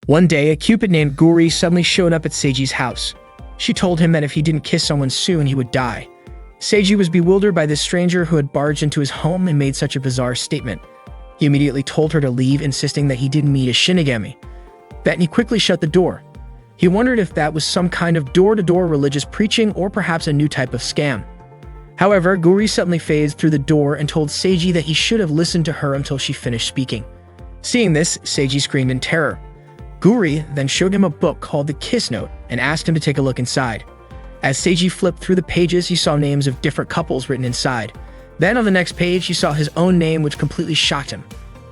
One day, a Cupid named Guri suddenly showed up at Seiji's house. She told him that if he didn't kiss someone soon, he would die. Seiji was bewildered by this stranger who had barged into his home and made such a bizarre statement. He immediately told her to leave, insisting that he didn't meet a Shinigami. Then he quickly shut the door. He wondered if that was some kind of door-to-door religious preaching or perhaps a new type of scam. However, Guri suddenly phased through the door and told Seiji that he should have listened to her until she finished speaking. Seeing this, Seiji screamed in terror. Guri then showed him a book called The Kiss Note and asked him to take a look inside. As Seiji flipped through the pages, he saw names of different couples written inside. Then on the next page, he saw his own name, which completely shocked him.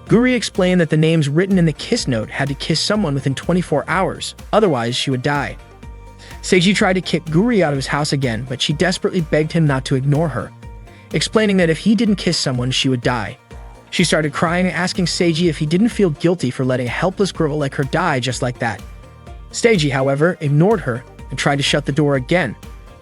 Guri explained that the names written in the Kiss Note had to kiss someone within 24 hours, otherwise she would die. Seiji tried to kick Guri out of his house again, but she desperately begged him not to ignore her, explaining that if he didn't kiss someone, she would die. She started crying and asking Seiji if he didn't feel guilty for letting a helpless girl like her die just like that. Seiji, however, ignored her and tried to shut the door again,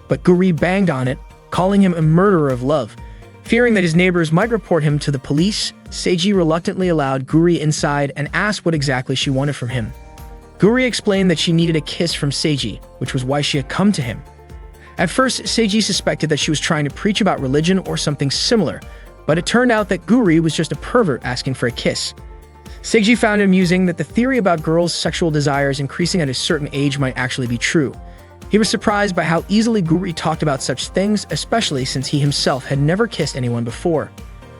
but Guri banged on it, calling him a murderer of love. Fearing that his neighbors might report him to the police, Seiji reluctantly allowed Guri inside and asked what exactly she wanted from him. Guri explained that she needed a kiss from Seiji, which was why she had come to him. At first, Seiji suspected that she was trying to preach about religion or something similar, but it turned out that Guri was just a pervert asking for a kiss. Seiji found it amusing that the theory about girls' sexual desires increasing at a certain age might actually be true. He was surprised by how easily Guri talked about such things, especially since he himself had never kissed anyone before.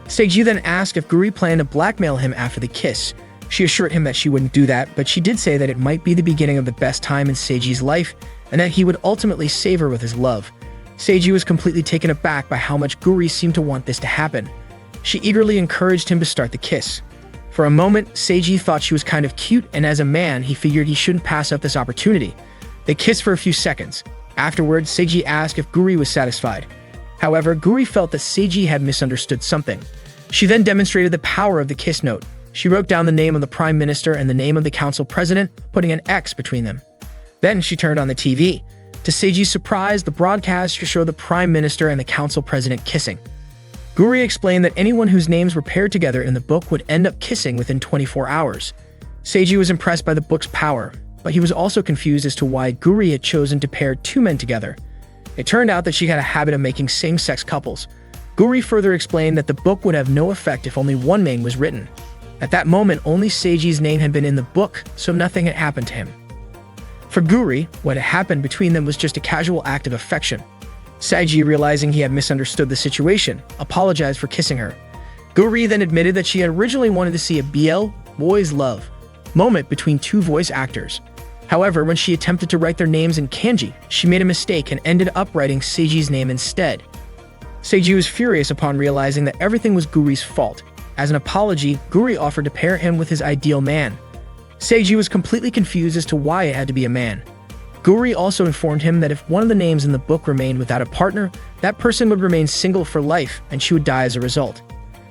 Seiji then asked if Guri planned to blackmail him after the kiss. She assured him that she wouldn't do that, but she did say that it might be the beginning of the best time in Seiji's life, and that he would ultimately save her with his love. Seiji was completely taken aback by how much Guri seemed to want this to happen. She eagerly encouraged him to start the kiss. For a moment, Seiji thought she was kind of cute, and as a man, he figured he shouldn't pass up this opportunity. They kissed for a few seconds. Afterwards, Seiji asked if Guri was satisfied. However, Guri felt that Seiji had misunderstood something. She then demonstrated the power of the Kiss Note. She wrote down the name of the Prime Minister and the name of the Council President, putting an X between them. Then she turned on the TV. To Seiji's surprise, the broadcast showed the Prime Minister and the Council President kissing. Guri explained that anyone whose names were paired together in the book would end up kissing within 24 hours. Seiji was impressed by the book's power, but he was also confused as to why Guri had chosen to pair two men together. It turned out that she had a habit of making same-sex couples. Guri further explained that the book would have no effect if only one name was written. At that moment, only Seiji's name had been in the book, so nothing had happened to him. For Guri, what had happened between them was just a casual act of affection. Seiji, realizing he had misunderstood the situation, apologized for kissing her. Guri then admitted that she had originally wanted to see a BL, boys love, moment between two voice actors. However, when she attempted to write their names in kanji, she made a mistake and ended up writing Seiji's name instead. Seiji was furious upon realizing that everything was Guri's fault. As an apology, Guri offered to pair him with his ideal man. Seiji was completely confused as to why it had to be a man. Guri also informed him that if one of the names in the book remained without a partner, that person would remain single for life and she would die as a result.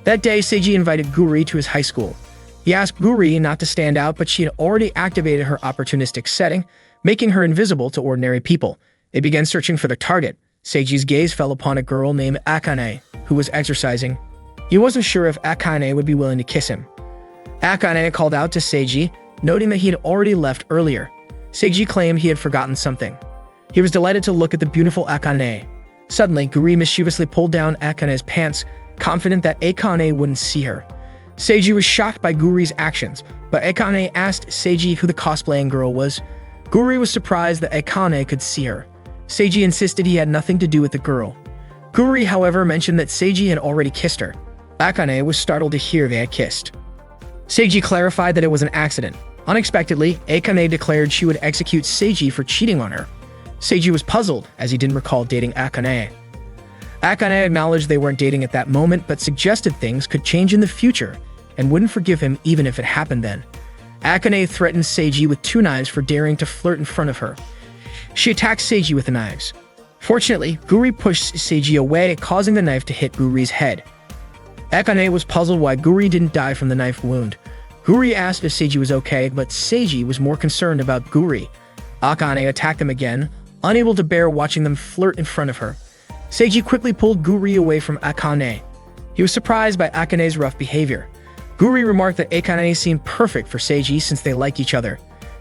That day, Seiji invited Guri to his high school. He asked Guri not to stand out, but she had already activated her opportunistic setting, making her invisible to ordinary people. They began searching for their target. Seiji's gaze fell upon a girl named Akane, who was exercising. He wasn't sure if Akane would be willing to kiss him. Akane called out to Seiji, noting that he had already left earlier. Seiji claimed he had forgotten something. He was delighted to look at the beautiful Akane. Suddenly, Guri mischievously pulled down Akane's pants, confident that Akane wouldn't see her. Seiji was shocked by Guri's actions, but Akane asked Seiji who the cosplaying girl was. Guri was surprised that Akane could see her. Seiji insisted he had nothing to do with the girl. Guri, however, mentioned that Seiji had already kissed her. Akane was startled to hear they had kissed. Seiji clarified that it was an accident. Unexpectedly, Akane declared she would execute Seiji for cheating on her. Seiji was puzzled, as he didn't recall dating Akane. Akane acknowledged they weren't dating at that moment, but suggested things could change in the future, and wouldn't forgive him even if it happened then. Akane threatened Seiji with 2 knives for daring to flirt in front of her. She attacked Seiji with the knives. Fortunately, Guri pushed Seiji away, causing the knife to hit Guri's head. Akane was puzzled why Guri didn't die from the knife wound. Guri asked if Seiji was okay, but Seiji was more concerned about Guri. Akane attacked them again, unable to bear watching them flirt in front of her. Seiji quickly pulled Guri away from Akane. He was surprised by Akane's rough behavior. Guri remarked that Akane seemed perfect for Seiji since they liked each other.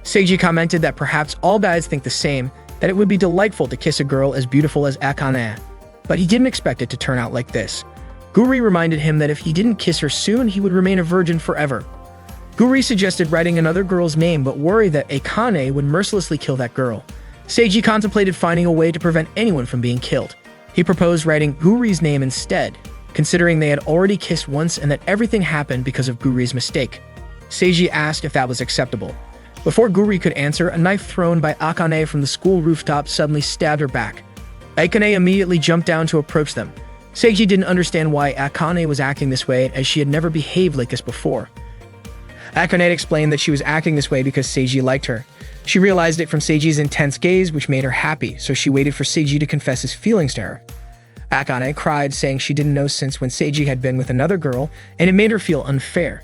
Seiji commented that perhaps all guys think the same, that it would be delightful to kiss a girl as beautiful as Akane. But he didn't expect it to turn out like this. Guri reminded him that if he didn't kiss her soon, he would remain a virgin forever. Guri suggested writing another girl's name but worried that Akane would mercilessly kill that girl. Seiji contemplated finding a way to prevent anyone from being killed. He proposed writing Guri's name instead, considering they had already kissed once and that everything happened because of Guri's mistake. Seiji asked if that was acceptable. Before Guri could answer, a knife thrown by Akane from the school rooftop suddenly stabbed her back. Akane immediately jumped down to approach them. Seiji didn't understand why Akane was acting this way, as she had never behaved like this before. Akane explained that she was acting this way because Seiji liked her. She realized it from Seiji's intense gaze, which made her happy, so she waited for Seiji to confess his feelings to her. Akane cried, saying she didn't know since when Seiji had been with another girl, and it made her feel unfair.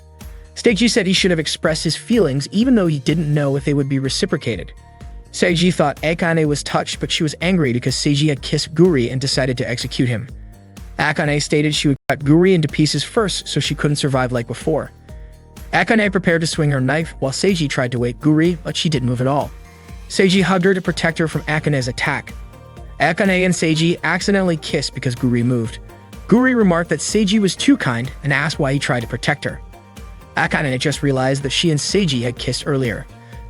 Seiji said he should have expressed his feelings even though he didn't know if they would be reciprocated. Seiji thought Akane was touched, but she was angry because Seiji had kissed Guri and decided to execute him. Akane stated she would cut Guri into pieces first so she couldn't survive like before. Akane prepared to swing her knife while Seiji tried to wake Guri, but she didn't move at all. Seiji hugged her to protect her from Akane's attack. Akane and Seiji accidentally kissed because Guri moved. Guri remarked that Seiji was too kind and asked why he tried to protect her. Akane just realized that she and Seiji had kissed earlier.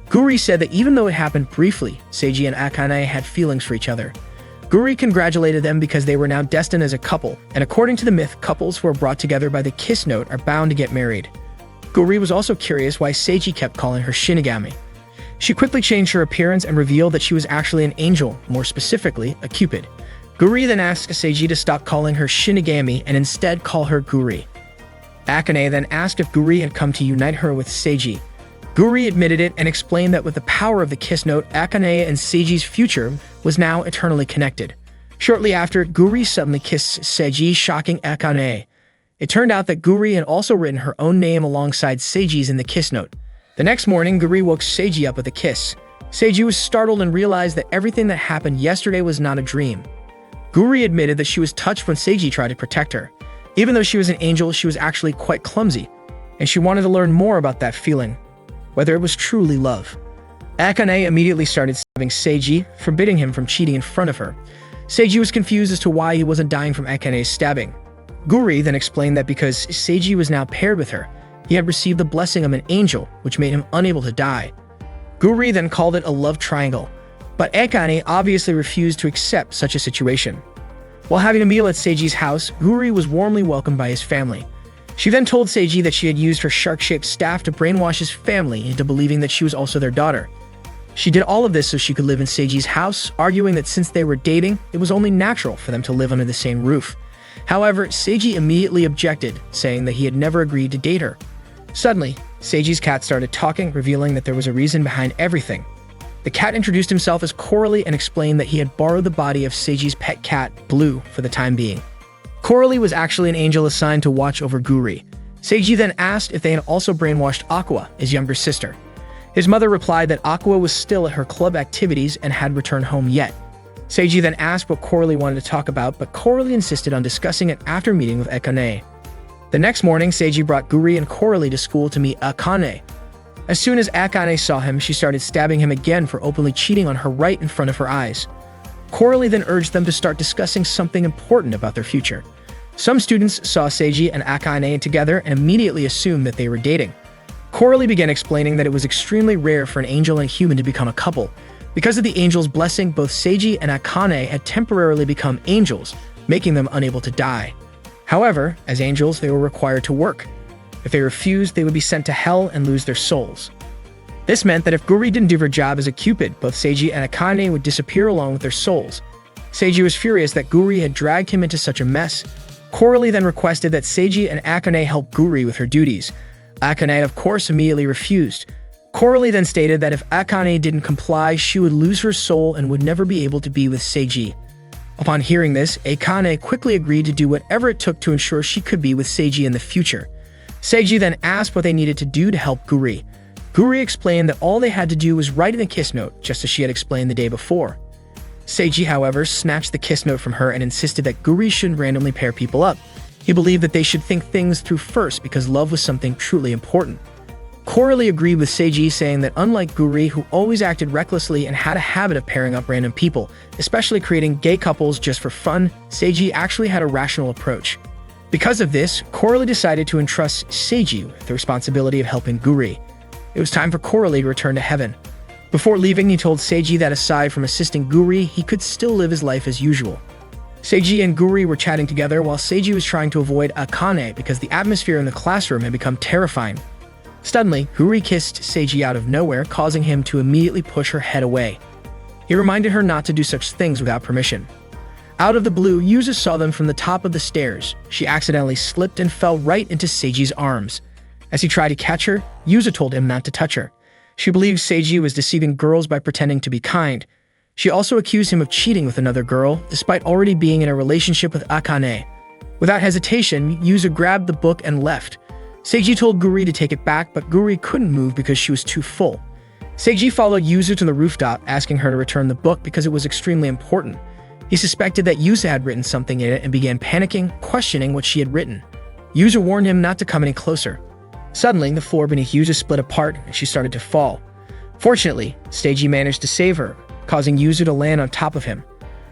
Guri said that even though it happened briefly, Seiji and Akane had feelings for each other. Guri congratulated them because they were now destined as a couple, and according to the myth, couples who are brought together by the kiss note are bound to get married. Guri was also curious why Seiji kept calling her Shinigami. She quickly changed her appearance and revealed that she was actually an angel, more specifically, a Cupid. Guri then asked Seiji to stop calling her Shinigami and instead call her Guri. Akane then asked if Guri had come to unite her with Seiji. Guri admitted it and explained that with the power of the kiss note, Akane and Seiji's future was now eternally connected. Shortly after, Guri suddenly kissed Seiji, shocking Akane. It turned out that Guri had also written her own name alongside Seiji's in the kiss note. The next morning, Guri woke Seiji up with a kiss. Seiji was startled and realized that everything that happened yesterday was not a dream. Guri admitted that she was touched when Seiji tried to protect her. Even though she was an angel, she was actually quite clumsy, and she wanted to learn more about that feeling, whether it was truly love. Akane immediately started stabbing Seiji, forbidding him from cheating in front of her. Seiji was confused as to why he wasn't dying from Akane's stabbing. Guri then explained that because Seiji was now paired with her, he had received the blessing of an angel, which made him unable to die. Guri then called it a love triangle, but Akane obviously refused to accept such a situation. While having a meal at Seiji's house, Guri was warmly welcomed by his family. She then told Seiji that she had used her shark-shaped staff to brainwash his family into believing that she was also their daughter. She did all of this so she could live in Seiji's house, arguing that since they were dating, it was only natural for them to live under the same roof. However, Seiji immediately objected, saying that he had never agreed to date her. Suddenly, Seiji's cat started talking, revealing that there was a reason behind everything. The cat introduced himself as Coralie and explained that he had borrowed the body of Seiji's pet cat, Blue, for the time being. Coralie was actually an angel assigned to watch over Guri. Seiji then asked if they had also brainwashed Aqua, his younger sister. His mother replied that Aqua was still at her club activities and had returned home yet. Seiji then asked what Coralie wanted to talk about, but Coralie insisted on discussing it after meeting with Akane. The next morning, Seiji brought Guri and Coralie to school to meet Akane. As soon as Akane saw him, she started stabbing him again for openly cheating on her right in front of her eyes. Coralie then urged them to start discussing something important about their future. Some students saw Seiji and Akane together and immediately assumed that they were dating. Coralie began explaining that it was extremely rare for an angel and a human to become a couple. Because of the angel's blessing, both Seiji and Akane had temporarily become angels, making them unable to die. However, as angels, they were required to work. If they refused, they would be sent to hell and lose their souls. This meant that if Guri didn't do her job as a Cupid, both Seiji and Akane would disappear along with their souls. Seiji was furious that Guri had dragged him into such a mess. Coralie then requested that Seiji and Akane help Guri with her duties. Akane, of course, immediately refused. Coralie then stated that if Akane didn't comply, she would lose her soul and would never be able to be with Seiji. Upon hearing this, Akane quickly agreed to do whatever it took to ensure she could be with Seiji in the future. Seiji then asked what they needed to do to help Guri. Guri explained that all they had to do was write in a kiss note, just as she had explained the day before. Seiji, however, snatched the kiss note from her and insisted that Guri shouldn't randomly pair people up. He believed that they should think things through first because love was something truly important. Coralie agreed with Seiji, saying that unlike Guri, who always acted recklessly and had a habit of pairing up random people, especially creating gay couples just for fun, Seiji actually had a rational approach. Because of this, Coralie decided to entrust Seiji with the responsibility of helping Guri. It was time for Coralie to return to heaven. Before leaving, he told Seiji that aside from assisting Guri, he could still live his life as usual. Seiji and Guri were chatting together while Seiji was trying to avoid Akane because the atmosphere in the classroom had become terrifying. Suddenly, Guri kissed Seiji out of nowhere, causing him to immediately push her head away. He reminded her not to do such things without permission. Out of the blue, Yuzu saw them from the top of the stairs. She accidentally slipped and fell right into Seiji's arms. As he tried to catch her, Yuzu told him not to touch her. She believed Seiji was deceiving girls by pretending to be kind. She also accused him of cheating with another girl, despite already being in a relationship with Akane. Without hesitation, Yuzu grabbed the book and left. Seiji told Guri to take it back, but Guri couldn't move because she was too full. Seiji followed Yuzu to the rooftop, asking her to return the book because it was extremely important. He suspected that Yuzu had written something in it and began panicking, questioning what she had written. Yuzu warned him not to come any closer. Suddenly, the floor beneath Yuzu split apart and she started to fall. Fortunately, Seiji managed to save her, causing Yuzu to land on top of him.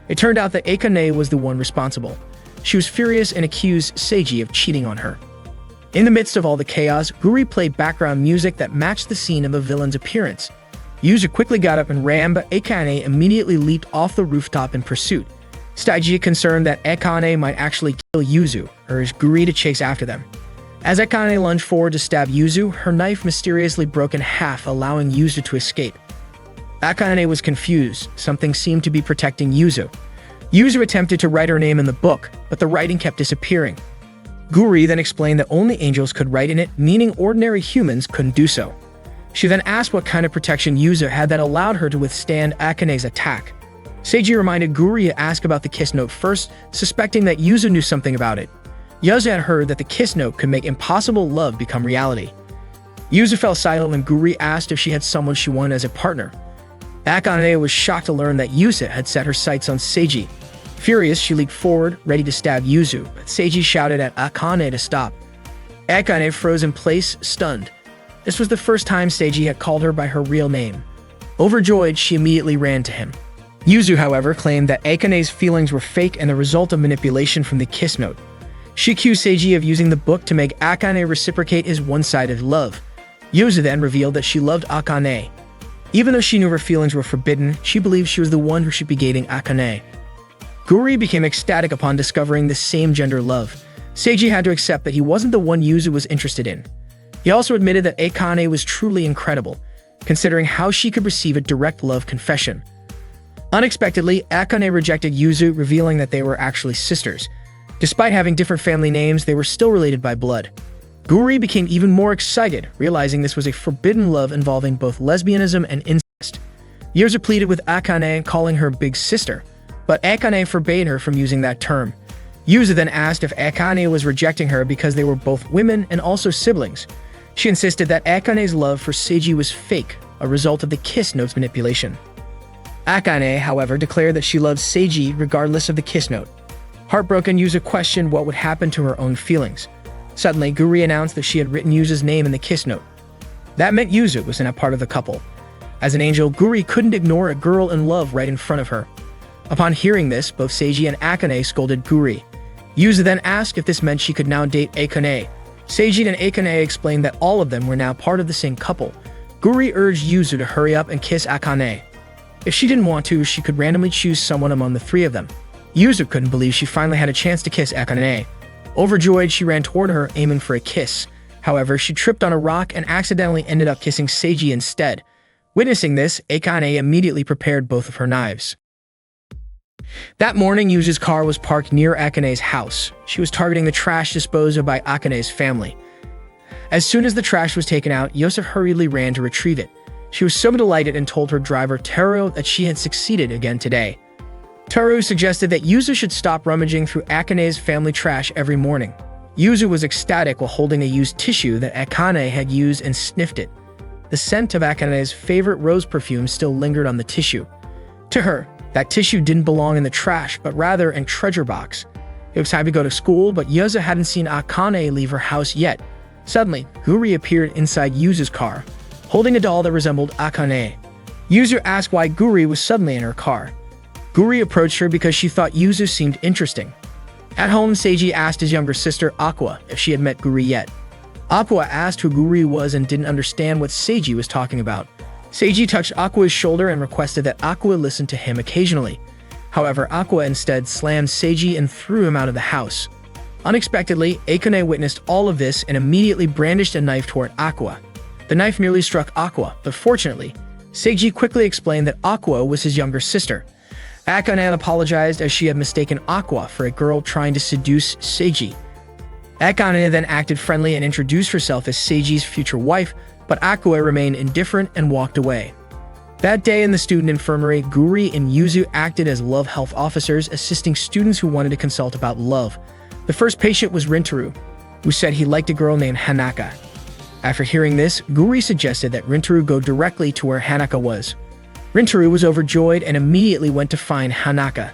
It turned out that Akane was the one responsible. She was furious and accused Seiji of cheating on her. In the midst of all the chaos, Guri played background music that matched the scene of the villain's appearance. Yuzu quickly got up and ran, but Akane immediately leaped off the rooftop in pursuit. Seiji, concerned that Akane might actually kill Yuzu, urged Guri to chase after them. As Akane lunged forward to stab Yuzu, her knife mysteriously broke in half, allowing Yuzu to escape. Akane was confused. Something seemed to be protecting Yuzu. Yuzu attempted to write her name in the book, but the writing kept disappearing. Guri then explained that only angels could write in it, meaning ordinary humans couldn't do so. She then asked what kind of protection Yuzu had that allowed her to withstand Akane's attack. Seiji reminded Guri to ask about the kiss note first, suspecting that Yuzu knew something about it. Yuzu had heard that the kiss note could make impossible love become reality. Yuzu fell silent when Guri asked if she had someone she wanted as a partner. Akane was shocked to learn that Yuzu had set her sights on Seiji. Furious, she leaped forward, ready to stab Yuzu, but Seiji shouted at Akane to stop. Akane froze in place, stunned. This was the first time Seiji had called her by her real name. Overjoyed, she immediately ran to him. Yuzu, however, claimed that Akane's feelings were fake and the result of manipulation from the kiss note. She accused Seiji of using the book to make Akane reciprocate his one-sided love. Yuzu then revealed that she loved Akane. Even though she knew her feelings were forbidden, she believed she was the one who should be dating Akane. Guri became ecstatic upon discovering the same gender love. Seiji had to accept that he wasn't the one Yuzu was interested in. He also admitted that Akane was truly incredible, considering how she could receive a direct love confession. Unexpectedly, Akane rejected Yuzu, revealing that they were actually sisters. Despite having different family names, they were still related by blood. Guri became even more excited, realizing this was a forbidden love involving both lesbianism and incest. Yuzu pleaded with Akane, calling her big sister, but Akane forbade her from using that term. Yuzu then asked if Akane was rejecting her because they were both women and also siblings. She insisted that Akane's love for Seiji was fake, a result of the kiss note's manipulation. Akane, however, declared that she loved Seiji regardless of the kiss note. Heartbroken, Yuzu questioned what would happen to her own feelings. Suddenly, Guri announced that she had written Yuzu's name in the kiss note. That meant Yuzu was now part of the couple. As an angel, Guri couldn't ignore a girl in love right in front of her. Upon hearing this, both Seiji and Akane scolded Guri. Yuzu then asked if this meant she could now date Akane. Seiji and Akane explained that all of them were now part of the same couple. Guri urged Yuzu to hurry up and kiss Akane. If she didn't want to, she could randomly choose someone among the three of them. Yuzu couldn't believe she finally had a chance to kiss Akane. Overjoyed, she ran toward her, aiming for a kiss. However, she tripped on a rock and accidentally ended up kissing Seiji instead. Witnessing this, Akane immediately prepared both of her knives. That morning, Yuzu's car was parked near Akane's house. She was targeting the trash disposed of by Akane's family. As soon as the trash was taken out, Yosef hurriedly ran to retrieve it. She was so delighted and told her driver, Teru, that she had succeeded again today. Teru suggested that Yuzu should stop rummaging through Akane's family trash every morning. Yuzu was ecstatic while holding a used tissue that Akane had used and sniffed it. The scent of Akane's favorite rose perfume still lingered on the tissue. To her, that tissue didn't belong in the trash, but rather in treasure box. It was time to go to school, but Yuzu hadn't seen Akane leave her house yet. Suddenly, Guri appeared inside Yuzu's car, holding a doll that resembled Akane. Yuzu asked why Guri was suddenly in her car. Guri approached her because she thought Yuzu seemed interesting. At home, Seiji asked his younger sister, Aqua, if she had met Guri yet. Aqua asked who Guri was and didn't understand what Seiji was talking about. Seiji touched Aqua's shoulder and requested that Aqua listen to him occasionally. However, Aqua instead slammed Seiji and threw him out of the house. Unexpectedly, Akane witnessed all of this and immediately brandished a knife toward Aqua. The knife nearly struck Aqua, but fortunately, Seiji quickly explained that Aqua was his younger sister. Akane apologized as she had mistaken Aqua for a girl trying to seduce Seiji. Akane then acted friendly and introduced herself as Seiji's future wife, but Aqua remained indifferent and walked away. That day in the student infirmary, Guri and Yuzu acted as love health officers, assisting students who wanted to consult about love. The first patient was Rintaro, who said he liked a girl named Hanaka. After hearing this, Guri suggested that Rintaro go directly to where Hanaka was. Rintaro was overjoyed and immediately went to find Hanaka.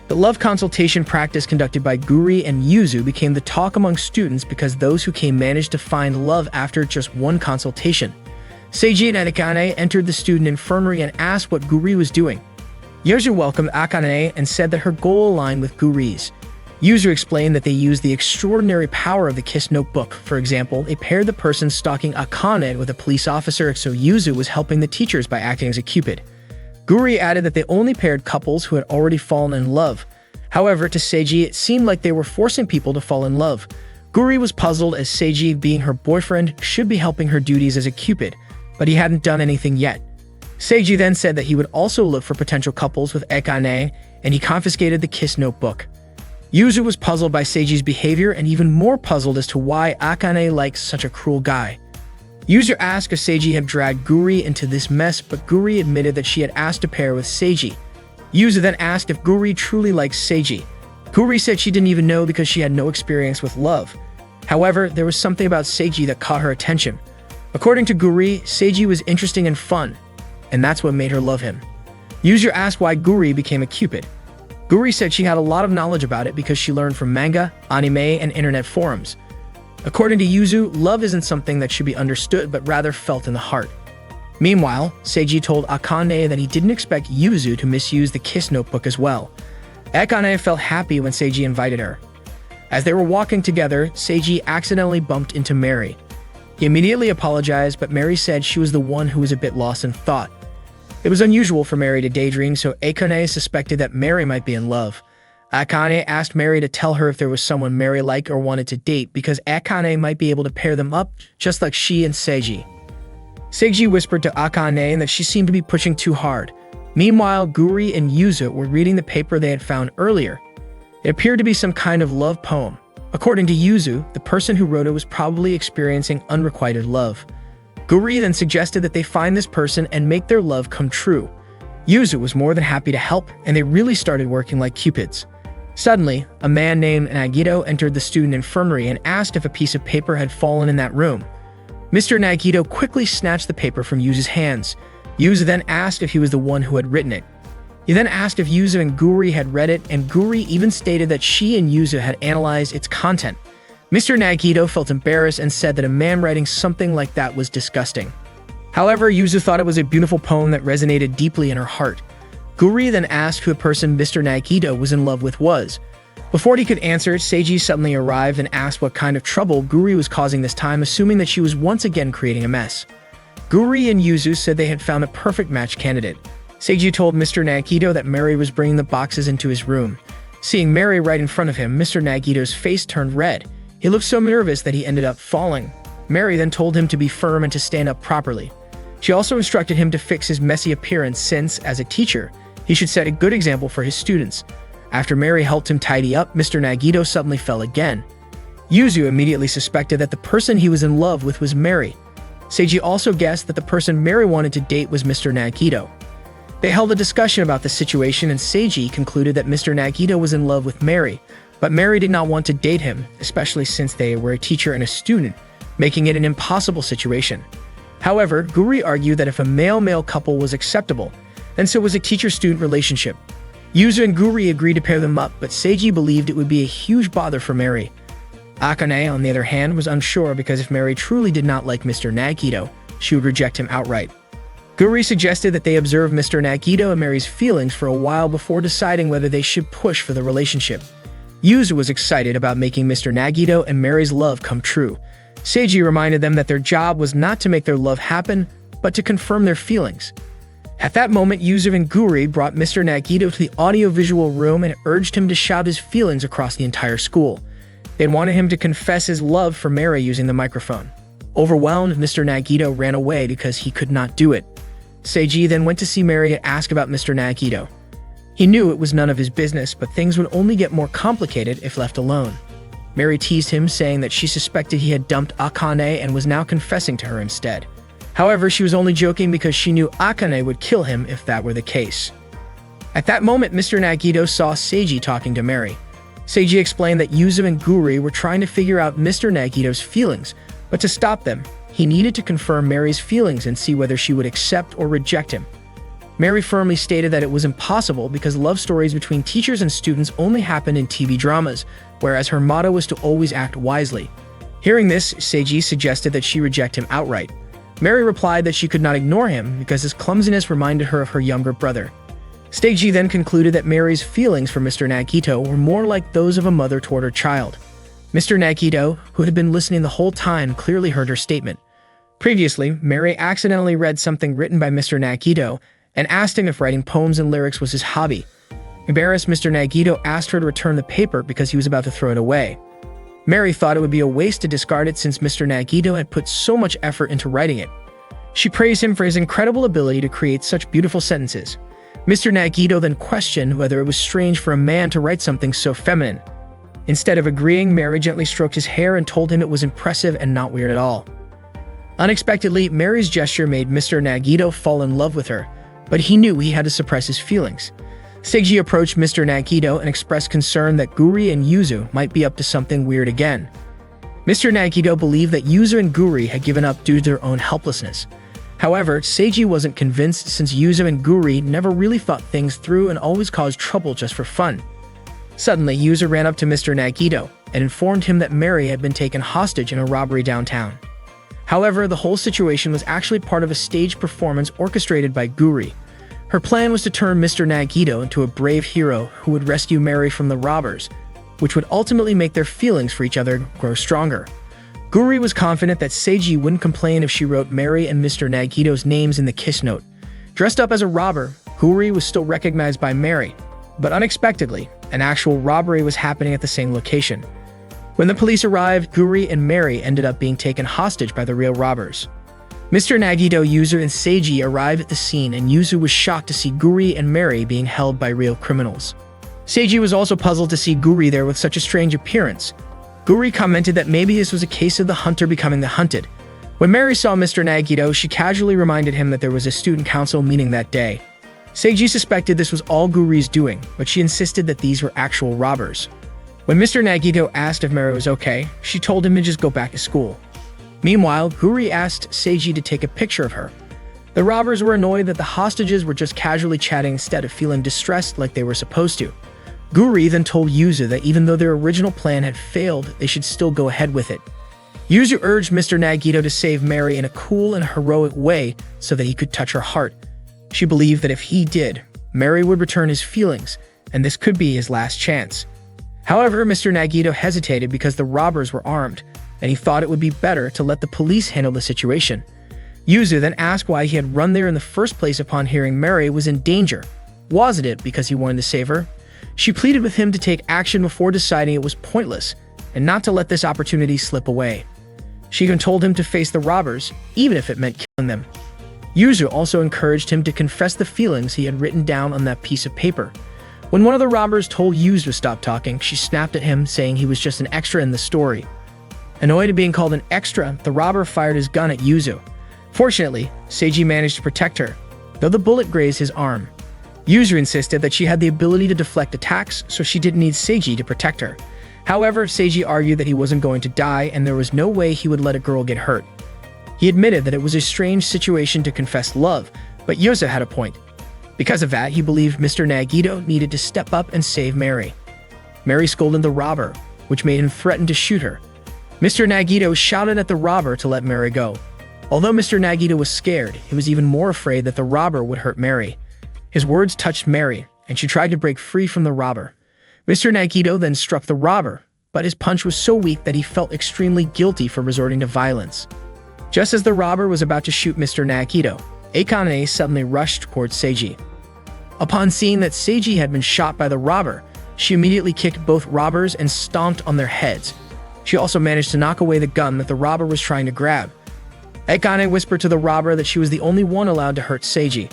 The love consultation practice conducted by Guri and Yuzu became the talk among students because those who came managed to find love after just one consultation. Seiji and Akane entered the student infirmary and asked what Guri was doing. Yuzu welcomed Akane and said that her goal aligned with Guri's. Yuzu explained that they used the extraordinary power of the Kiss Notebook. For example, they paired the person stalking Akane with a police officer, so Yuzu was helping the teachers by acting as a Cupid. Guri added that they only paired couples who had already fallen in love. However, to Seiji, it seemed like they were forcing people to fall in love. Guri was puzzled as Seiji, being her boyfriend, should be helping her duties as a Cupid, but he hadn't done anything yet. Seiji then said that he would also look for potential couples with Akane, and he confiscated the Kiss Notebook. Yuzu was puzzled by Seiji's behavior and even more puzzled as to why Akane likes such a cruel guy. Yuzu asked if Seiji had dragged Guri into this mess, but Guri admitted that she had asked to pair with Seiji. Yuzu then asked if Guri truly likes Seiji. Guri said she didn't even know because she had no experience with love. However, there was something about Seiji that caught her attention. According to Guri, Seiji was interesting and fun, and that's what made her love him. Yuzu asked why Guri became a Cupid. Guri said she had a lot of knowledge about it because she learned from manga, anime, and internet forums. According to Yuzu, love isn't something that should be understood but rather felt in the heart. Meanwhile, Seiji told Akane that he didn't expect Yuzu to misuse the Kiss Notebook as well. Akane felt happy when Seiji invited her. As they were walking together, Seiji accidentally bumped into Mary. He immediately apologized, but Mary said she was the one who was a bit lost in thought. It was unusual for Mary to daydream, so Akane suspected that Mary might be in love. Akane asked Mary to tell her if there was someone Mary liked or wanted to date because Akane might be able to pair them up, just like she and Seiji. Seiji whispered to Akane that she seemed to be pushing too hard. Meanwhile, Guri and Yuzu were reading the paper they had found earlier. It appeared to be some kind of love poem. According to Yuzu, the person who wrote it was probably experiencing unrequited love. Guri then suggested that they find this person and make their love come true. Yuzu was more than happy to help, and they really started working like Cupids. Suddenly, a man named Nagito entered the student infirmary and asked if a piece of paper had fallen in that room. Mr. Nagito quickly snatched the paper from Yuzu's hands. Yuzu then asked if he was the one who had written it. He then asked if Yuzu and Guri had read it, and Guri even stated that she and Yuzu had analyzed its content. Mr. Nagito felt embarrassed and said that a man writing something like that was disgusting. However, Yuzu thought it was a beautiful poem that resonated deeply in her heart. Guri then asked who the person Mr. Nagito was in love with was. Before he could answer, Seiji suddenly arrived and asked what kind of trouble Guri was causing this time, assuming that she was once again creating a mess. Guri and Yuzu said they had found a perfect match candidate. Seiji told Mr. Nagito that Mary was bringing the boxes into his room. Seeing Mary right in front of him, Mr. Nagito's face turned red. He looked so nervous that he ended up falling. Mary then told him to be firm and to stand up properly. She also instructed him to fix his messy appearance since, as a teacher, he should set a good example for his students. After Mary helped him tidy up, Mr. Nagito suddenly fell again. Yuzu immediately suspected that the person he was in love with was Mary. Seiji also guessed that the person Mary wanted to date was Mr. Nagito. They held a discussion about the situation, and Seiji concluded that Mr. Nagito was in love with Mary, but Mary did not want to date him, especially since they were a teacher and a student, making it an impossible situation. However, Guri argued that if a male-male couple was acceptable, then so was a teacher-student relationship. Yuzu and Guri agreed to pair them up, but Seiji believed it would be a huge bother for Mary. Akane, on the other hand, was unsure because if Mary truly did not like Mr. Nagito, she would reject him outright. Guri suggested that they observe Mr. Nagito and Mary's feelings for a while before deciding whether they should push for the relationship. Yuzu was excited about making Mr. Nagito and Mary's love come true. Seiji reminded them that their job was not to make their love happen, but to confirm their feelings. At that moment, Yuzu and Guri brought Mr. Nagito to the audiovisual room and urged him to shout his feelings across the entire school. They wanted him to confess his love for Mary using the microphone. Overwhelmed, Mr. Nagito ran away because he could not do it. Seiji then went to see Mary and ask about Mr. Nagito. He knew it was none of his business, but things would only get more complicated if left alone. Mary teased him, saying that she suspected he had dumped Akane and was now confessing to her instead. However, she was only joking because she knew Akane would kill him if that were the case. At that moment, Mr. Nagito saw Seiji talking to Mary. Seiji explained that Yuzu and Guri were trying to figure out Mr. Nagito's feelings, but to stop them, he needed to confirm Mary's feelings and see whether she would accept or reject him. Mary firmly stated that it was impossible because love stories between teachers and students only happened in TV dramas, whereas her motto was to always act wisely. Hearing this, Seiji suggested that she reject him outright. Mary replied that she could not ignore him because his clumsiness reminded her of her younger brother. Seiji then concluded that Mary's feelings for Mr. Nagito were more like those of a mother toward her child. Mr. Nagito, who had been listening the whole time, clearly heard her statement. Previously, Mary accidentally read something written by Mr. Nagito and asked him if writing poems and lyrics was his hobby. Embarrassed, Mr. Nagito asked her to return the paper because he was about to throw it away. Mary thought it would be a waste to discard it since Mr. Nagito had put so much effort into writing it. She praised him for his incredible ability to create such beautiful sentences. Mr. Nagito then questioned whether it was strange for a man to write something so feminine. Instead of agreeing, Mary gently stroked his hair and told him it was impressive and not weird at all. Unexpectedly, Mary's gesture made Mr. Nagito fall in love with her, but he knew he had to suppress his feelings. Seiji approached Mr. Nagito and expressed concern that Guri and Yuzu might be up to something weird again. Mr. Nagito believed that Yuzu and Guri had given up due to their own helplessness. However, Seiji wasn't convinced since Yuzu and Guri never really thought things through and always caused trouble just for fun. Suddenly, Yuzu ran up to Mr. Nagito and informed him that Mary had been taken hostage in a robbery downtown. However, the whole situation was actually part of a staged performance orchestrated by Guri. Her plan was to turn Mr. Nagito into a brave hero who would rescue Mary from the robbers, which would ultimately make their feelings for each other grow stronger. Guri was confident that Seiji wouldn't complain if she wrote Mary and Mr. Nagito's names in the kiss note. Dressed up as a robber, Guri was still recognized by Mary, but unexpectedly, an actual robbery was happening at the same location. When the police arrived, Guri and Mary ended up being taken hostage by the real robbers. Mr. Nagito, Yuzu, and Seiji arrived at the scene, and Yuzu was shocked to see Guri and Mary being held by real criminals. Seiji was also puzzled to see Guri there with such a strange appearance. Guri commented that maybe this was a case of the hunter becoming the hunted. When Mary saw Mr. Nagito, she casually reminded him that there was a student council meeting that day. Seiji suspected this was all Guri's doing, but she insisted that these were actual robbers. When Mr. Nagito asked if Mary was okay, she told him to just go back to school. Meanwhile, Guri asked Seiji to take a picture of her. The robbers were annoyed that the hostages were just casually chatting instead of feeling distressed like they were supposed to. Guri then told Yuzu that even though their original plan had failed, they should still go ahead with it. Yuzu urged Mr. Nagito to save Mary in a cool and heroic way so that he could touch her heart. She believed that if he did, Mary would return his feelings, and this could be his last chance. However, Mr. Nagito hesitated because the robbers were armed, and he thought it would be better to let the police handle the situation. Yuzu then asked why he had run there in the first place upon hearing Mary was in danger. Wasn't it because he wanted to save her? She pleaded with him to take action before deciding it was pointless, and not to let this opportunity slip away. She even told him to face the robbers, even if it meant killing them. Yuzu also encouraged him to confess the feelings he had written down on that piece of paper. When one of the robbers told Yuzu to stop talking, she snapped at him, saying he was just an extra in the story. Annoyed at being called an extra, the robber fired his gun at Yuzu. Fortunately, Seiji managed to protect her, though the bullet grazed his arm. Yuzu insisted that she had the ability to deflect attacks, so she didn't need Seiji to protect her. However, Seiji argued that he wasn't going to die and there was no way he would let a girl get hurt. He admitted that it was a strange situation to confess love, but Yuzu had a point. Because of that, he believed Mr. Nagito needed to step up and save Mary. Mary scolded the robber, which made him threaten to shoot her. Mr. Nagito shouted at the robber to let Mary go. Although Mr. Nagito was scared, he was even more afraid that the robber would hurt Mary. His words touched Mary, and she tried to break free from the robber. Mr. Nagito then struck the robber, but his punch was so weak that he felt extremely guilty for resorting to violence. Just as the robber was about to shoot Mr. Nagito, Akane suddenly rushed towards Seiji. Upon seeing that Seiji had been shot by the robber, she immediately kicked both robbers and stomped on their heads. She also managed to knock away the gun that the robber was trying to grab. Akane whispered to the robber that she was the only one allowed to hurt Seiji.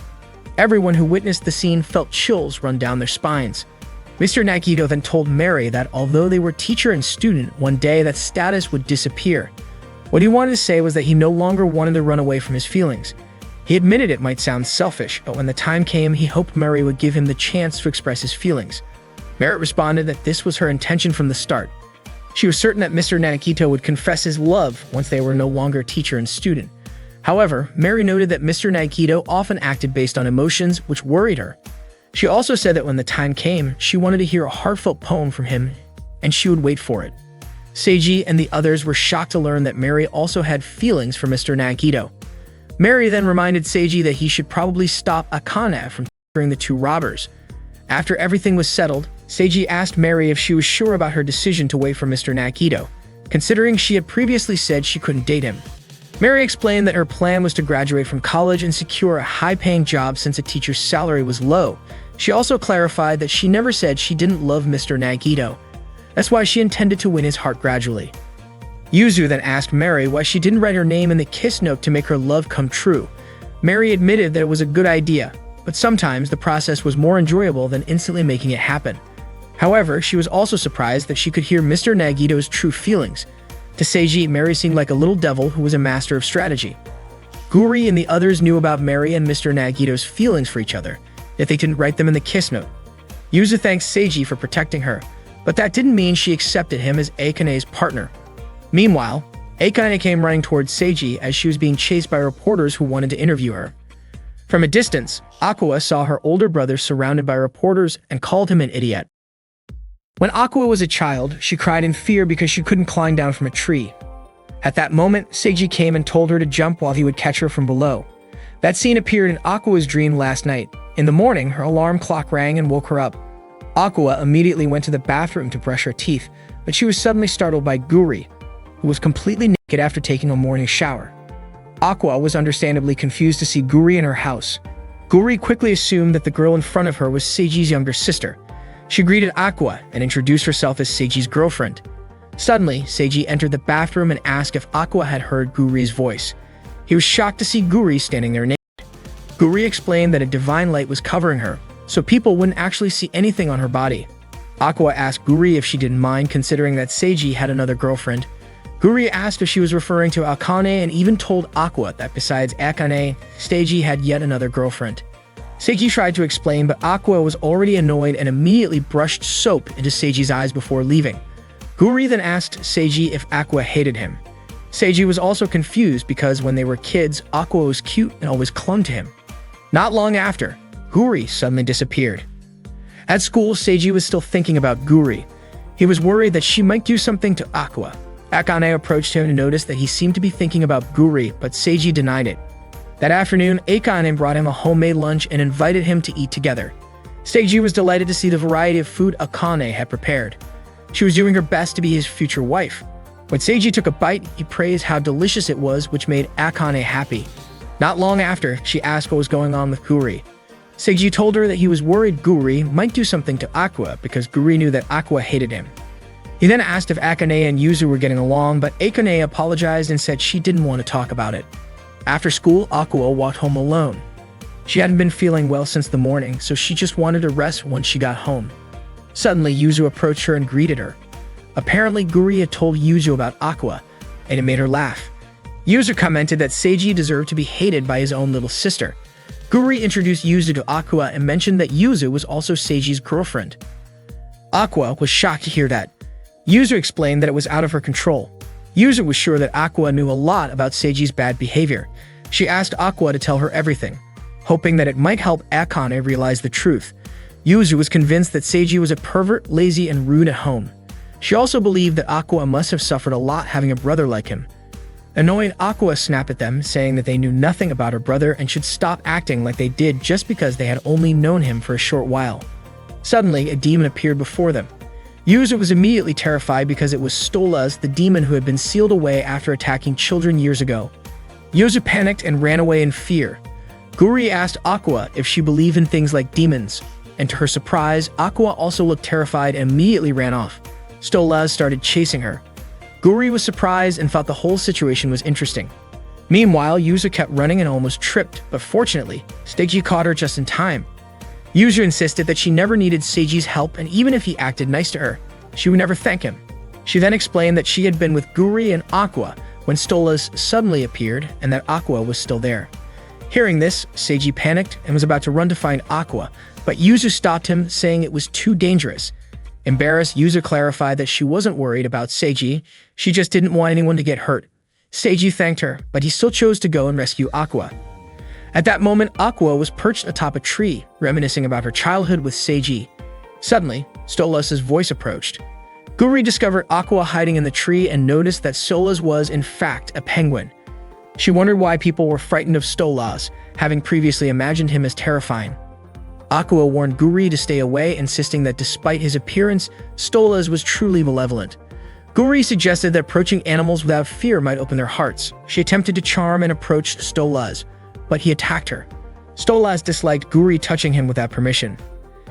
Everyone who witnessed the scene felt chills run down their spines. Mr. Nagito then told Mary that although they were teacher and student, one day that status would disappear. What he wanted to say was that he no longer wanted to run away from his feelings. He admitted it might sound selfish, but when the time came, he hoped Mary would give him the chance to express his feelings. Mary responded that this was her intention from the start. She was certain that Mr. Nagito would confess his love once they were no longer teacher and student. However, Mary noted that Mr. Nagito often acted based on emotions, which worried her. She also said that when the time came, she wanted to hear a heartfelt poem from him, and she would wait for it. Seiji and the others were shocked to learn that Mary also had feelings for Mr. Nagito. Mary then reminded Seiji that he should probably stop Akane from torturing the two robbers. After everything was settled, Seiji asked Mary if she was sure about her decision to wait for Mr. Nagito, considering she had previously said she couldn't date him. Mary explained that her plan was to graduate from college and secure a high-paying job since a teacher's salary was low. She also clarified that she never said she didn't love Mr. Nagito. That's why she intended to win his heart gradually. Yuzu then asked Mary why she didn't write her name in the kiss note to make her love come true. Mary admitted that it was a good idea, but sometimes the process was more enjoyable than instantly making it happen. However, she was also surprised that she could hear Mr. Nagito's true feelings. To Seiji, Mary seemed like a little devil who was a master of strategy. Guri and the others knew about Mary and Mr. Nagito's feelings for each other, yet they didn't write them in the kiss note. Yuzu thanked Seiji for protecting her, but that didn't mean she accepted him as Akane's partner. Meanwhile, Akane came running towards Seiji as she was being chased by reporters who wanted to interview her. From a distance, Aqua saw her older brother surrounded by reporters and called him an idiot. When Aqua was a child, she cried in fear because she couldn't climb down from a tree. At that moment, Seiji came and told her to jump while he would catch her from below. That scene appeared in Aqua's dream last night. In the morning, her alarm clock rang and woke her up. Aqua immediately went to the bathroom to brush her teeth, but she was suddenly startled by Guri, who was completely naked after taking a morning shower. Aqua was understandably confused to see Guri in her house. Guri quickly assumed that the girl in front of her was Seiji's younger sister. She greeted Aqua and introduced herself as Seiji's girlfriend. Suddenly, Seiji entered the bathroom and asked if Aqua had heard Guri's voice. He was shocked to see Guri standing there naked. Guri explained that a divine light was covering her, so people wouldn't actually see anything on her body. Aqua asked Guri if she didn't mind considering that Seiji had another girlfriend. Guri asked if she was referring to Akane and even told Aqua that besides Akane, Seiji had yet another girlfriend. Seiji tried to explain, but Aqua was already annoyed and immediately brushed soap into Seiji's eyes before leaving. Guri then asked Seiji if Aqua hated him. Seiji was also confused because when they were kids, Aqua was cute and always clung to him. Not long after, Guri suddenly disappeared. At school, Seiji was still thinking about Guri. He was worried that she might do something to Aqua. Akane approached him and noticed that he seemed to be thinking about Guri, but Seiji denied it. That afternoon, Akane brought him a homemade lunch and invited him to eat together. Seiji was delighted to see the variety of food Akane had prepared. She was doing her best to be his future wife. When Seiji took a bite, he praised how delicious it was, which made Akane happy. Not long after, she asked what was going on with Guri. Seiji told her that he was worried Guri might do something to Aqua because Guri knew that Aqua hated him. He then asked if Akane and Yuzu were getting along, but Akane apologized and said she didn't want to talk about it. After school, Aqua walked home alone. She hadn't been feeling well since the morning, so she just wanted to rest once she got home. Suddenly, Yuzu approached her and greeted her. Apparently, Guri had told Yuzu about Aqua, and it made her laugh. Yuzu commented that Seiji deserved to be hated by his own little sister. Guri introduced Yuzu to Aqua and mentioned that Yuzu was also Seiji's girlfriend. Aqua was shocked to hear that. Yuzu explained that it was out of her control. Yuzu was sure that Aqua knew a lot about Seiji's bad behavior. She asked Aqua to tell her everything, hoping that it might help Akane realize the truth. Yuzu was convinced that Seiji was a pervert, lazy, and rude at home. She also believed that Aqua must have suffered a lot having a brother like him. Annoyed, Aqua snapped at them, saying that they knew nothing about her brother and should stop acting like they did just because they had only known him for a short while. Suddenly, a demon appeared before them. Yuzu was immediately terrified because it was Stolas, the demon who had been sealed away after attacking children years ago. Yuzu panicked and ran away in fear. Guri asked Aqua if she believed in things like demons, and to her surprise, Aqua also looked terrified and immediately ran off. Stolas started chasing her. Guri was surprised and thought the whole situation was interesting. Meanwhile, Yuzu kept running and almost tripped, but fortunately, Seiji caught her just in time. Yuzu insisted that she never needed Seiji's help, and even if he acted nice to her, she would never thank him. She then explained that she had been with Guri and Aqua when Stolas suddenly appeared and that Aqua was still there. Hearing this, Seiji panicked and was about to run to find Aqua, but Yuzu stopped him, saying it was too dangerous. Embarrassed, Yuzu clarified that she wasn't worried about Seiji, she just didn't want anyone to get hurt. Seiji thanked her, but he still chose to go and rescue Aqua. At that moment, Aqua was perched atop a tree, reminiscing about her childhood with Seiji. Suddenly, Stolas' voice approached. Guri discovered Aqua hiding in the tree and noticed that Stolas was, in fact, a penguin. She wondered why people were frightened of Stolas, having previously imagined him as terrifying. Aqua warned Guri to stay away, insisting that despite his appearance, Stolas was truly malevolent. Guri suggested that approaching animals without fear might open their hearts. She attempted to charm and approached Stolas, but he attacked her. Stolas disliked Guri touching him without permission.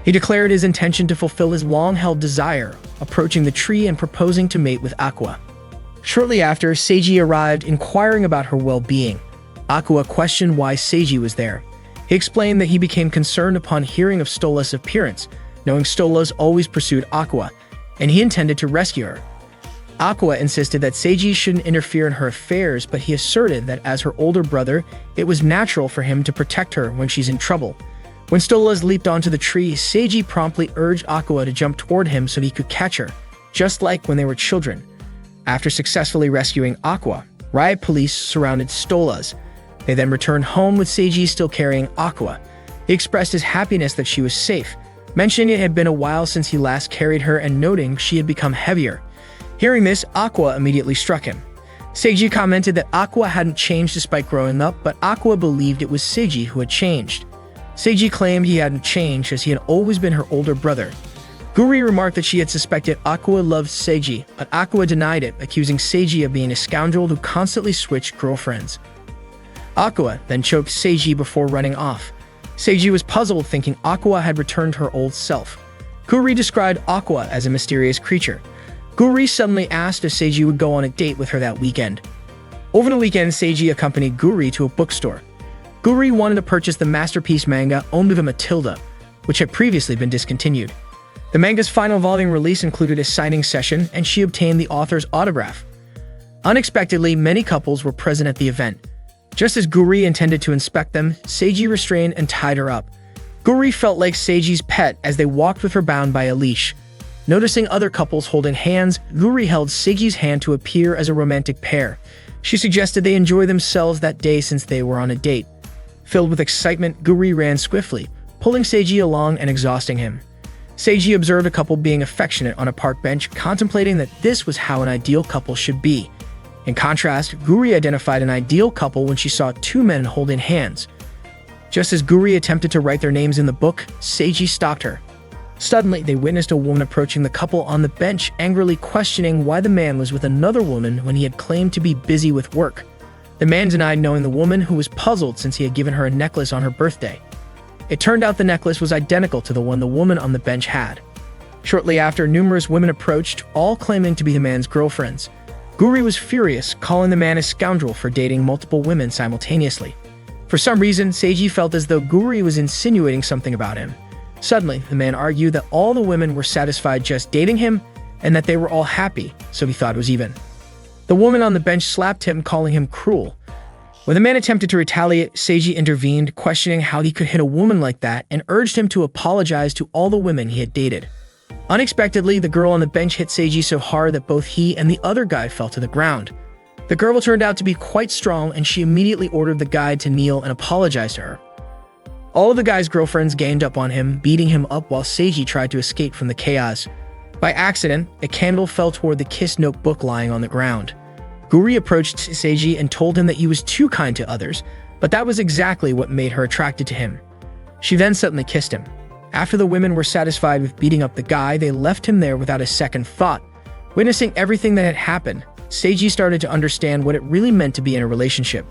He declared his intention to fulfill his long-held desire, approaching the tree and proposing to mate with Aqua. Shortly after, Seiji arrived, inquiring about her well-being. Aqua questioned why Seiji was there. He explained that he became concerned upon hearing of Stolas' appearance, knowing Stolas always pursued Aqua, and he intended to rescue her. Aqua insisted that Seiji shouldn't interfere in her affairs, but he asserted that as her older brother, it was natural for him to protect her when she's in trouble. When Stolas leaped onto the tree, Seiji promptly urged Aqua to jump toward him so he could catch her, just like when they were children. After successfully rescuing Aqua, riot police surrounded Stolas. They then returned home with Seiji still carrying Aqua. He expressed his happiness that she was safe, mentioning it had been a while since he last carried her and noting she had become heavier. Hearing this, Aqua immediately struck him. Seiji commented that Aqua hadn't changed despite growing up, but Aqua believed it was Seiji who had changed. Seiji claimed he hadn't changed as he had always been her older brother. Guri remarked that she had suspected Aqua loved Seiji, but Aqua denied it, accusing Seiji of being a scoundrel who constantly switched girlfriends. Aqua then choked Seiji before running off. Seiji was puzzled, thinking Aqua had returned to her old self. Guri described Aqua as a mysterious creature. Guri suddenly asked if Seiji would go on a date with her that weekend. Over the weekend, Seiji accompanied Guri to a bookstore. Guri wanted to purchase the masterpiece manga Onbuga Matilda, which had previously been discontinued. The manga's final volume release included a signing session, and she obtained the author's autograph. Unexpectedly, many couples were present at the event. Just as Guri intended to inspect them, Seiji restrained and tied her up. Guri felt like Seiji's pet as they walked with her bound by a leash. Noticing other couples holding hands, Guri held Seiji's hand to appear as a romantic pair. She suggested they enjoy themselves that day since they were on a date. Filled with excitement, Guri ran swiftly, pulling Seiji along and exhausting him. Seiji observed a couple being affectionate on a park bench, contemplating that this was how an ideal couple should be. In contrast, Guri identified an ideal couple when she saw two men holding hands. Just as Guri attempted to write their names in the book, Seiji stopped her. Suddenly, they witnessed a woman approaching the couple on the bench, angrily questioning why the man was with another woman when he had claimed to be busy with work. The man denied knowing the woman, who was puzzled since he had given her a necklace on her birthday. It turned out the necklace was identical to the one the woman on the bench had. Shortly after, numerous women approached, all claiming to be the man's girlfriends. Guri was furious, calling the man a scoundrel for dating multiple women simultaneously. For some reason, Seiji felt as though Guri was insinuating something about him. Suddenly, the man argued that all the women were satisfied just dating him and that they were all happy, so he thought it was even. The woman on the bench slapped him, calling him cruel. When the man attempted to retaliate, Seiji intervened, questioning how he could hit a woman like that, and urged him to apologize to all the women he had dated. Unexpectedly, the girl on the bench hit Seiji so hard that both he and the other guy fell to the ground. The girl turned out to be quite strong, and she immediately ordered the guy to kneel and apologize to her. All of the guy's girlfriends ganged up on him, beating him up while Seiji tried to escape from the chaos. By accident, a candle fell toward the kiss notebook lying on the ground. Guri approached Seiji and told him that he was too kind to others, but that was exactly what made her attracted to him. She then suddenly kissed him. After the women were satisfied with beating up the guy, they left him there without a second thought. Witnessing everything that had happened, Seiji started to understand what it really meant to be in a relationship.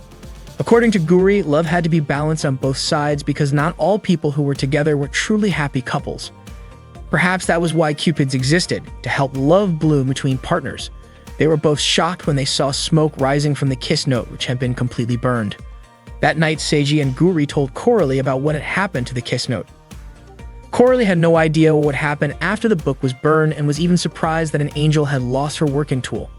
According to Guri, love had to be balanced on both sides because not all people who were together were truly happy couples. Perhaps that was why Cupids existed, to help love bloom between partners. They were both shocked when they saw smoke rising from the kiss note, which had been completely burned. That night, Seiji and Guri told Coralie about what had happened to the kiss note. Coralie had no idea what would happen after the book was burned and was even surprised that an angel had lost her working tool.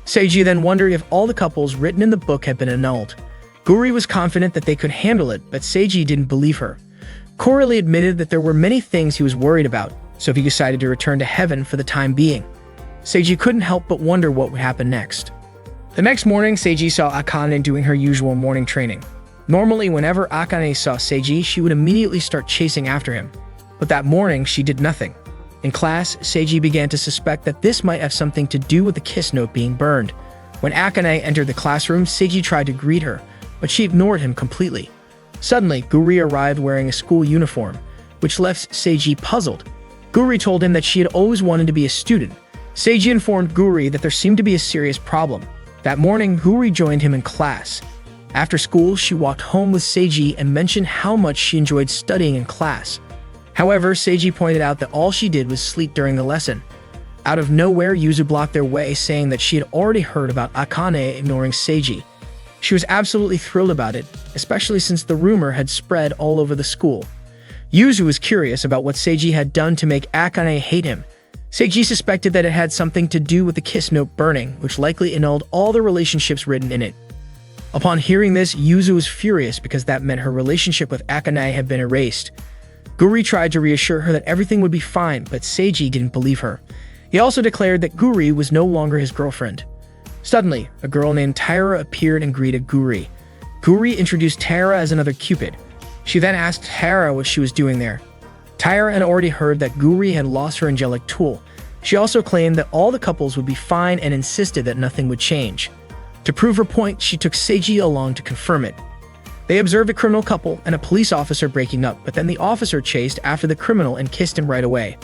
Seiji then wondered if all the couples written in the book had been annulled. Guri was confident that they could handle it, but Seiji didn't believe her. Coralie admitted that there were many things he was worried about, so he decided to return to heaven for the time being. Seiji couldn't help but wonder what would happen next. The next morning, Seiji saw Akane doing her usual morning training. Normally, whenever Akane saw Seiji, she would immediately start chasing after him. But that morning, she did nothing. In class, Seiji began to suspect that this might have something to do with the kiss note being burned. When Akane entered the classroom, Seiji tried to greet her, but she ignored him completely. Suddenly, Guri arrived wearing a school uniform, which left Seiji puzzled. Guri told him that she had always wanted to be a student. Seiji informed Guri that there seemed to be a serious problem. That morning, Guri joined him in class. After school, she walked home with Seiji and mentioned how much she enjoyed studying in class. However, Seiji pointed out that all she did was sleep during the lesson. Out of nowhere, Yuzu blocked their way, saying that she had already heard about Akane ignoring Seiji. She was absolutely thrilled about it, especially since the rumor had spread all over the school. Yuzu was curious about what Seiji had done to make Akane hate him. Seiji suspected that it had something to do with the kiss note burning, which likely annulled all the relationships written in it. Upon hearing this, Yuzu was furious because that meant her relationship with Akane had been erased. Guri tried to reassure her that everything would be fine, but Seiji didn't believe her. He also declared that Guri was no longer his girlfriend. Suddenly, a girl named Taira appeared and greeted Guri. Guri introduced Taira as another Cupid. She then asked Taira what she was doing there. Taira had already heard that Guri had lost her angelic tool. She also claimed that all the couples would be fine and insisted that nothing would change. To prove her point, she took Seiji along to confirm it. They observed a criminal couple and a police officer breaking up, but then the officer chased after the criminal and kissed him right away.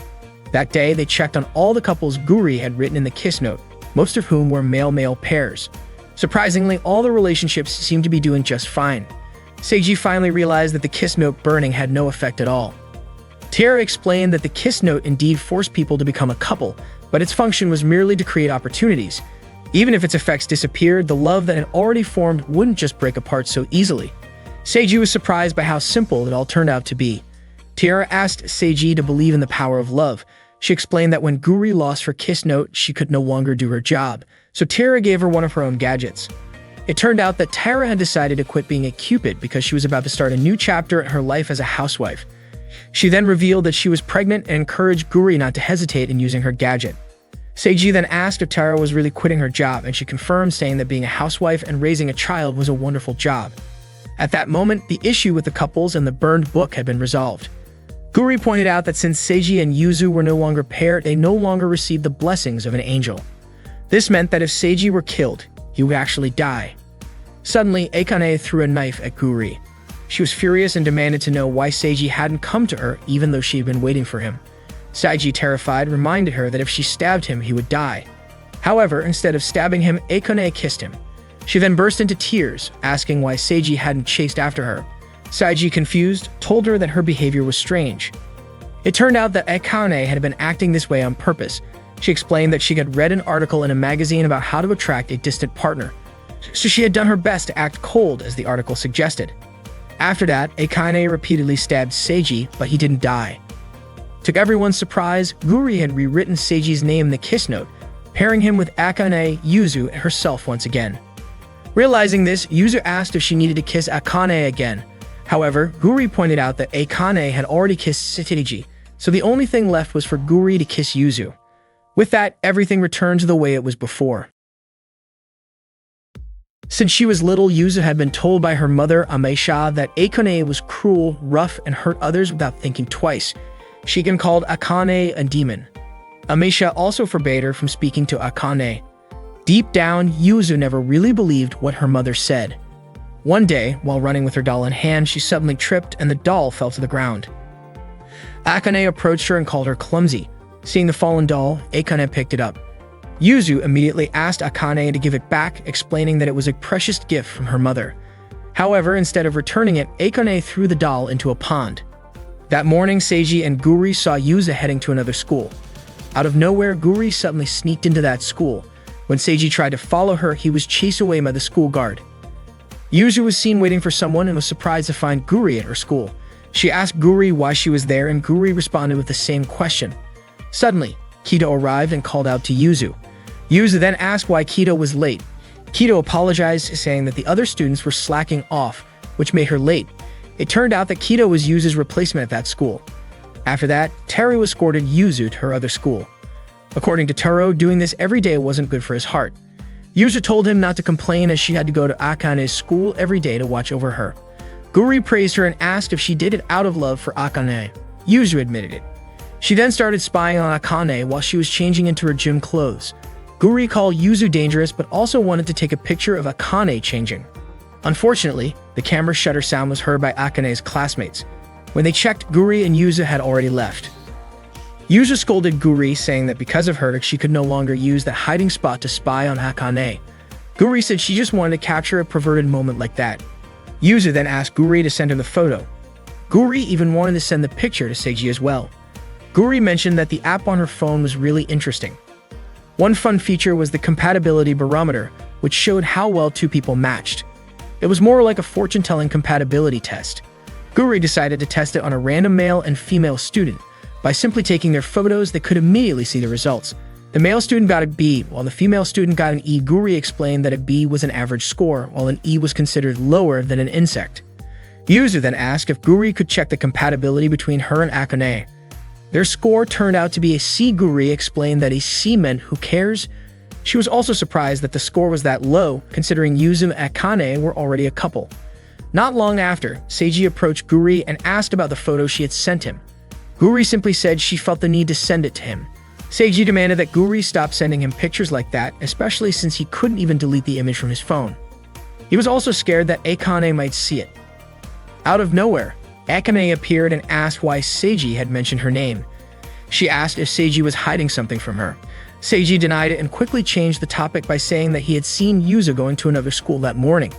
That day, they checked on all the couples Guri had written in the kiss note, most of whom were male-male pairs. Surprisingly, all the relationships seemed to be doing just fine. Seiji finally realized that the kiss note burning had no effect at all. Taira explained that the kiss note indeed forced people to become a couple, but its function was merely to create opportunities. Even if its effects disappeared, the love that had already formed wouldn't just break apart so easily. Seiji was surprised by how simple it all turned out to be. Taira asked Seiji to believe in the power of love. She explained that when Guri lost her kiss note, she could no longer do her job, so Taira gave her one of her own gadgets. It turned out that Taira had decided to quit being a Cupid because she was about to start a new chapter in her life as a housewife. She then revealed that she was pregnant and encouraged Guri not to hesitate in using her gadget. Seiji then asked if Taira was really quitting her job, and she confirmed, saying that being a housewife and raising a child was a wonderful job. At that moment, the issue with the couples and the burned book had been resolved. Guri pointed out that since Seiji and Yuzu were no longer paired, they no longer received the blessings of an angel. This meant that if Seiji were killed, he would actually die. Suddenly, Akane threw a knife at Guri. She was furious and demanded to know why Seiji hadn't come to her, even though she had been waiting for him. Seiji, terrified, reminded her that if she stabbed him, he would die. However, instead of stabbing him, Akane kissed him. She then burst into tears, asking why Seiji hadn't chased after her. Seiji, confused, told her that her behavior was strange. It turned out that Akane had been acting this way on purpose. She explained that she had read an article in a magazine about how to attract a distant partner, so she had done her best to act cold, as the article suggested. After that, Akane repeatedly stabbed Seiji, but he didn't die. To everyone's surprise, Guri had rewritten Seiji's name in the kiss note, pairing him with Akane, Yuzu, and herself once again. Realizing this, Yuzu asked if she needed to kiss Akane again. However, Guri pointed out that Akane had already kissed Seiji, so the only thing left was for Guri to kiss Yuzu. With that, everything returned to the way it was before. Since she was little, Yuzu had been told by her mother, Ameisha, that Akane was cruel, rough, and hurt others without thinking twice. She even called Akane a demon. Amisha also forbade her from speaking to Akane. Deep down, Yuzu never really believed what her mother said. One day, while running with her doll in hand, she suddenly tripped and the doll fell to the ground. Akane approached her and called her clumsy. Seeing the fallen doll, Akane picked it up. Yuzu immediately asked Akane to give it back, explaining that it was a precious gift from her mother. However, instead of returning it, Akane threw the doll into a pond. That morning, Seiji and Guri saw Yuzu heading to another school. Out of nowhere, Guri suddenly sneaked into that school. When Seiji tried to follow her, he was chased away by the school guard. Yuzu was seen waiting for someone and was surprised to find Guri at her school. She asked Guri why she was there, and Guri responded with the same question. Suddenly, Kido arrived and called out to Yuzu. Yuzu then asked why Kido was late. Kido apologized, saying that the other students were slacking off, which made her late. It turned out that Kido was Yuzu's replacement at that school. After that, Teru escorted Yuzu to her other school. According to Teru, doing this every day wasn't good for his heart. Yuzu told him not to complain, as she had to go to Akane's school every day to watch over her. Guri praised her and asked if she did it out of love for Akane. Yuzu admitted it. She then started spying on Akane while she was changing into her gym clothes. Guri called Yuzu dangerous, but also wanted to take a picture of Akane changing. Unfortunately, the camera shutter sound was heard by Akane's classmates. When they checked, Guri and Yuzu had already left. Yuzu scolded Guri, saying that because of her, she could no longer use that hiding spot to spy on Akane. Guri said she just wanted to capture a perverted moment like that. Yuzu then asked Guri to send her the photo. Guri even wanted to send the picture to Seiji as well. Guri mentioned that the app on her phone was really interesting. One fun feature was the compatibility barometer, which showed how well two people matched. It was more like a fortune-telling compatibility test. Guri decided to test it on a random male and female student. By simply taking their photos, they could immediately see the results. The male student got a B, while the female student got an E. Guri explained that a B was an average score, while an E was considered lower than an insect. Yuzu then asked if Guri could check the compatibility between her and Akane. Their score turned out to be a C. Guri explained that a C meant who cares. She was also surprised that the score was that low, considering Yuzu and Akane were already a couple. Not long after, Seiji approached Guri and asked about the photo she had sent him. Guri simply said she felt the need to send it to him. Seiji demanded that Guri stop sending him pictures like that, especially since he couldn't even delete the image from his phone. He was also scared that Akane might see it. Out of nowhere, Akane appeared and asked why Seiji had mentioned her name. She asked if Seiji was hiding something from her. Seiji denied it and quickly changed the topic by saying that he had seen Yuzu going to another school that morning.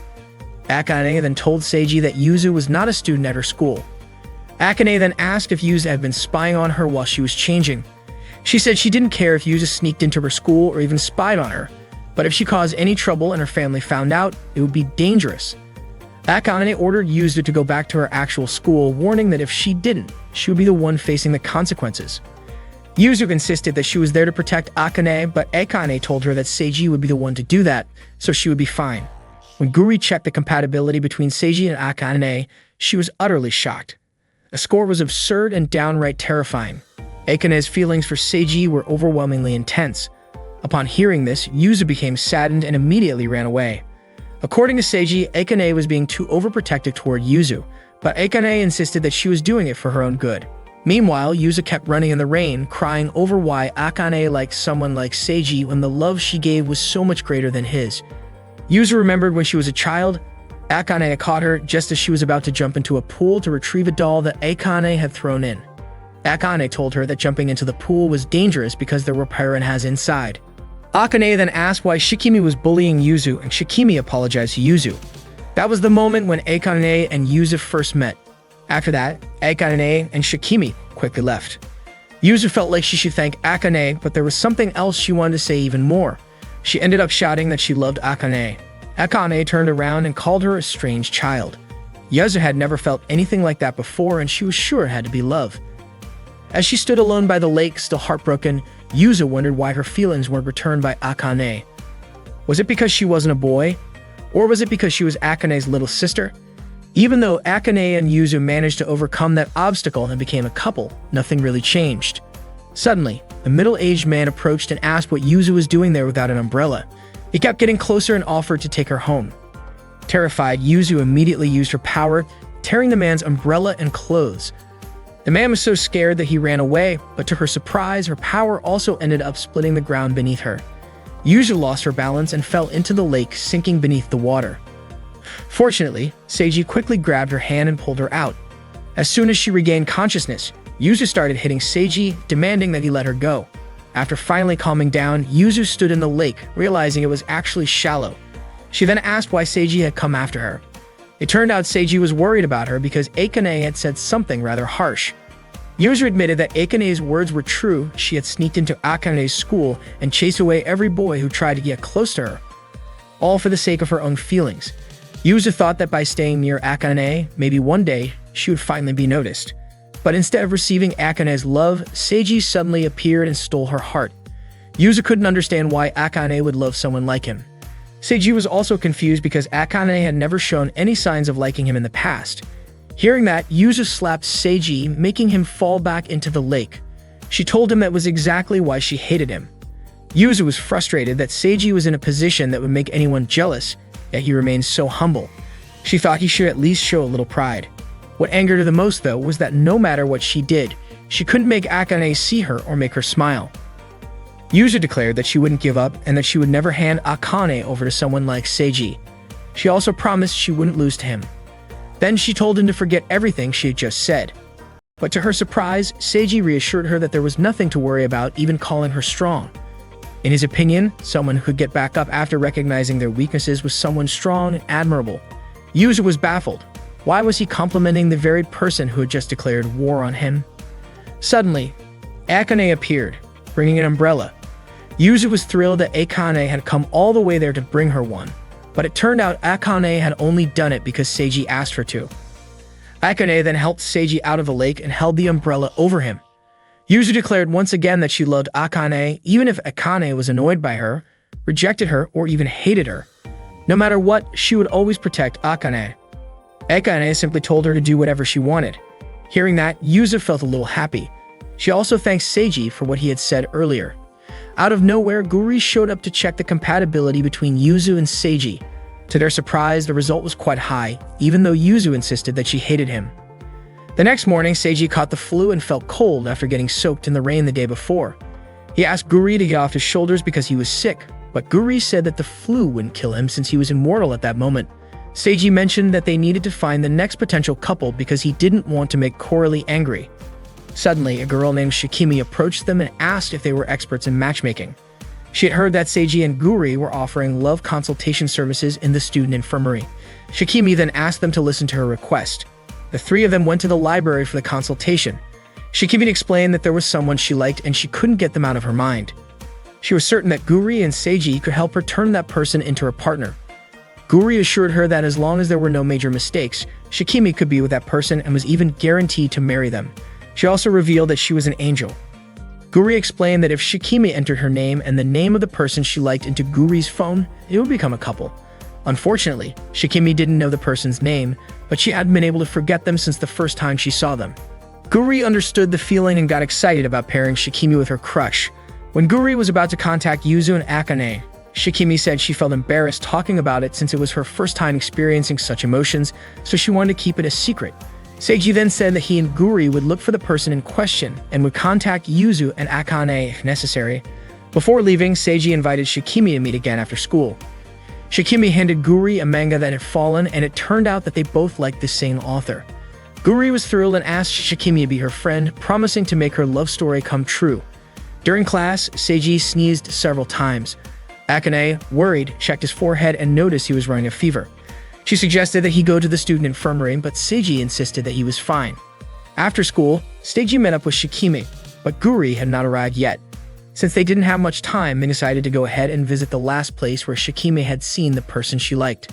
Akane then told Seiji that Yuzu was not a student at her school. Akane then asked if Yuzu had been spying on her while she was changing. She said she didn't care if Yuzu sneaked into her school or even spied on her, but if she caused any trouble and her family found out, it would be dangerous. Akane ordered Yuzu to go back to her actual school, warning that if she didn't, she would be the one facing the consequences. Yuzu insisted that she was there to protect Akane, but Akane told her that Seiji would be the one to do that, so she would be fine. When Guri checked the compatibility between Seiji and Akane, she was utterly shocked. The score was absurd and downright terrifying. Akane's feelings for Seiji were overwhelmingly intense. Upon hearing this, Yuzu became saddened and immediately ran away. According to Seiji, Akane was being too overprotective toward Yuzu, but Akane insisted that she was doing it for her own good. Meanwhile, Yuzu kept running in the rain, crying over why Akane liked someone like Seiji when the love she gave was so much greater than his. Yuzu remembered when she was a child, Akane caught her just as she was about to jump into a pool to retrieve a doll that Akane had thrown in. Akane told her that jumping into the pool was dangerous because there were piranhas inside. Akane then asked why Shikimi was bullying Yuzu, and Shikimi apologized to Yuzu. That was the moment when Akane and Yuzu first met. After that, Akane and Shikimi quickly left. Yuzu felt like she should thank Akane, but there was something else she wanted to say even more. She ended up shouting that she loved Akane. Akane turned around and called her a strange child. Yuzu had never felt anything like that before, and she was sure it had to be love. As she stood alone by the lake, still heartbroken, Yuzu wondered why her feelings weren't returned by Akane. Was it because she wasn't a boy? Or was it because she was Akane's little sister? Even though Akane and Yuzu managed to overcome that obstacle and became a couple, nothing really changed. Suddenly, a middle-aged man approached and asked what Yuzu was doing there without an umbrella. He kept getting closer and offered to take her home. Terrified, Yuzu immediately used her power, tearing the man's umbrella and clothes. The man was so scared that he ran away, but to her surprise, her power also ended up splitting the ground beneath her. Yuzu lost her balance and fell into the lake, sinking beneath the water. Fortunately, Seiji quickly grabbed her hand and pulled her out. As soon as she regained consciousness, Yuzu started hitting Seiji, demanding that he let her go. After finally calming down, Yuzu stood in the lake, realizing it was actually shallow. She then asked why Seiji had come after her. It turned out Seiji was worried about her because Akane had said something rather harsh. Yuzu admitted that Akane's words were true. She had sneaked into Akane's school and chased away every boy who tried to get close to her, all for the sake of her own feelings. Yuzu thought that by staying near Akane, maybe one day she would finally be noticed. But instead of receiving Akane's love, Seiji suddenly appeared and stole her heart. Yuzu couldn't understand why Akane would love someone like him. Seiji was also confused because Akane had never shown any signs of liking him in the past. Hearing that, Yuzu slapped Seiji, making him fall back into the lake. She told him that was exactly why she hated him. Yuzu was frustrated that Seiji was in a position that would make anyone jealous, yet he remained so humble. She thought he should at least show a little pride. What angered her the most, though, was that no matter what she did, she couldn't make Akane see her or make her smile. Yuzu declared that she wouldn't give up and that she would never hand Akane over to someone like Seiji. She also promised she wouldn't lose to him. Then she told him to forget everything she had just said. But to her surprise, Seiji reassured her that there was nothing to worry about, even calling her strong. In his opinion, someone who could get back up after recognizing their weaknesses was someone strong and admirable. Yuzu was baffled. Why was he complimenting the very person who had just declared war on him? Suddenly, Akane appeared, bringing an umbrella. Yuzu was thrilled that Akane had come all the way there to bring her one, but it turned out Akane had only done it because Seiji asked her to. Akane then helped Seiji out of the lake and held the umbrella over him. Yuzu declared once again that she loved Akane, even if Akane was annoyed by her, rejected her, or even hated her. No matter what, she would always protect Akane. Akane simply told her to do whatever she wanted. Hearing that, Yuzu felt a little happy. She also thanked Seiji for what he had said earlier. Out of nowhere, Guri showed up to check the compatibility between Yuzu and Seiji. To their surprise, the result was quite high, even though Yuzu insisted that she hated him. The next morning, Seiji caught the flu and felt cold after getting soaked in the rain the day before. He asked Guri to get off his shoulders because he was sick, but Guri said that the flu wouldn't kill him since he was immortal at that moment. Seiji mentioned that they needed to find the next potential couple because he didn't want to make Coralie angry. Suddenly, a girl named Shikimi approached them and asked if they were experts in matchmaking. She had heard that Seiji and Guri were offering love consultation services in the student infirmary. Shikimi then asked them to listen to her request. The three of them went to the library for the consultation. Shikimi explained that there was someone she liked and she couldn't get them out of her mind. She was certain that Guri and Seiji could help her turn that person into her partner. Guri assured her that as long as there were no major mistakes, Shikimi could be with that person and was even guaranteed to marry them. She also revealed that she was an angel. Guri explained that if Shikimi entered her name and the name of the person she liked into Guri's phone, it would become a couple. Unfortunately, Shikimi didn't know the person's name, but she hadn't been able to forget them since the first time she saw them. Guri understood the feeling and got excited about pairing Shikimi with her crush. When Guri was about to contact Yuzu and Akane, Shikimi said she felt embarrassed talking about it since it was her first time experiencing such emotions, so she wanted to keep it a secret. Seiji then said that he and Guri would look for the person in question and would contact Yuzu and Akane if necessary. Before leaving, Seiji invited Shikimi to meet again after school. Shikimi handed Guri a manga that had fallen, and it turned out that they both liked the same author. Guri was thrilled and asked Shikimi to be her friend, promising to make her love story come true. During class, Seiji sneezed several times. Akane, worried, checked his forehead and noticed he was running a fever. She suggested that he go to the student infirmary, but Seiji insisted that he was fine. After school, Seiji met up with Shikimi, but Guri had not arrived yet. Since they didn't have much time, they decided to go ahead and visit the last place where Shikimi had seen the person she liked.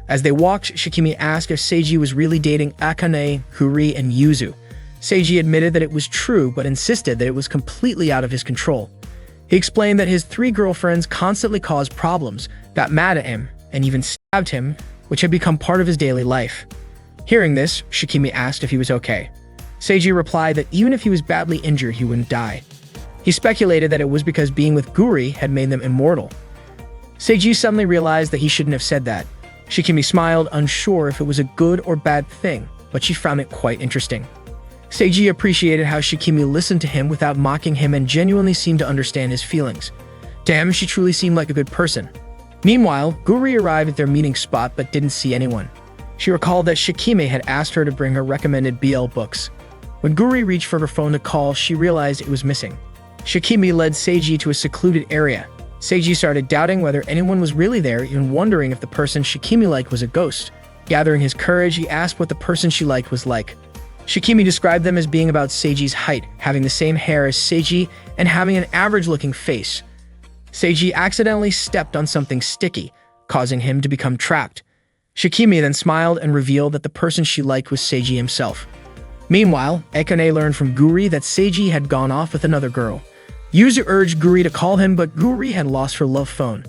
As they walked, Shikimi asked if Seiji was really dating Akane, Guri, and Yuzu. Seiji admitted that it was true, but insisted that it was completely out of his control. He explained that his 3 girlfriends constantly caused problems, got mad at him, and even stabbed him, which had become part of his daily life. Hearing this, Shikimi asked if he was okay. Seiji replied that even if he was badly injured, he wouldn't die. He speculated that it was because being with Guri had made them immortal. Seiji suddenly realized that he shouldn't have said that. Shikimi smiled, unsure if it was a good or bad thing, but she found it quite interesting. Seiji appreciated how Shikimi listened to him without mocking him and genuinely seemed to understand his feelings. To him, she truly seemed like a good person. Meanwhile, Guri arrived at their meeting spot but didn't see anyone. She recalled that Shikimi had asked her to bring her recommended BL books. When Guri reached for her phone to call, she realized it was missing. Shikimi led Seiji to a secluded area. Seiji started doubting whether anyone was really there, even wondering if the person Shikimi liked was a ghost. Gathering his courage, he asked what the person she liked was like. Shikimi described them as being about Seiji's height, having the same hair as Seiji, and having an average-looking face. Seiji accidentally stepped on something sticky, causing him to become trapped. Shikimi then smiled and revealed that the person she liked was Seiji himself. Meanwhile, Akane learned from Guri that Seiji had gone off with another girl. Yuzu urged Guri to call him, but Guri had lost her love phone.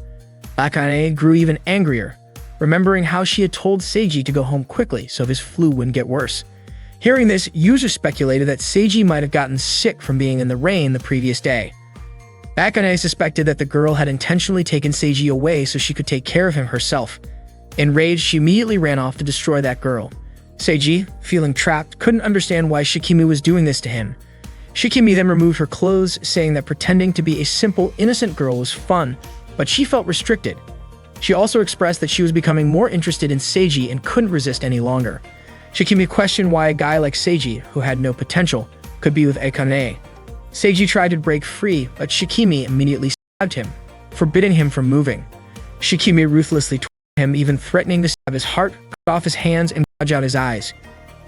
Akane grew even angrier, remembering how she had told Seiji to go home quickly so his flu wouldn't get worse. Hearing this, Yuzu speculated that Seiji might have gotten sick from being in the rain the previous day. Akane suspected that the girl had intentionally taken Seiji away so she could take care of him herself. Enraged, she immediately ran off to destroy that girl. Seiji, feeling trapped, couldn't understand why Shikimi was doing this to him. Shikimi then removed her clothes, saying that pretending to be a simple, innocent girl was fun, but she felt restricted. She also expressed that she was becoming more interested in Seiji and couldn't resist any longer. Shikimi questioned why a guy like Seiji, who had no potential, could be with Akane. Seiji tried to break free, but Shikimi immediately stabbed him, forbidding him from moving. Shikimi ruthlessly tortured him, even threatening to stab his heart, cut off his hands, and gouge out his eyes.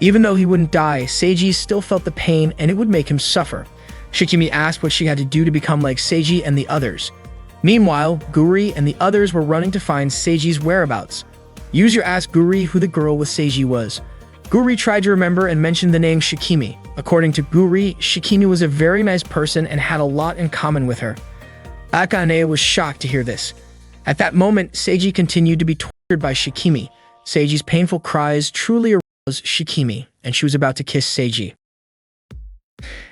Even though he wouldn't die, Seiji still felt the pain and it would make him suffer. Shikimi asked what she had to do to become like Seiji and the others. Meanwhile, Guri and the others were running to find Seiji's whereabouts. Yuzu asked Guri who the girl with Seiji was. Guri tried to remember and mentioned the name Shikimi. According to Guri, Shikimi was a very nice person and had a lot in common with her. Akane was shocked to hear this. At that moment, Seiji continued to be tortured by Shikimi. Seiji's painful cries truly aroused Shikimi, and she was about to kiss Seiji.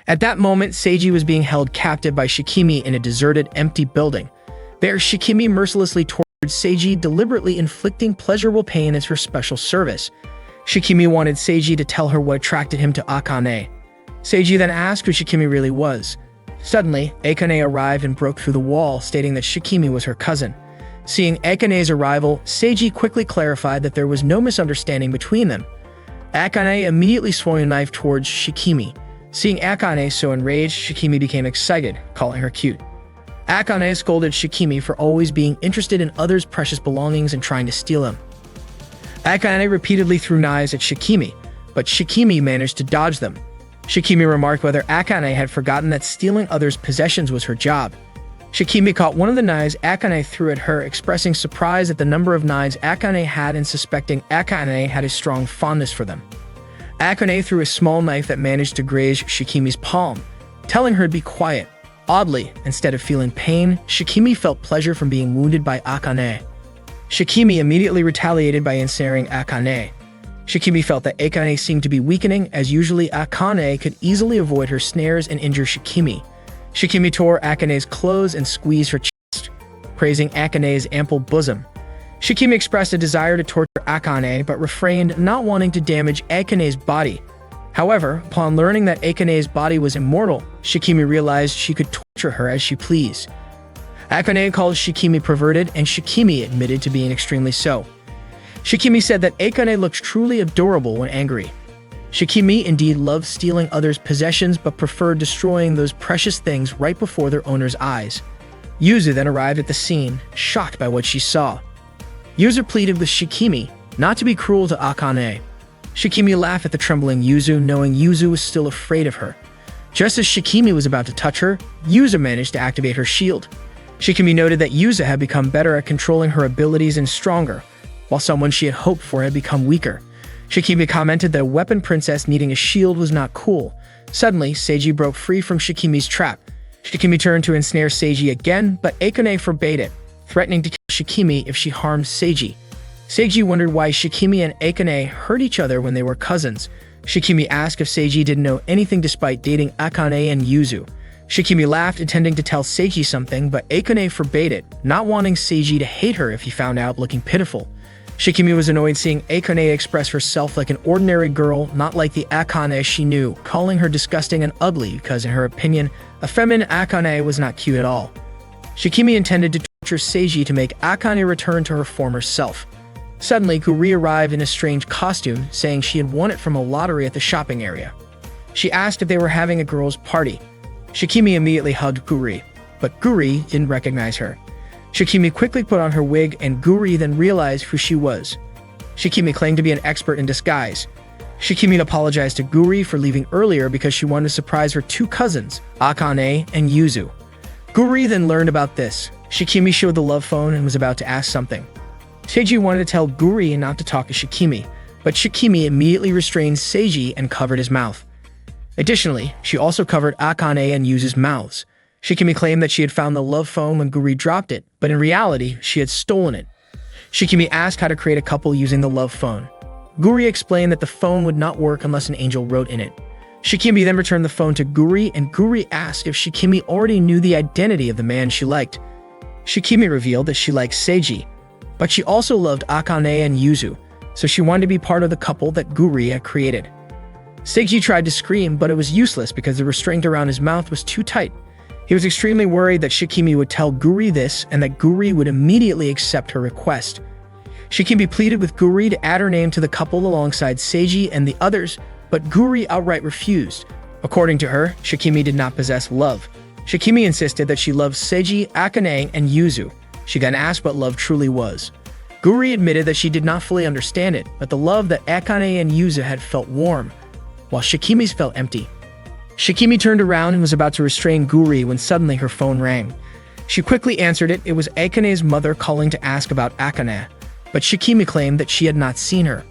At that moment, Seiji was being held captive by Shikimi in a deserted, empty building. There, Shikimi mercilessly tortured Seiji, deliberately inflicting pleasurable pain as her special service. Shikimi wanted Seiji to tell her what attracted him to Akane. Seiji then asked who Shikimi really was. Suddenly, Akane arrived and broke through the wall, stating that Shikimi was her cousin. Seeing Akane's arrival, Seiji quickly clarified that there was no misunderstanding between them. Akane immediately swung a knife towards Shikimi. Seeing Akane so enraged, Shikimi became excited, calling her cute. Akane scolded Shikimi for always being interested in others' precious belongings and trying to steal them. Akane repeatedly threw knives at Shikimi, but Shikimi managed to dodge them. Shikimi remarked whether Akane had forgotten that stealing others' possessions was her job. Shikimi caught one of the knives Akane threw at her, expressing surprise at the number of knives Akane had and suspecting Akane had a strong fondness for them. Akane threw a small knife that managed to graze Shikimi's palm, telling her to be quiet. Oddly, instead of feeling pain, Shikimi felt pleasure from being wounded by Akane. Shikimi immediately retaliated by ensnaring Akane. Shikimi felt that Akane seemed to be weakening, as usually Akane could easily avoid her snares and injure Shikimi. Shikimi tore Akane's clothes and squeezed her chest, praising Akane's ample bosom. Shikimi expressed a desire to torture Akane, but refrained, not wanting to damage Akane's body. However, upon learning that Akane's body was immortal, Shikimi realized she could torture her as she pleased. Akane called Shikimi perverted, and Shikimi admitted to being extremely so. Shikimi said that Akane looked truly adorable when angry. Shikimi indeed loved stealing others' possessions but preferred destroying those precious things right before their owner's eyes. Yuzu then arrived at the scene, shocked by what she saw. Yuzu pleaded with Shikimi not to be cruel to Akane. Shikimi laughed at the trembling Yuzu, knowing Yuzu was still afraid of her. Just as Shikimi was about to touch her, Yuzu managed to activate her shield. Shikimi noted that Yuzu had become better at controlling her abilities and stronger, while someone she had hoped for had become weaker. Shikimi commented that a weapon princess needing a shield was not cool. Suddenly, Seiji broke free from Shikimi's trap. Shikimi turned to ensnare Seiji again, but Akane forbade it, threatening to kill Shikimi if she harmed Seiji. Seiji wondered why Shikimi and Akane hurt each other when they were cousins. Shikimi asked if Seiji didn't know anything despite dating Akane and Yuzu. Shikimi laughed, intending to tell Seiji something, but Akane forbade it, not wanting Seiji to hate her if he found out looking pitiful. Shikimi was annoyed seeing Akane express herself like an ordinary girl, not like the Akane she knew, calling her disgusting and ugly because, in her opinion, a feminine Akane was not cute at all. Shikimi intended to torture Seiji to make Akane return to her former self. Suddenly, Guri arrived in a strange costume, saying she had won it from a lottery at the shopping area. She asked if they were having a girls' party. Shikimi immediately hugged Guri, but Guri didn't recognize her. Shikimi quickly put on her wig, and Guri then realized who she was. Shikimi claimed to be an expert in disguise. Shikimi apologized to Guri for leaving earlier because she wanted to surprise her two cousins, Akane and Yuzu. Guri then learned about this. Shikimi showed the love phone and was about to ask something. Seiji wanted to tell Guri not to talk to Shikimi, but Shikimi immediately restrained Seiji and covered his mouth. Additionally, she also covered Akane and Yuzu's mouths. Shikimi claimed that she had found the love phone when Guri dropped it, but in reality, she had stolen it. Shikimi asked how to create a couple using the love phone. Guri explained that the phone would not work unless an angel wrote in it. Shikimi then returned the phone to Guri, and Guri asked if Shikimi already knew the identity of the man she liked. Shikimi revealed that she liked Seiji, but she also loved Akane and Yuzu, so she wanted to be part of the couple that Guri had created. Seiji tried to scream, but it was useless because the restraint around his mouth was too tight. He was extremely worried that Shikimi would tell Guri this and that Guri would immediately accept her request. Shikimi pleaded with Guri to add her name to the couple alongside Seiji and the others, but Guri outright refused. According to her, Shikimi did not possess love. Shikimi insisted that she loved Seiji, Akane, and Yuzu. She then asked what love truly was. Guri admitted that she did not fully understand it, but the love that Akane and Yuzu had felt warm, while Shikimi's felt empty. Shikimi turned around and was about to restrain Guri when suddenly her phone rang. She quickly answered it. It was Akane's mother calling to ask about Akane, but Shikimi claimed that she had not seen her.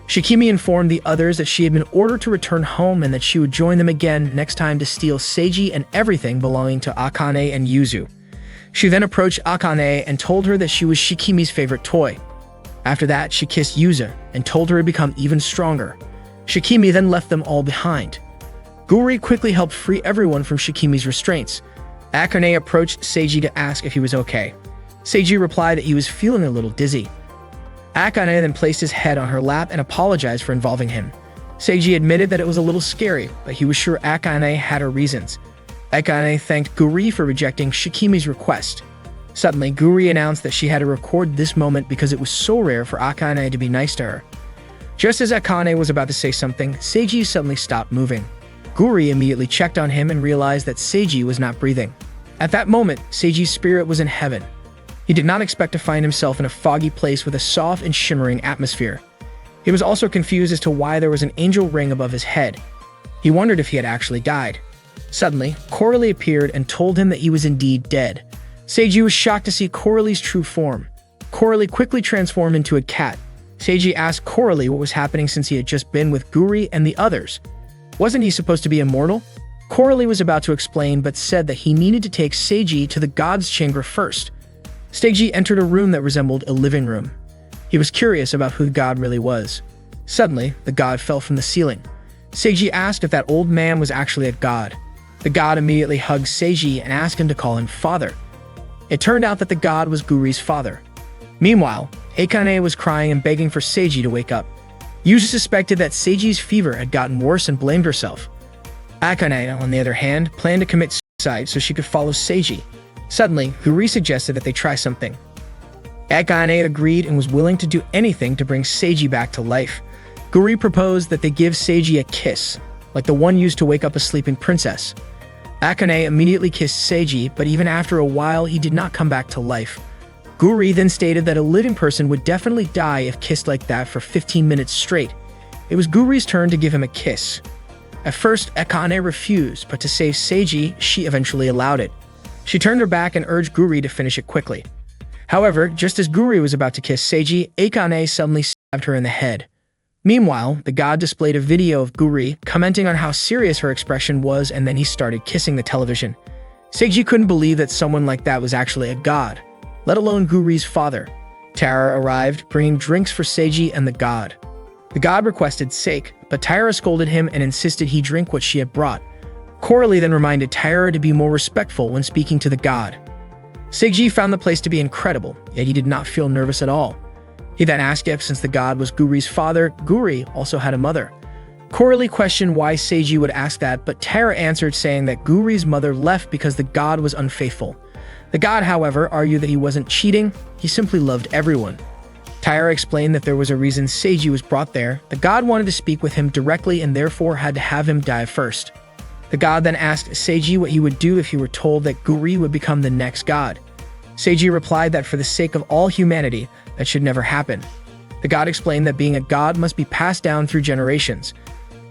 Shikimi informed the others that she had been ordered to return home and that she would join them again next time to steal Seiji and everything belonging to Akane and Yuzu. She then approached Akane and told her that she was Shikimi's favorite toy. After that, she kissed Yuzu and told her to become even stronger. Shikimi then left them all behind. Guri quickly helped free everyone from Shikimi's restraints. Akane approached Seiji to ask if he was okay. Seiji replied that he was feeling a little dizzy. Akane then placed his head on her lap and apologized for involving him. Seiji admitted that it was a little scary, but he was sure Akane had her reasons. Akane thanked Guri for rejecting Shikimi's request. Suddenly, Guri announced that she had to record this moment because it was so rare for Akane to be nice to her. Just as Akane was about to say something, Seiji suddenly stopped moving. Guri immediately checked on him and realized that Seiji was not breathing. At that moment, Seiji's spirit was in heaven. He did not expect to find himself in a foggy place with a soft and shimmering atmosphere. He was also confused as to why there was an angel ring above his head. He wondered if he had actually died. Suddenly, Coralie appeared and told him that he was indeed dead. Seiji was shocked to see Coralie's true form. Coralie quickly transformed into a cat. Seiji asked Coralie what was happening since he had just been with Guri and the others. Wasn't he supposed to be immortal? Coralie was about to explain but said that he needed to take Seiji to the god's chamber first. Seiji entered a room that resembled a living room. He was curious about who the god really was. Suddenly, the god fell from the ceiling. Seiji asked if that old man was actually a god. The god immediately hugged Seiji and asked him to call him father. It turned out that the god was Guri's father. Meanwhile, Akane was crying and begging for Seiji to wake up. Yuzu suspected that Seiji's fever had gotten worse and blamed herself. Akane, on the other hand, planned to commit suicide so she could follow Seiji. Suddenly, Guri suggested that they try something. Akane agreed and was willing to do anything to bring Seiji back to life. Guri proposed that they give Seiji a kiss, like the one used to wake up a sleeping princess. Akane immediately kissed Seiji, but even after a while, he did not come back to life. Guri then stated that a living person would definitely die if kissed like that for 15 minutes straight. It was Guri's turn to give him a kiss. At first, Akane refused, but to save Seiji, she eventually allowed it. She turned her back and urged Guri to finish it quickly. However, just as Guri was about to kiss Seiji, Akane suddenly stabbed her in the head. Meanwhile, the god displayed a video of Guri, commenting on how serious her expression was, and then he started kissing the television. Seiji couldn't believe that someone like that was actually a god, let alone Guri's father. Taira arrived, bringing drinks for Seiji and the god. The god requested sake, but Taira scolded him and insisted he drink what she had brought. Coralie then reminded Taira to be more respectful when speaking to the god. Seiji found the place to be incredible, yet he did not feel nervous at all. He then asked if, since the god was Guri's father, Guri also had a mother. Coralie questioned why Seiji would ask that, but Tara answered saying that Guri's mother left because the god was unfaithful. The god, however, argued that he wasn't cheating, he simply loved everyone. Taira explained that there was a reason Seiji was brought there. The god wanted to speak with him directly and therefore had to have him die first. The god then asked Seiji what he would do if he were told that Guri would become the next god. Seiji replied that for the sake of all humanity, that should never happen. The god explained that being a god must be passed down through generations.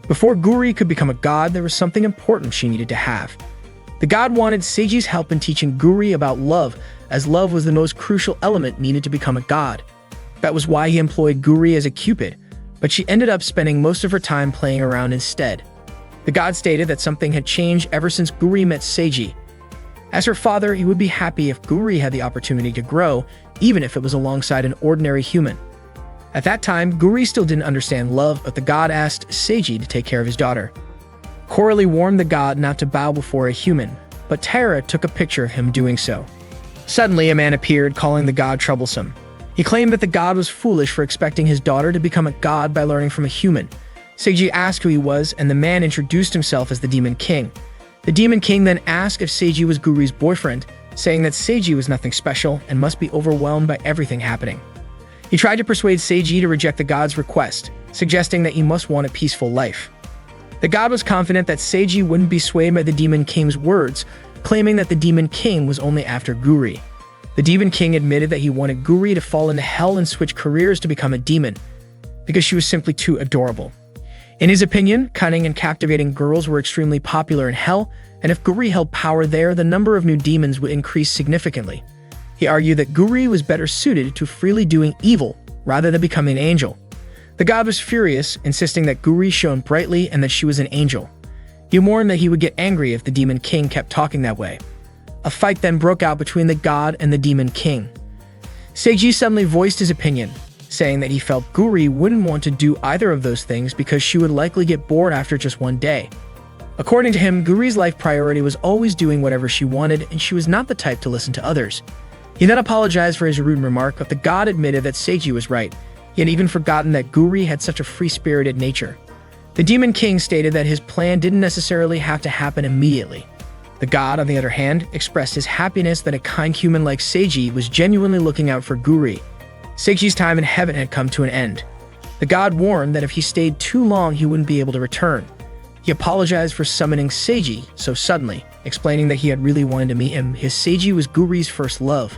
Before Guri could become a god, there was something important she needed to have. The god wanted Seiji's help in teaching Guri about love, as love was the most crucial element needed to become a god. That was why he employed Guri as a Cupid, but she ended up spending most of her time playing around instead. The god stated that something had changed ever since Guri met Seiji. As her father, he would be happy if Guri had the opportunity to grow, even if it was alongside an ordinary human. At that time, Guri still didn't understand love, but the god asked Seiji to take care of his daughter. Coralie warned the god not to bow before a human, but Tara took a picture of him doing so. Suddenly, a man appeared, calling the god troublesome. He claimed that the god was foolish for expecting his daughter to become a god by learning from a human. Seiji asked who he was, and the man introduced himself as the Demon King. The Demon King then asked if Seiji was Guri's boyfriend, saying that Seiji was nothing special and must be overwhelmed by everything happening. He tried to persuade Seiji to reject the god's request, suggesting that he must want a peaceful life. The god was confident that Seiji wouldn't be swayed by the Demon King's words, claiming that the Demon King was only after Guri. The Demon King admitted that he wanted Guri to fall into hell and switch careers to become a demon, because she was simply too adorable. In his opinion, cunning and captivating girls were extremely popular in hell, and if Guri held power there, the number of new demons would increase significantly. He argued that Guri was better suited to freely doing evil rather than becoming an angel. The god was furious, insisting that Guri shone brightly and that she was an angel. He warned that he would get angry if the Demon King kept talking that way. A fight then broke out between the god and the Demon King. Seiji suddenly voiced his opinion, saying that he felt Guri wouldn't want to do either of those things because she would likely get bored after just one day. According to him, Guri's life priority was always doing whatever she wanted, and she was not the type to listen to others. He then apologized for his rude remark, but the god admitted that Seiji was right. He had even forgotten that Guri had such a free-spirited nature. The Demon King stated that his plan didn't necessarily have to happen immediately. The god, on the other hand, expressed his happiness that a kind human like Seiji was genuinely looking out for Guri. Seiji's time in heaven had come to an end. The god warned that if he stayed too long, he wouldn't be able to return. He apologized for summoning Seiji so suddenly, explaining that he had really wanted to meet him. His Seiji was Guri's first love.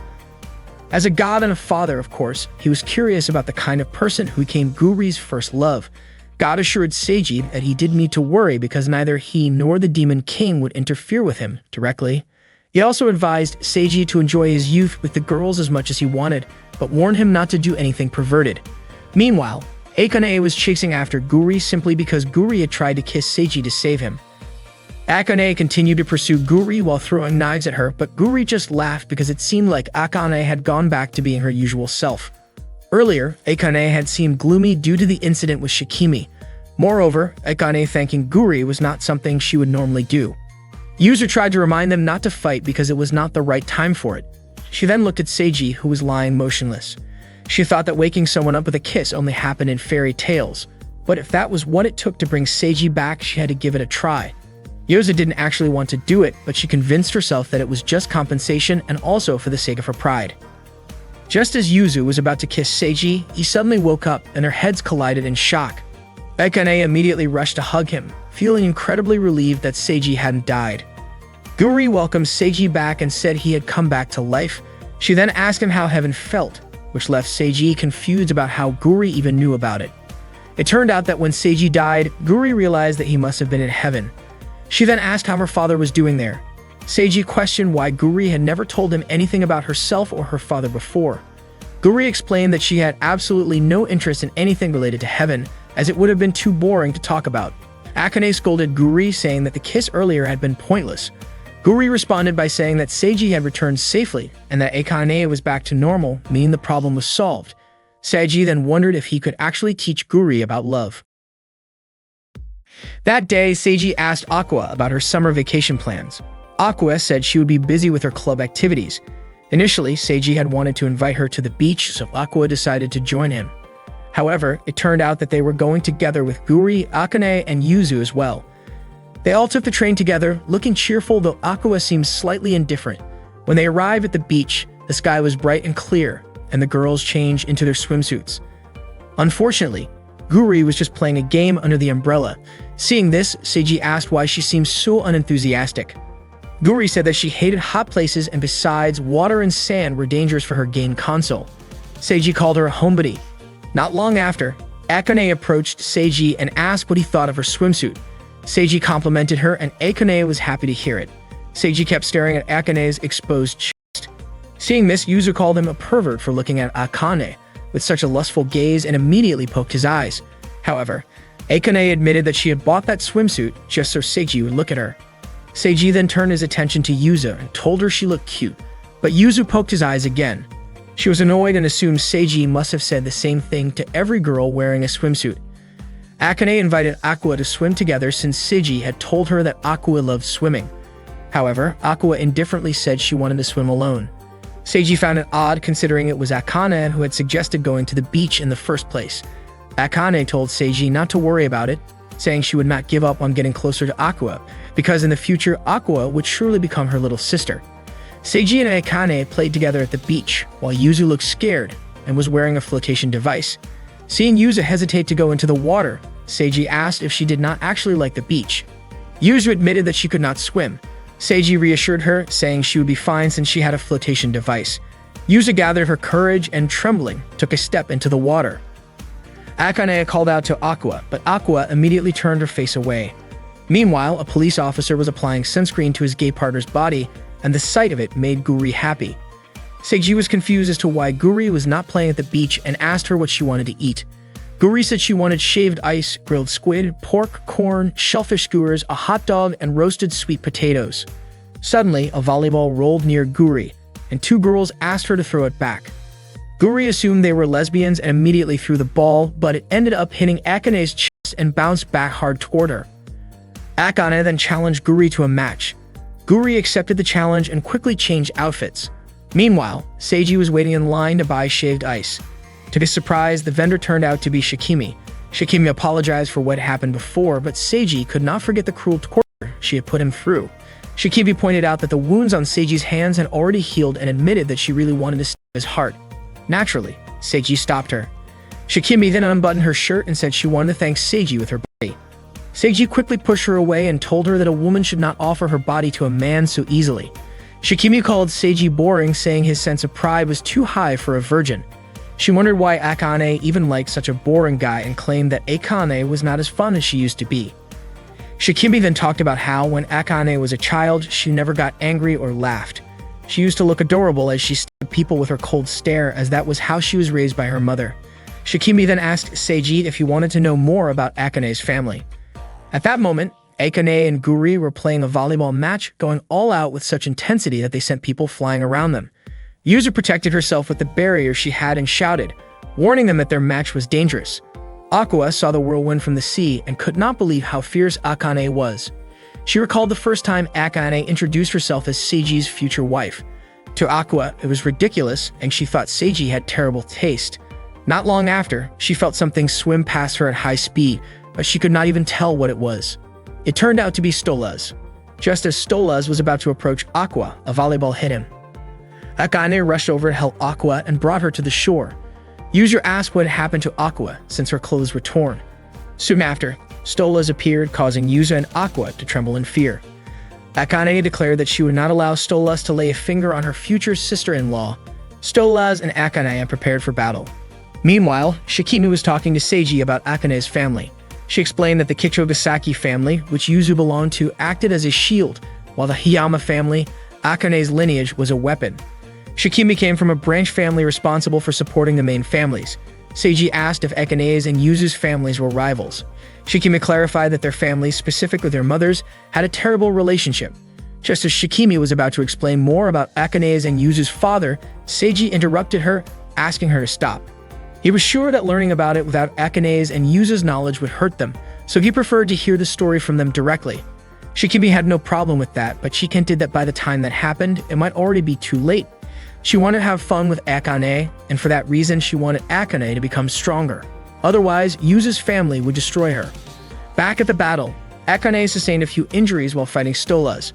As a god and a father, of course, he was curious about the kind of person who became Guri's first love. God assured Seiji that he didn't need to worry because neither he nor the Demon King would interfere with him directly. He also advised Seiji to enjoy his youth with the girls as much as he wanted, but warned him not to do anything perverted. Meanwhile, Akane was chasing after Guri simply because Guri had tried to kiss Seiji to save him. Akane continued to pursue Guri while throwing knives at her, but Guri just laughed because it seemed like Akane had gone back to being her usual self. Earlier, Akane had seemed gloomy due to the incident with Shikimi. Moreover, Akane thanking Guri was not something she would normally do. Yuzu tried to remind them not to fight because it was not the right time for it. She then looked at Seiji, who was lying motionless. She thought that waking someone up with a kiss only happened in fairy tales, but if that was what it took to bring Seiji back, she had to give it a try. Yuzu didn't actually want to do it, but she convinced herself that it was just compensation and also for the sake of her pride. Just as Yuzu was about to kiss Seiji, he suddenly woke up and their heads collided in shock. Akane immediately rushed to hug him, feeling incredibly relieved that Seiji hadn't died. Guri welcomed Seiji back and said he had come back to life. She then asked him how heaven felt, which left Seiji confused about how Guri even knew about it. It turned out that when Seiji died, Guri realized that he must have been in heaven. She then asked how her father was doing there. Seiji questioned why Guri had never told him anything about herself or her father before. Guri explained that she had absolutely no interest in anything related to heaven, as it would have been too boring to talk about. Akane scolded Guri, saying that the kiss earlier had been pointless. Guri responded by saying that Seiji had returned safely, and that Akane was back to normal, meaning the problem was solved. Seiji then wondered if he could actually teach Guri about love. That day, Seiji asked Aqua about her summer vacation plans. Aqua said she would be busy with her club activities. Initially, Seiji had wanted to invite her to the beach, so Aqua decided to join him. However, it turned out that they were going together with Guri, Akane, and Yuzu as well. They all took the train together, looking cheerful, though Aqua seemed slightly indifferent. When they arrived at the beach, the sky was bright and clear, and the girls changed into their swimsuits. Unfortunately, Guri was just playing a game under the umbrella. Seeing this, Seiji asked why she seemed so unenthusiastic. Guri said that she hated hot places, and besides, water and sand were dangerous for her game console. Seiji called her a homebody. Not long after, Akane approached Seiji and asked what he thought of her swimsuit. Seiji complimented her, and Akane was happy to hear it. Seiji kept staring at Akane's exposed chest. Seeing this, Yuzu called him a pervert for looking at Akane with such a lustful gaze and immediately poked his eyes. However, Akane admitted that she had bought that swimsuit just so Seiji would look at her. Seiji then turned his attention to Yuzu and told her she looked cute, but Yuzu poked his eyes again. She was annoyed and assumed Seiji must have said the same thing to every girl wearing a swimsuit. Akane invited Aqua to swim together since Seiji had told her that Aqua loved swimming. However, Aqua indifferently said she wanted to swim alone. Seiji found it odd considering it was Akane who had suggested going to the beach in the first place. Akane told Seiji not to worry about it, saying she would not give up on getting closer to Aqua, because in the future Aqua would surely become her little sister. Seiji and Akane played together at the beach, while Yuzu looked scared and was wearing a flotation device. Seeing Yuzu hesitate to go into the water, Seiji asked if she did not actually like the beach. Yuzu admitted that she could not swim. Seiji reassured her, saying she would be fine since she had a flotation device. Yuzu gathered her courage and, trembling, took a step into the water. Akane called out to Aqua, but Aqua immediately turned her face away. Meanwhile, a police officer was applying sunscreen to his gay partner's body, and the sight of it made Guri happy. Seiji was confused as to why Guri was not playing at the beach and asked her what she wanted to eat. Guri said she wanted shaved ice, grilled squid, pork, corn, shellfish skewers, a hot dog, and roasted sweet potatoes. Suddenly, a volleyball rolled near Guri, and two girls asked her to throw it back. Guri assumed they were lesbians and immediately threw the ball, but it ended up hitting Akane's chest and bounced back hard toward her. Akane then challenged Guri to a match. Guri accepted the challenge and quickly changed outfits. Meanwhile, Seiji was waiting in line to buy shaved ice. To his surprise, the vendor turned out to be Shikimi. Shikimi apologized for what happened before, but Seiji could not forget the cruel torture she had put him through. Shikimi pointed out that the wounds on Seiji's hands had already healed and admitted that she really wanted to stab his heart. Naturally, Seiji stopped her. Shikimi then unbuttoned her shirt and said she wanted to thank Seiji with her body. Seiji quickly pushed her away and told her that a woman should not offer her body to a man so easily. Shikimi called Seiji boring, saying his sense of pride was too high for a virgin. She wondered why Akane even liked such a boring guy and claimed that Akane was not as fun as she used to be. Shikimi then talked about how, when Akane was a child, she never got angry or laughed. She used to look adorable as she stabbed people with her cold stare, as that was how she was raised by her mother. Shikimi then asked Seiji if he wanted to know more about Akane's family. At that moment, Akane and Guri were playing a volleyball match, going all out with such intensity that they sent people flying around them. Yuzu protected herself with the barrier she had and shouted, warning them that their match was dangerous. Aqua saw the whirlwind from the sea and could not believe how fierce Akane was. She recalled the first time Akane introduced herself as Seiji's future wife. To Aqua, it was ridiculous, and she thought Seiji had terrible taste. Not long after, she felt something swim past her at high speed, but she could not even tell what it was. It turned out to be Stolas. Just as Stolas was about to approach Aqua, a volleyball hit him. Akane rushed over to help Aqua and brought her to the shore. Yuzu asked what had happened to Aqua since her clothes were torn. Soon after, Stolas appeared, causing Yuzu and Aqua to tremble in fear. Akane declared that she would not allow Stolas to lay a finger on her future sister-in-law. Stolas and Akane prepared for battle. Meanwhile, Shikimi was talking to Seiji about Akane's family. She explained that the Kichogasaki family, which Yuzu belonged to, acted as a shield, while the Hiyama family, Akane's lineage, was a weapon. Shikimi came from a branch family responsible for supporting the main families. Seiji asked if Akane's and Yuzu's families were rivals. Shikimi clarified that their families, specifically their mothers, had a terrible relationship. Just as Shikimi was about to explain more about Akane's and Yuzu's father, Seiji interrupted her, asking her to stop. He was sure that learning about it without Akane's and Yuzu's knowledge would hurt them, so he preferred to hear the story from them directly. Shikimi had no problem with that, but she hinted that by the time that happened, it might already be too late. She wanted to have fun with Akane, and for that reason she wanted Akane to become stronger. Otherwise, Yuzu's family would destroy her. Back at the battle, Akane sustained a few injuries while fighting Stolas.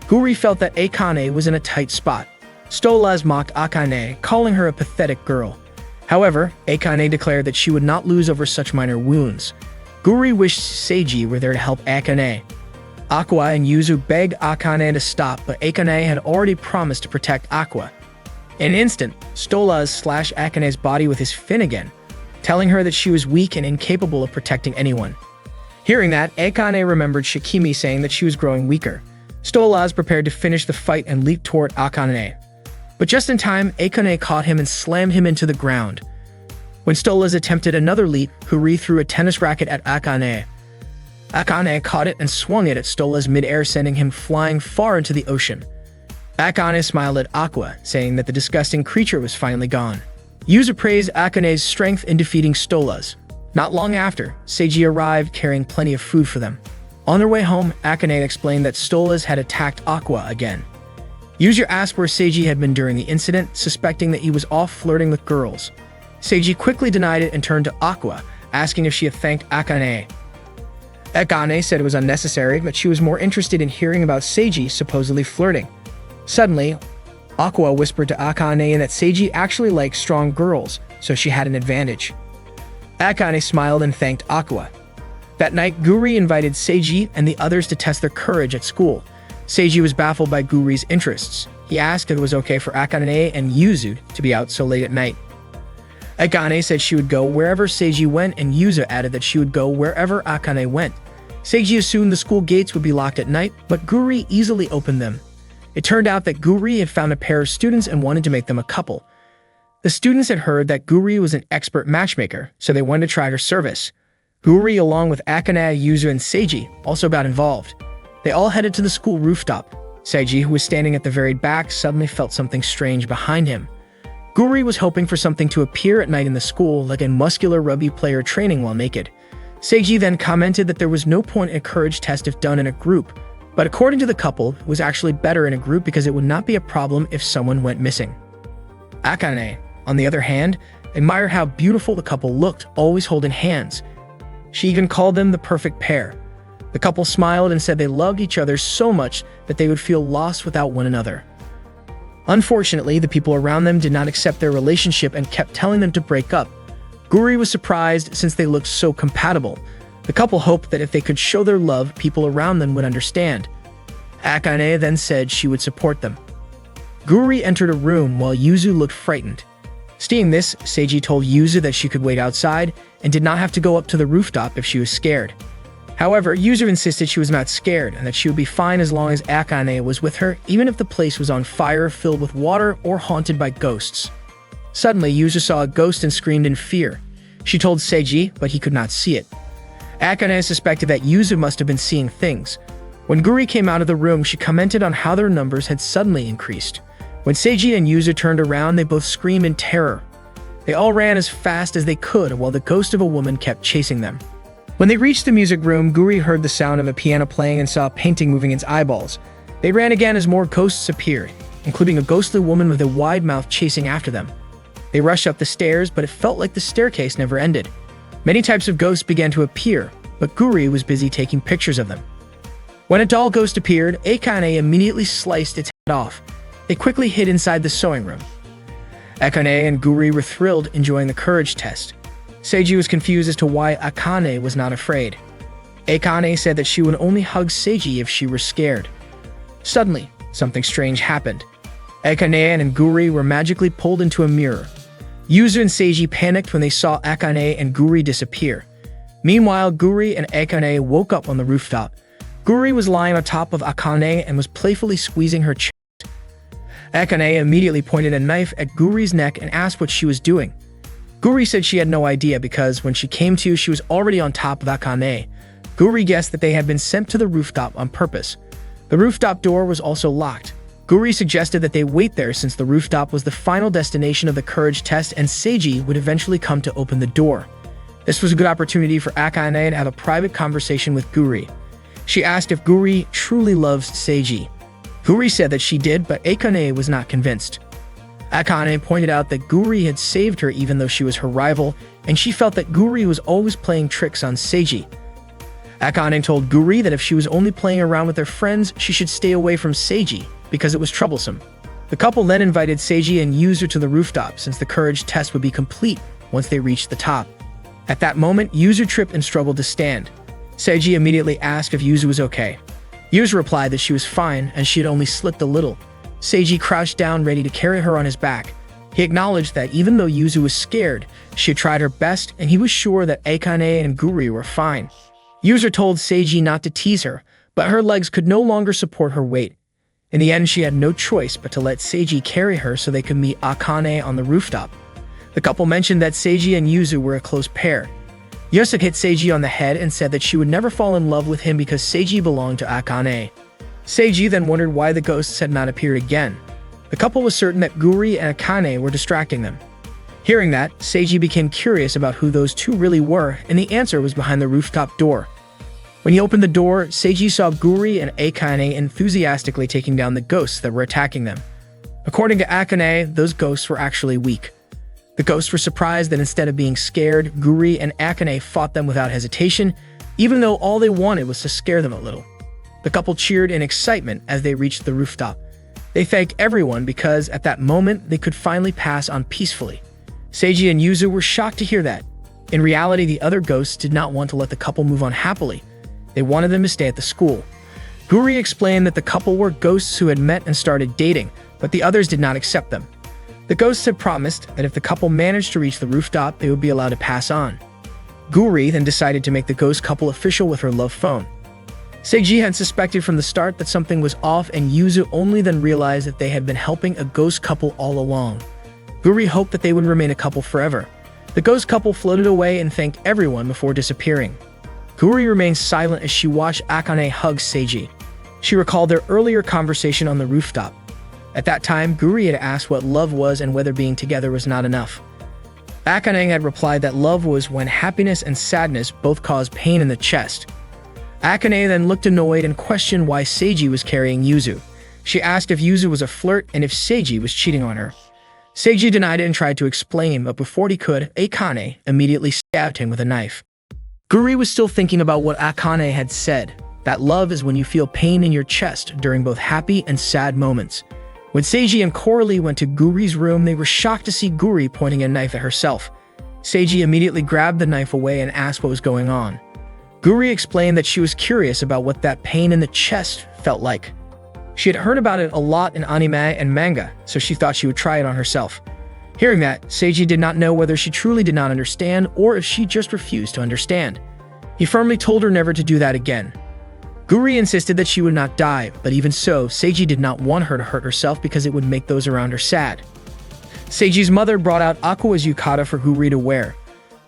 Guri felt that Akane was in a tight spot. Stolas mocked Akane, calling her a pathetic girl. However, Akane declared that she would not lose over such minor wounds. Guri wished Seiji were there to help Akane. Aqua and Yuzu begged Akane to stop, but Akane had already promised to protect Aqua. In an instant, Stolas slashed Akane's body with his fin again, telling her that she was weak and incapable of protecting anyone. Hearing that, Akane remembered Shikimi saying that she was growing weaker. Stolas prepared to finish the fight and leaped toward Akane. But just in time, Akane caught him and slammed him into the ground. When Stolas attempted another leap, Guri threw a tennis racket at Akane. Akane caught it and swung it at Stolas midair, sending him flying far into the ocean. Akane smiled at Aqua, saying that the disgusting creature was finally gone. Yuzu praised Akane's strength in defeating Stolas. Not long after, Seiji arrived carrying plenty of food for them. On their way home, Akane explained that Stolas had attacked Aqua again. Yuzu asked where Seiji had been during the incident, suspecting that he was off flirting with girls. Seiji quickly denied it and turned to Aqua, asking if she had thanked Akane. Akane said it was unnecessary, but she was more interested in hearing about Seiji supposedly flirting. Suddenly, Aqua whispered to Akane that Seiji actually likes strong girls, so she had an advantage. Akane smiled and thanked Aqua. That night, Guri invited Seiji and the others to test their courage at school. Seiji was baffled by Guri's interests. He asked if it was okay for Akane and Yuzu to be out so late at night. Akane said she would go wherever Seiji went, and Yuzu added that she would go wherever Akane went. Seiji assumed the school gates would be locked at night, but Guri easily opened them. It turned out that Guri had found a pair of students and wanted to make them a couple. The students had heard that Guri was an expert matchmaker, so they wanted to try her service. Guri, along with Akane, Yuzu, and Seiji, also got involved. They all headed to the school rooftop. Seiji, who was standing at the very back, suddenly felt something strange behind him. Guri was hoping for something to appear at night in the school, like a muscular rugby player training while naked. Seiji then commented that there was no point in a courage test if done in a group, but according to the couple, it was actually better in a group because it would not be a problem if someone went missing. Akane, on the other hand, admired how beautiful the couple looked, always holding hands. She even called them the perfect pair. The couple smiled and said they loved each other so much that they would feel lost without one another. Unfortunately, the people around them did not accept their relationship and kept telling them to break up. Guri was surprised since they looked so compatible. The couple hoped that if they could show their love, people around them would understand. Akane then said she would support them. Guri entered a room while Yuzu looked frightened. Seeing this, Seiji told Yuzu that she could wait outside and did not have to go up to the rooftop if she was scared. However, Yuzu insisted she was not scared and that she would be fine as long as Akane was with her, even if the place was on fire, filled with water, or haunted by ghosts. Suddenly, Yuzu saw a ghost and screamed in fear. She told Seiji, but he could not see it. Akane suspected that Yuzu must have been seeing things. When Guri came out of the room, she commented on how their numbers had suddenly increased. When Seiji and Yuzu turned around, they both screamed in terror. They all ran as fast as they could while the ghost of a woman kept chasing them. When they reached the music room, Guri heard the sound of a piano playing and saw a painting moving its eyeballs. They ran again as more ghosts appeared, including a ghostly woman with a wide mouth chasing after them. They rushed up the stairs, but it felt like the staircase never ended. Many types of ghosts began to appear, but Guri was busy taking pictures of them. When a doll ghost appeared, Akane immediately sliced its head off. They quickly hid inside the sewing room. Akane and Guri were thrilled, enjoying the courage test. Seiji was confused as to why Akane was not afraid. Akane said that she would only hug Seiji if she were scared. Suddenly, something strange happened. Akane and Guri were magically pulled into a mirror. Yuzu and Seiji panicked when they saw Akane and Guri disappear. Meanwhile, Guri and Akane woke up on the rooftop. Guri was lying on top of Akane and was playfully squeezing her chest. Akane immediately pointed a knife at Guri's neck and asked what she was doing. Guri said she had no idea because when she came to, she was already on top of Akane. Guri guessed that they had been sent to the rooftop on purpose. The rooftop door was also locked. Guri suggested that they wait there since the rooftop was the final destination of the courage test and Seiji would eventually come to open the door. This was a good opportunity for Akane to have a private conversation with Guri. She asked if Guri truly loves Seiji. Guri said that she did, but Akane was not convinced. Akane pointed out that Guri had saved her even though she was her rival, and she felt that Guri was always playing tricks on Seiji. Akane told Guri that if she was only playing around with her friends, she should stay away from Seiji because it was troublesome. The couple then invited Seiji and Yuzu to the rooftop since the courage test would be complete once they reached the top. At that moment, Yuzu tripped and struggled to stand. Seiji immediately asked if Yuzu was okay. Yuzu replied that she was fine and she had only slipped a little. Seiji crouched down ready to carry her on his back. He acknowledged that even though Yuzu was scared, she had tried her best and he was sure that Akane and Guri were fine. Yuzu told Seiji not to tease her, but her legs could no longer support her weight. In the end, she had no choice but to let Seiji carry her so they could meet Akane on the rooftop. The couple mentioned that Seiji and Yuzu were a close pair. Yusuke hit Seiji on the head and said that she would never fall in love with him because Seiji belonged to Akane. Seiji then wondered why the ghosts had not appeared again. The couple was certain that Guri and Akane were distracting them. Hearing that, Seiji became curious about who those two really were, and the answer was behind the rooftop door. When he opened the door, Seiji saw Guri and Akane enthusiastically taking down the ghosts that were attacking them. According to Akane, those ghosts were actually weak. The ghosts were surprised that instead of being scared, Guri and Akane fought them without hesitation, even though all they wanted was to scare them a little. The couple cheered in excitement as they reached the rooftop. They thanked everyone because, at that moment, they could finally pass on peacefully. Seiji and Yuzu were shocked to hear that. In reality, the other ghosts did not want to let the couple move on happily. They wanted them to stay at the school. Guri explained that the couple were ghosts who had met and started dating, but the others did not accept them. The ghosts had promised that if the couple managed to reach the rooftop, they would be allowed to pass on. Guri then decided to make the ghost couple official with her love phone. Seiji had suspected from the start that something was off, and Yuzu only then realized that they had been helping a ghost couple all along. Guri hoped that they would remain a couple forever. The ghost couple floated away and thanked everyone before disappearing. Guri remained silent as she watched Akane hug Seiji. She recalled their earlier conversation on the rooftop. At that time, Guri had asked what love was and whether being together was not enough. Akane had replied that love was when happiness and sadness both cause pain in the chest. Akane then looked annoyed and questioned why Seiji was carrying Yuzu. She asked if Yuzu was a flirt and if Seiji was cheating on her. Seiji denied it and tried to explain, but before he could, Akane immediately stabbed him with a knife. Guri was still thinking about what Akane had said, that love is when you feel pain in your chest during both happy and sad moments. When Seiji and Coralie went to Guri's room, they were shocked to see Guri pointing a knife at herself. Seiji immediately grabbed the knife away and asked what was going on. Guri explained that she was curious about what that pain in the chest felt like. She had heard about it a lot in anime and manga, so she thought she would try it on herself. Hearing that, Seiji did not know whether she truly did not understand or if she just refused to understand. He firmly told her never to do that again. Guri insisted that she would not die, but even so, Seiji did not want her to hurt herself because it would make those around her sad. Seiji's mother brought out Aqua's yukata for Guri to wear.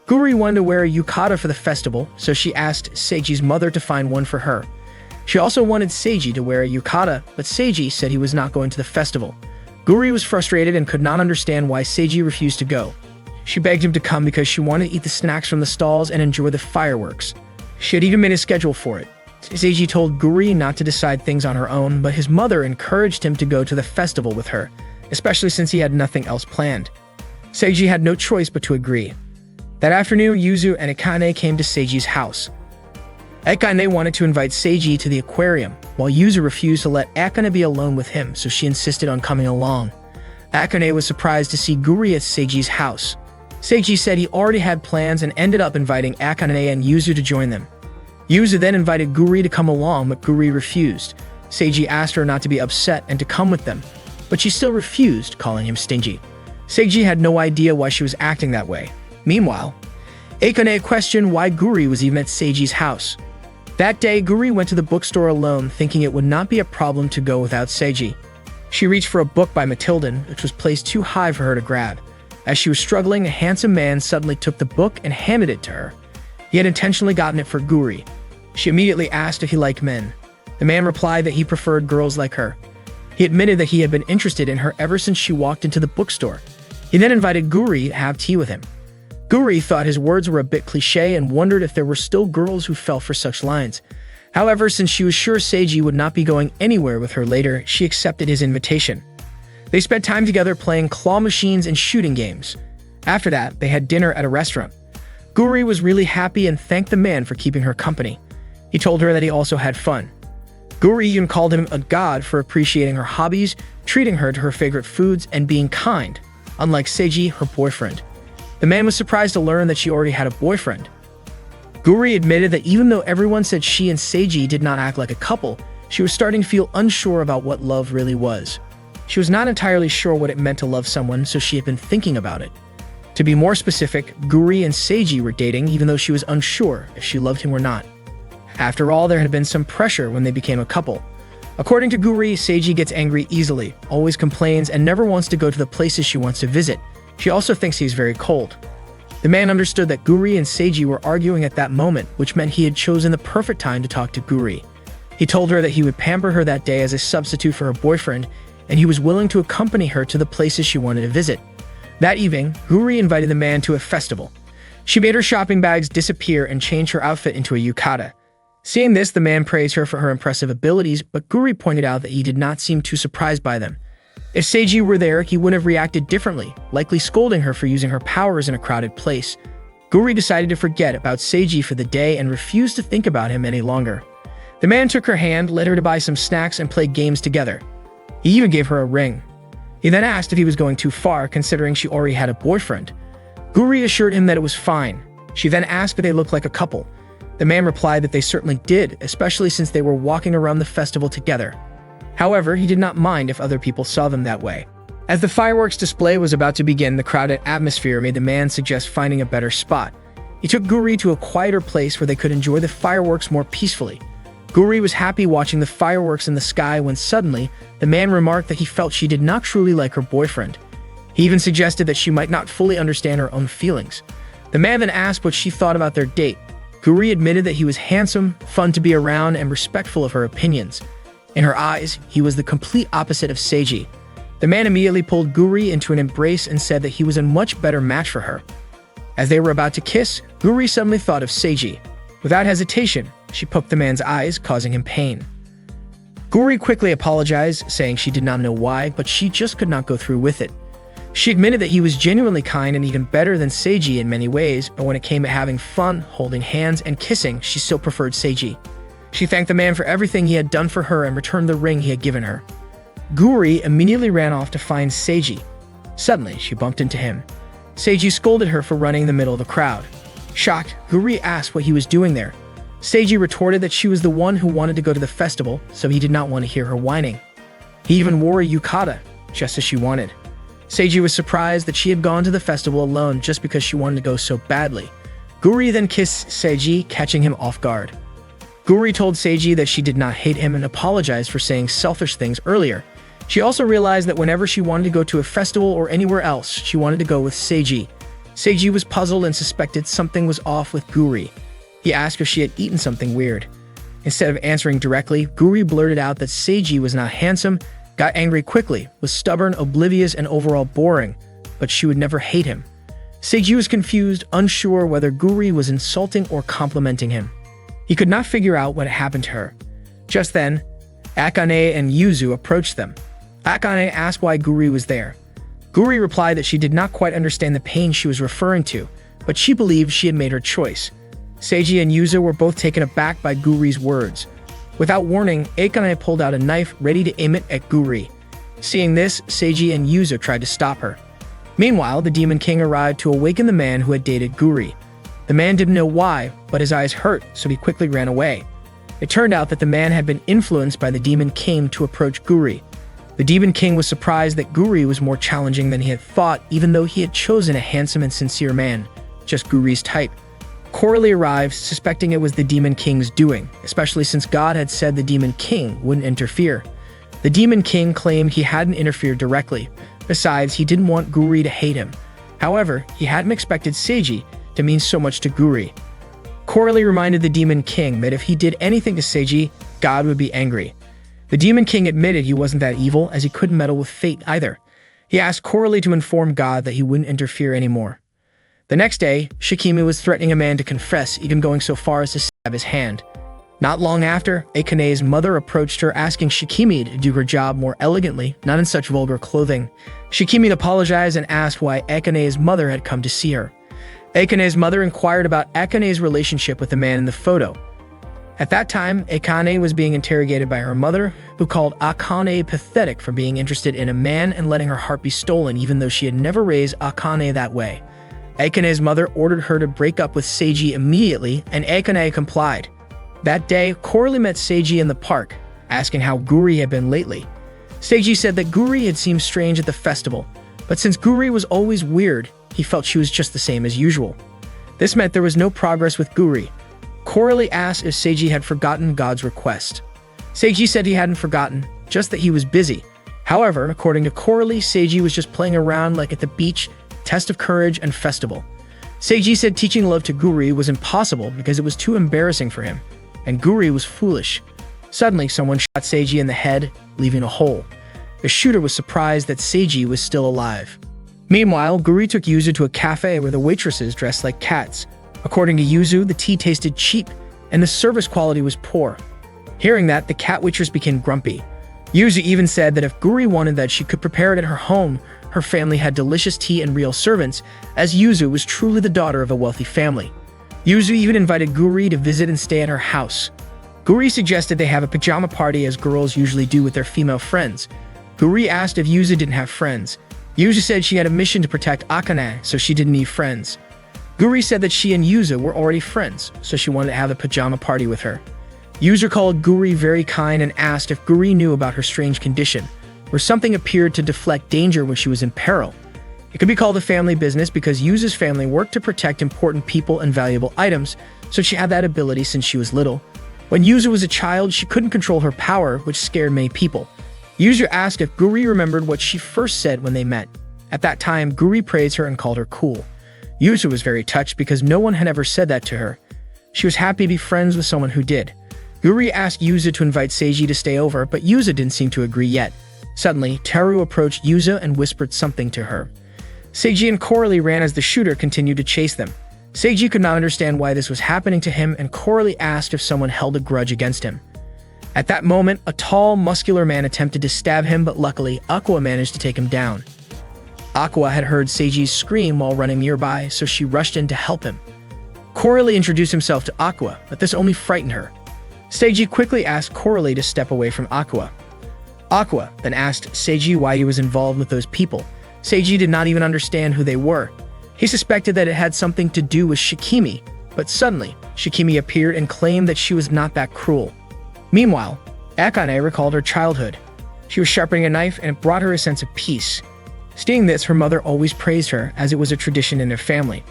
Guri wanted to wear a yukata for the festival, so she asked Seiji's mother to find one for her. She also wanted Seiji to wear a yukata, but Seiji said he was not going to the festival. Guri was frustrated and could not understand why Seiji refused to go. She begged him to come because she wanted to eat the snacks from the stalls and enjoy the fireworks. She had even made a schedule for it. Seiji told Guri not to decide things on her own, but his mother encouraged him to go to the festival with her, especially since he had nothing else planned. Seiji had no choice but to agree. That afternoon, Yuzu and Akane came to Seiji's house. Akane wanted to invite Seiji to the aquarium, while Yuzu refused to let Akane be alone with him, so she insisted on coming along. Akane was surprised to see Guri at Seiji's house. Seiji said he already had plans and ended up inviting Akane and Yuzu to join them. Yuzu then invited Guri to come along, but Guri refused. Seiji asked her not to be upset and to come with them, but she still refused, calling him stingy. Seiji had no idea why she was acting that way. Meanwhile, Akane questioned why Guri was even at Seiji's house. That day, Guri went to the bookstore alone, thinking it would not be a problem to go without Seiji. She reached for a book by Matildan, which was placed too high for her to grab. As she was struggling, a handsome man suddenly took the book and handed it to her. He had intentionally gotten it for Guri. She immediately asked if he liked men. The man replied that he preferred girls like her. He admitted that he had been interested in her ever since she walked into the bookstore. He then invited Guri to have tea with him. Guri thought his words were a bit cliché and wondered if there were still girls who fell for such lines. However, since she was sure Seiji would not be going anywhere with her later, she accepted his invitation. They spent time together playing claw machines and shooting games. After that, they had dinner at a restaurant. Guri was really happy and thanked the man for keeping her company. He told her that he also had fun. Guri even called him a god for appreciating her hobbies, treating her to her favorite foods, and being kind, unlike Seiji, her boyfriend. The man was surprised to learn that she already had a boyfriend. Guri admitted that even though everyone said she and Seiji did not act like a couple, she was starting to feel unsure about what love really was. She was not entirely sure what it meant to love someone, so she had been thinking about it. To be more specific, Guri and Seiji were dating even though she was unsure if she loved him or not. After all, there had been some pressure when they became a couple. According to Guri, Seiji gets angry easily, always complains, and never wants to go to the places she wants to visit. She also thinks he's very cold. The man understood that Guri and Seiji were arguing at that moment, which meant he had chosen the perfect time to talk to Guri. He told her that he would pamper her that day as a substitute for her boyfriend, and he was willing to accompany her to the places she wanted to visit. That evening, Guri invited the man to a festival. She made her shopping bags disappear and changed her outfit into a yukata. Seeing this, the man praised her for her impressive abilities, but Guri pointed out that he did not seem too surprised by them. If Seiji were there, he would have reacted differently, likely scolding her for using her powers in a crowded place. Guri decided to forget about Seiji for the day and refused to think about him any longer. The man took her hand, led her to buy some snacks, and play games together. He even gave her a ring. He then asked if he was going too far, considering she already had a boyfriend. Guri assured him that it was fine. She then asked if they looked like a couple. The man replied that they certainly did, especially since they were walking around the festival together. However, he did not mind if other people saw them that way. As the fireworks display was about to begin, the crowded atmosphere made the man suggest finding a better spot. He took Guri to a quieter place where they could enjoy the fireworks more peacefully. Guri was happy watching the fireworks in the sky when suddenly, the man remarked that he felt she did not truly like her boyfriend. He even suggested that she might not fully understand her own feelings. The man then asked what she thought about their date. Guri admitted that he was handsome, fun to be around, and respectful of her opinions. In her eyes, he was the complete opposite of Seiji. The man immediately pulled Guri into an embrace and said that he was a much better match for her. As they were about to kiss, Guri suddenly thought of Seiji. Without hesitation, she poked the man's eyes, causing him pain. Guri quickly apologized, saying she did not know why, but she just could not go through with it. She admitted that he was genuinely kind and even better than Seiji in many ways, but when it came to having fun, holding hands, and kissing, she still preferred Seiji. She thanked the man for everything he had done for her and returned the ring he had given her. Guri immediately ran off to find Seiji. Suddenly, she bumped into him. Seiji scolded her for running in the middle of the crowd. Shocked, Guri asked what he was doing there. Seiji retorted that she was the one who wanted to go to the festival, so he did not want to hear her whining. He even wore a yukata, just as she wanted. Seiji was surprised that she had gone to the festival alone just because she wanted to go so badly. Guri then kissed Seiji, catching him off guard. Guri told Seiji that she did not hate him and apologized for saying selfish things earlier. She also realized that whenever she wanted to go to a festival or anywhere else, she wanted to go with Seiji. Seiji was puzzled and suspected something was off with Guri. He asked if she had eaten something weird. Instead of answering directly, Guri blurted out that Seiji was not handsome, got angry quickly, was stubborn, oblivious, and overall boring, but she would never hate him. Seiji was confused, unsure whether Guri was insulting or complimenting him. He could not figure out what had happened to her. Just then, Akane and Yuzu approached them. Akane asked why Guri was there. Guri replied that she did not quite understand the pain she was referring to, but she believed she had made her choice. Seiji and Yuzu were both taken aback by Guri's words. Without warning, Akane pulled out a knife ready to aim it at Guri. Seeing this, Seiji and Yuzu tried to stop her. Meanwhile, the Demon King arrived to awaken the man who had dated Guri. The man didn't know why, but his eyes hurt, so he quickly ran away. It turned out that the man had been influenced by the Demon King to approach Guri. The Demon King was surprised that Guri was more challenging than he had thought, even though he had chosen a handsome and sincere man, just Guri's type. Coralie arrived, suspecting it was the Demon King's doing, especially since God had said the Demon King wouldn't interfere. The Demon King claimed he hadn't interfered directly. Besides, he didn't want Guri to hate him. However, he hadn't expected Seiji to mean so much to Guri. Coralie reminded the Demon King that if he did anything to Seiji, God would be angry. The Demon King admitted he wasn't that evil, as he couldn't meddle with fate either. He asked Coralie to inform God that he wouldn't interfere anymore. The next day, Shikimi was threatening a man to confess, even going so far as to stab his hand. Not long after, Akane's mother approached her asking Shikimi to do her job more elegantly, not in such vulgar clothing. Shikimi apologized and asked why Akane's mother had come to see her. Akane's mother inquired about Akane's relationship with the man in the photo. At that time, Akane was being interrogated by her mother, who called Akane pathetic for being interested in a man and letting her heart be stolen even though she had never raised Akane that way. Akane's mother ordered her to break up with Seiji immediately, and Akane complied. That day, Coralie met Seiji in the park, asking how Guri had been lately. Seiji said that Guri had seemed strange at the festival, but since Guri was always weird, he felt she was just the same as usual. This meant there was no progress with Guri. Coralie asked if Seiji had forgotten God's request. Seiji said he hadn't forgotten, just that he was busy. However, according to Coralie, Seiji was just playing around like at the beach, test of courage, and festival. Seiji said teaching love to Guri was impossible because it was too embarrassing for him, and Guri was foolish. Suddenly, someone shot Seiji in the head, leaving a hole. The shooter was surprised that Seiji was still alive. Meanwhile, Guri took Yuzu to a cafe where the waitresses dressed like cats. According to Yuzu, the tea tasted cheap, and the service quality was poor. Hearing that, the cat waitress became grumpy. Yuzu even said that if Guri wanted that, she could prepare it at her home. Her family had delicious tea and real servants, as Yuzu was truly the daughter of a wealthy family. Yuzu even invited Guri to visit and stay at her house. Guri suggested they have a pajama party as girls usually do with their female friends. Guri asked if Yuzu didn't have friends. Yuzu said she had a mission to protect Akane, so she didn't need friends. Guri said that she and Yuzu were already friends, so she wanted to have a pajama party with her. Yuzu called Guri very kind and asked if Guri knew about her strange condition, where something appeared to deflect danger when she was in peril. It could be called a family business because Yuzu's family worked to protect important people and valuable items, so she had that ability since she was little. When Yuzu was a child, she couldn't control her power, which scared many people. Yuzu asked if Guri remembered what she first said when they met. At that time, Guri praised her and called her cool. Yuzu was very touched because no one had ever said that to her. She was happy to be friends with someone who did. Guri asked Yuzu to invite Seiji to stay over, but Yuzu didn't seem to agree yet. Suddenly, Teru approached Yuzu and whispered something to her. Seiji and Coralie ran as the shooter continued to chase them. Seiji could not understand why this was happening to him, and Coralie asked if someone held a grudge against him. At that moment, a tall, muscular man attempted to stab him, but luckily, Aqua managed to take him down. Aqua had heard Seiji's scream while running nearby, so she rushed in to help him. Coralie introduced himself to Aqua, but this only frightened her. Seiji quickly asked Coralie to step away from Aqua. Aqua then asked Seiji why he was involved with those people. Seiji did not even understand who they were. He suspected that it had something to do with Shikimi, but suddenly, Shikimi appeared and claimed that she was not that cruel. Meanwhile, Akane recalled her childhood. She was sharpening a knife and it brought her a sense of peace. Seeing this, her mother always praised her, as it was a tradition in their family.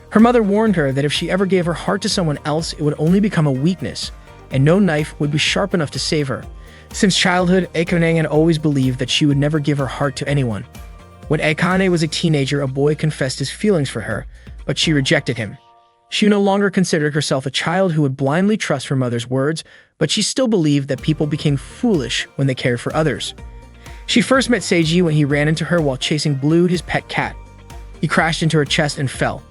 Her mother warned her that if she ever gave her heart to someone else, it would only become a weakness, and no knife would be sharp enough to save her. Since childhood, Akane had always believed that she would never give her heart to anyone. When Akane was a teenager, a boy confessed his feelings for her, but she rejected him. She no longer considered herself a child who would blindly trust her mother's words, but she still believed that people became foolish when they cared for others. She first met Seiji when he ran into her while chasing Blue, his pet cat. He crashed into her chest and fell.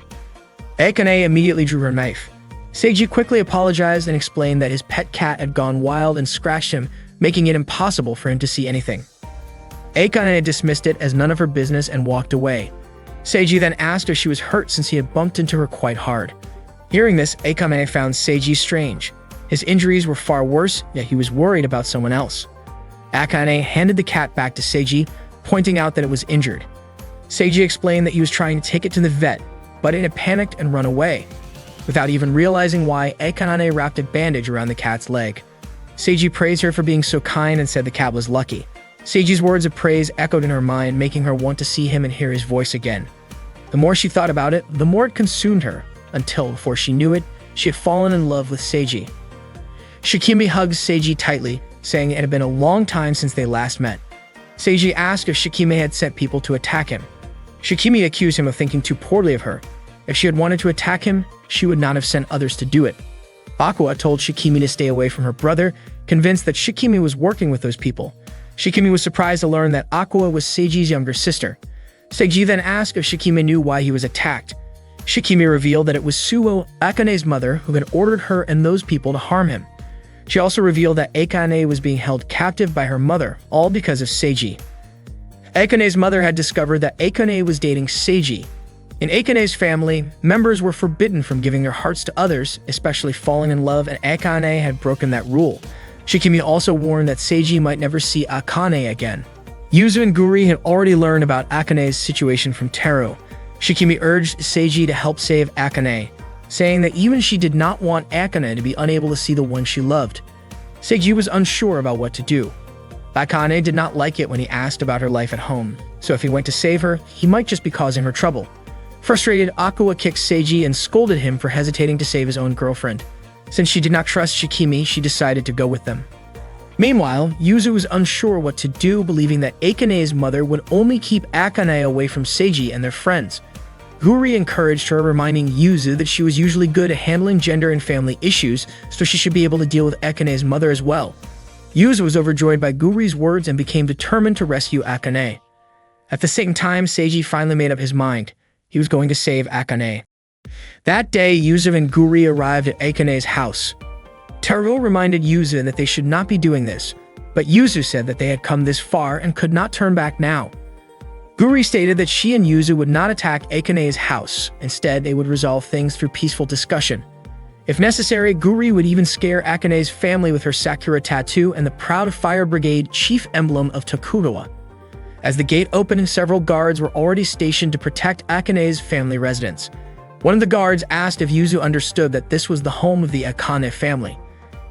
Akane immediately drew her knife. Seiji quickly apologized and explained that his pet cat had gone wild and scratched him, making it impossible for him to see anything. Akane dismissed it as none of her business and walked away. Seiji then asked if she was hurt since he had bumped into her quite hard. Hearing this, Akane found Seiji strange. His injuries were far worse, yet he was worried about someone else. Akane handed the cat back to Seiji, pointing out that it was injured. Seiji explained that he was trying to take it to the vet, but it had panicked and run away. Without even realizing why, Akane wrapped a bandage around the cat's leg. Seiji praised her for being so kind and said the cat was lucky. Seiji's words of praise echoed in her mind, making her want to see him and hear his voice again. The more she thought about it, the more it consumed her, until, before she knew it, she had fallen in love with Seiji. Shikimi hugged Seiji tightly, saying it had been a long time since they last met. Seiji asked if Shikimi had sent people to attack him. Shikimi accused him of thinking too poorly of her. If she had wanted to attack him, she would not have sent others to do it. Aqua told Shikimi to stay away from her brother, convinced that Shikimi was working with those people. Shikimi was surprised to learn that Aqua was Seiji's younger sister. Seiji then asked if Shikimi knew why he was attacked. Shikimi revealed that it was Suo, Akane's mother, who had ordered her and those people to harm him. She also revealed that Akane was being held captive by her mother, all because of Seiji. Akane's mother had discovered that Akane was dating Seiji. In Akane's family, members were forbidden from giving their hearts to others, especially falling in love, and Akane had broken that rule. Shikimi also warned that Seiji might never see Akane again. Yuzu and Guri had already learned about Akane's situation from Teru. Shikimi urged Seiji to help save Akane, saying that even she did not want Akane to be unable to see the one she loved. Seiji was unsure about what to do. Akane did not like it when he asked about her life at home, so if he went to save her, he might just be causing her trouble. Frustrated, Aqua kicked Seiji and scolded him for hesitating to save his own girlfriend. Since she did not trust Shikimi, she decided to go with them. Meanwhile, Yuzu was unsure what to do, believing that Akane's mother would only keep Akane away from Seiji and their friends. Guri encouraged her, reminding Yuzu that she was usually good at handling gender and family issues, so she should be able to deal with Akane's mother as well. Yuzu was overjoyed by Guri's words and became determined to rescue Akane. At the same time, Seiji finally made up his mind. He was going to save Akane. That day, Yuzu and Guri arrived at Akane's house. Teru reminded Yuzu that they should not be doing this, but Yuzu said that they had come this far and could not turn back now. Guri stated that she and Yuzu would not attack Akane's house. Instead, they would resolve things through peaceful discussion. If necessary, Guri would even scare Akane's family with her Sakura tattoo and the Proud Fire Brigade chief emblem of Tokugawa. As the gate opened, several guards were already stationed to protect Akane's family residence. One of the guards asked if Yuzu understood that this was the home of the Akane family.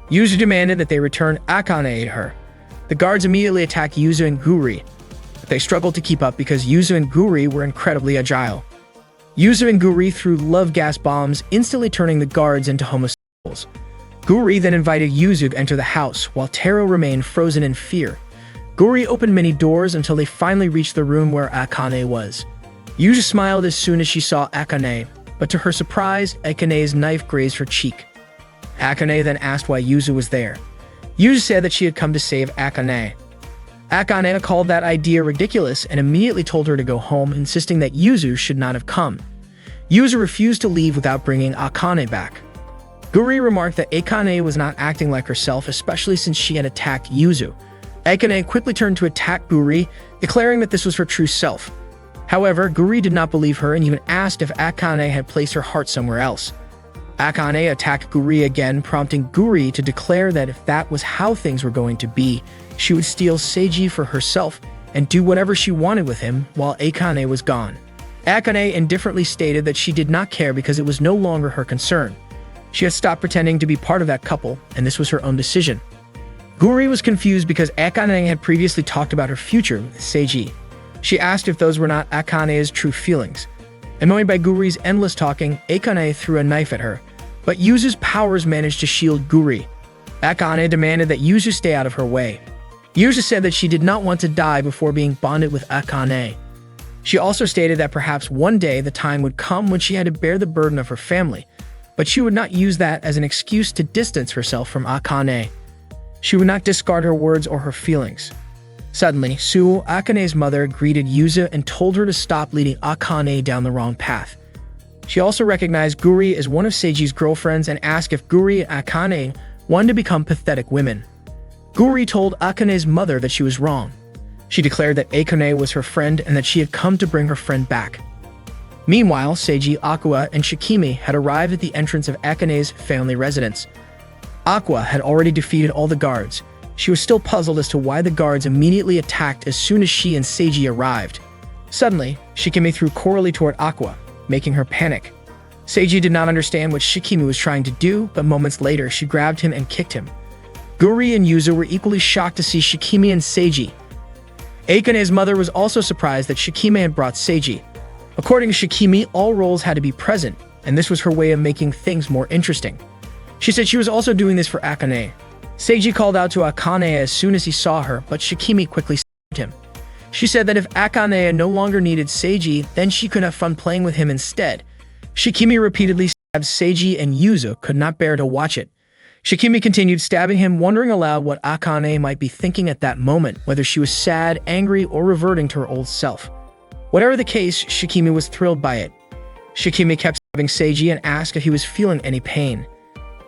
Yuzu demanded that they return Akane to her. The guards immediately attacked Yuzu and Guri, but they struggled to keep up because Yuzu and Guri were incredibly agile. Yuzu and Guri threw love gas bombs, instantly turning the guards into homosexuals. Guri then invited Yuzu to enter the house, while Teru remained frozen in fear. Guri opened many doors until they finally reached the room where Akane was. Yuzu smiled as soon as she saw Akane, but to her surprise, Akane's knife grazed her cheek. Akane then asked why Yuzu was there. Yuzu said that she had come to save Akane. Akane called that idea ridiculous and immediately told her to go home, insisting that Yuzu should not have come. Yuzu refused to leave without bringing Akane back. Guri remarked that Akane was not acting like herself, especially since she had attacked Yuzu. Akane quickly turned to attack Guri, declaring that this was her true self. However, Guri did not believe her and even asked if Akane had placed her heart somewhere else. Akane attacked Guri again, prompting Guri to declare that if that was how things were going to be, she would steal Seiji for herself and do whatever she wanted with him while Akane was gone. Akane indifferently stated that she did not care because it was no longer her concern. She had stopped pretending to be part of that couple, and this was her own decision. Guri was confused because Akane had previously talked about her future with Seiji. She asked if those were not Akane's true feelings. Annoyed by Guri's endless talking, Akane threw a knife at her, but Yuzu's powers managed to shield Guri. Akane demanded that Yuzu stay out of her way. Yuzu said that she did not want to die before being bonded with Akane. She also stated that perhaps one day the time would come when she had to bear the burden of her family, but she would not use that as an excuse to distance herself from Akane. She would not discard her words or her feelings. Suddenly, Suo, Akane's mother, greeted Yuzu and told her to stop leading Akane down the wrong path. She also recognized Guri as one of Seiji's girlfriends and asked if Guri and Akane wanted to become pathetic women. Guri told Akane's mother that she was wrong. She declared that Akane was her friend and that she had come to bring her friend back. Meanwhile, Seiji, Aqua, and Shikimi had arrived at the entrance of Akane's family residence. Aqua had already defeated all the guards. She was still puzzled as to why the guards immediately attacked as soon as she and Seiji arrived. Suddenly, Shikimi threw Coralie toward Aqua, making her panic. Seiji did not understand what Shikimi was trying to do, but moments later she grabbed him and kicked him. Guri and Yuzu were equally shocked to see Shikimi and Seiji. Akane's mother was also surprised that Shikimi had brought Seiji. According to Shikimi, all roles had to be present, and this was her way of making things more interesting. She said she was also doing this for Akane. Seiji called out to Akane as soon as he saw her, but Shikimi quickly stopped him. She said that if Akane no longer needed Seiji, then she could have fun playing with him instead. Shikimi repeatedly stabbed Seiji and Yuzu could not bear to watch it. Shikimi continued stabbing him, wondering aloud what Akane might be thinking at that moment, whether she was sad, angry, or reverting to her old self. Whatever the case, Shikimi was thrilled by it. Shikimi kept stabbing Seiji and asked if he was feeling any pain.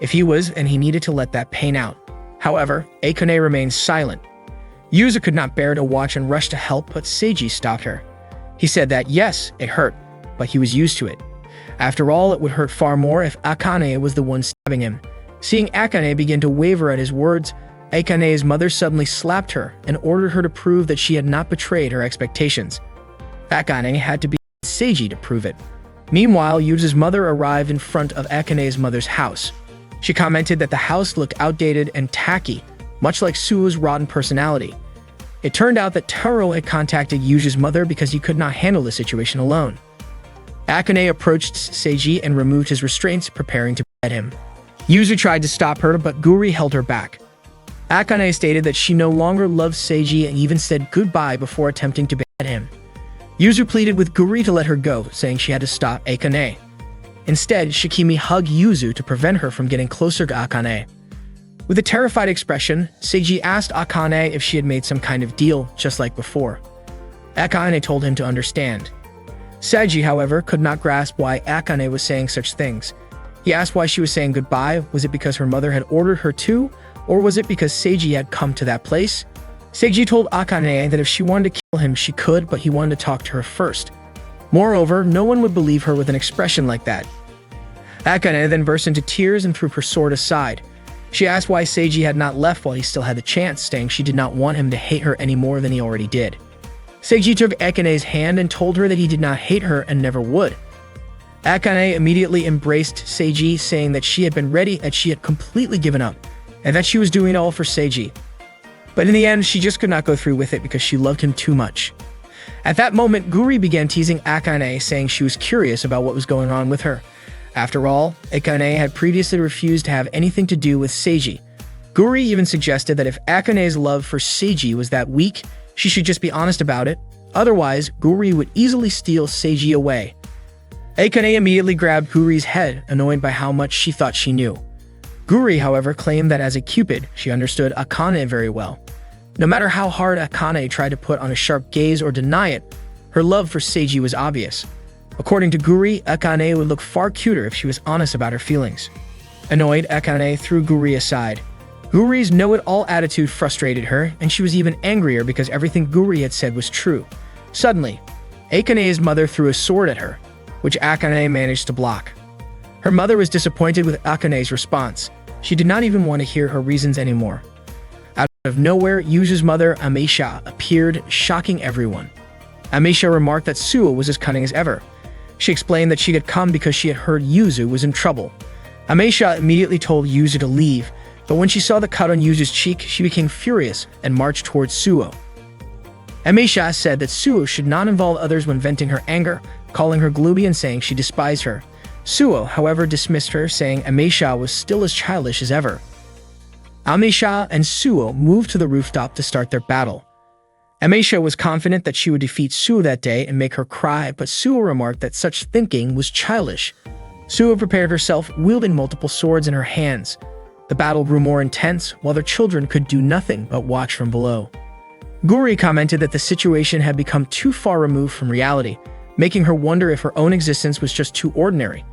If he was, and he needed to let that pain out. However, Akane remained silent. Yuzu could not bear to watch and rushed to help, but Seiji stopped her. He said that yes, it hurt, but he was used to it. After all, it would hurt far more if Akane was the one stabbing him. Seeing Akane begin to waver at his words, Akane's mother suddenly slapped her and ordered her to prove that she had not betrayed her expectations. Akane had to be Seiji to prove it. Meanwhile, Yuzu's mother arrived in front of Akane's mother's house. She commented that the house looked outdated and tacky, much like Suo's rotten personality. It turned out that Taro had contacted Yuzu's mother because he could not handle the situation alone. Akane approached Seiji and removed his restraints, preparing to beat him. Yuzu tried to stop her, but Guri held her back. Akane stated that she no longer loved Seiji and even said goodbye before attempting to beat him. Yuzu pleaded with Guri to let her go, saying she had to stop Akane. Instead, Shikimi hugged Yuzu to prevent her from getting closer to Akane. With a terrified expression, Seiji asked Akane if she had made some kind of deal, just like before. Akane told him to understand. Seiji, however, could not grasp why Akane was saying such things. He asked why she was saying goodbye. Was it because her mother had ordered her to, or was it because Seiji had come to that place? Seiji told Akane that if she wanted to kill him, she could, but he wanted to talk to her first. Moreover, no one would believe her with an expression like that. Akane then burst into tears and threw her sword aside. She asked why Seiji had not left while he still had the chance, saying she did not want him to hate her any more than he already did. Seiji took Akane's hand and told her that he did not hate her and never would. Akane immediately embraced Seiji, saying that she had been ready, that she had completely given up, and that she was doing it all for Seiji. But in the end, she just could not go through with it because she loved him too much. At that moment, Guri began teasing Akane, saying she was curious about what was going on with her. After all, Akane had previously refused to have anything to do with Seiji. Guri even suggested that if Akane's love for Seiji was that weak, she should just be honest about it. Otherwise, Guri would easily steal Seiji away. Akane immediately grabbed Guri's head, annoyed by how much she thought she knew. Guri, however, claimed that as a Cupid, she understood Akane very well. No matter how hard Akane tried to put on a sharp gaze or deny it, her love for Seiji was obvious. According to Guri, Akane would look far cuter if she was honest about her feelings. Annoyed, Akane threw Guri aside. Guri's know-it-all attitude frustrated her, and she was even angrier because everything Guri had said was true. Suddenly, Akane's mother threw a sword at her, which Akane managed to block. Her mother was disappointed with Akane's response. She did not even want to hear her reasons anymore. Out of nowhere, Yuzu's mother, Ameisha, appeared, shocking everyone. Ameisha remarked that Suo was as cunning as ever. She explained that she had come because she had heard Yuzu was in trouble. Ameisha immediately told Yuzu to leave, but when she saw the cut on Yuzu's cheek, she became furious and marched towards Suo. Ameisha said that Suo should not involve others when venting her anger, calling her gloomy and saying she despised her. Suo, however, dismissed her, saying Ameisha was still as childish as ever. Ameisha and Suo moved to the rooftop to start their battle. Ameisha was confident that she would defeat Suo that day and make her cry, but Suo remarked that such thinking was childish. Suo prepared herself, wielding multiple swords in her hands. The battle grew more intense, while their children could do nothing but watch from below. Guri commented that the situation had become too far removed from reality, making her wonder if her own existence was just too ordinary.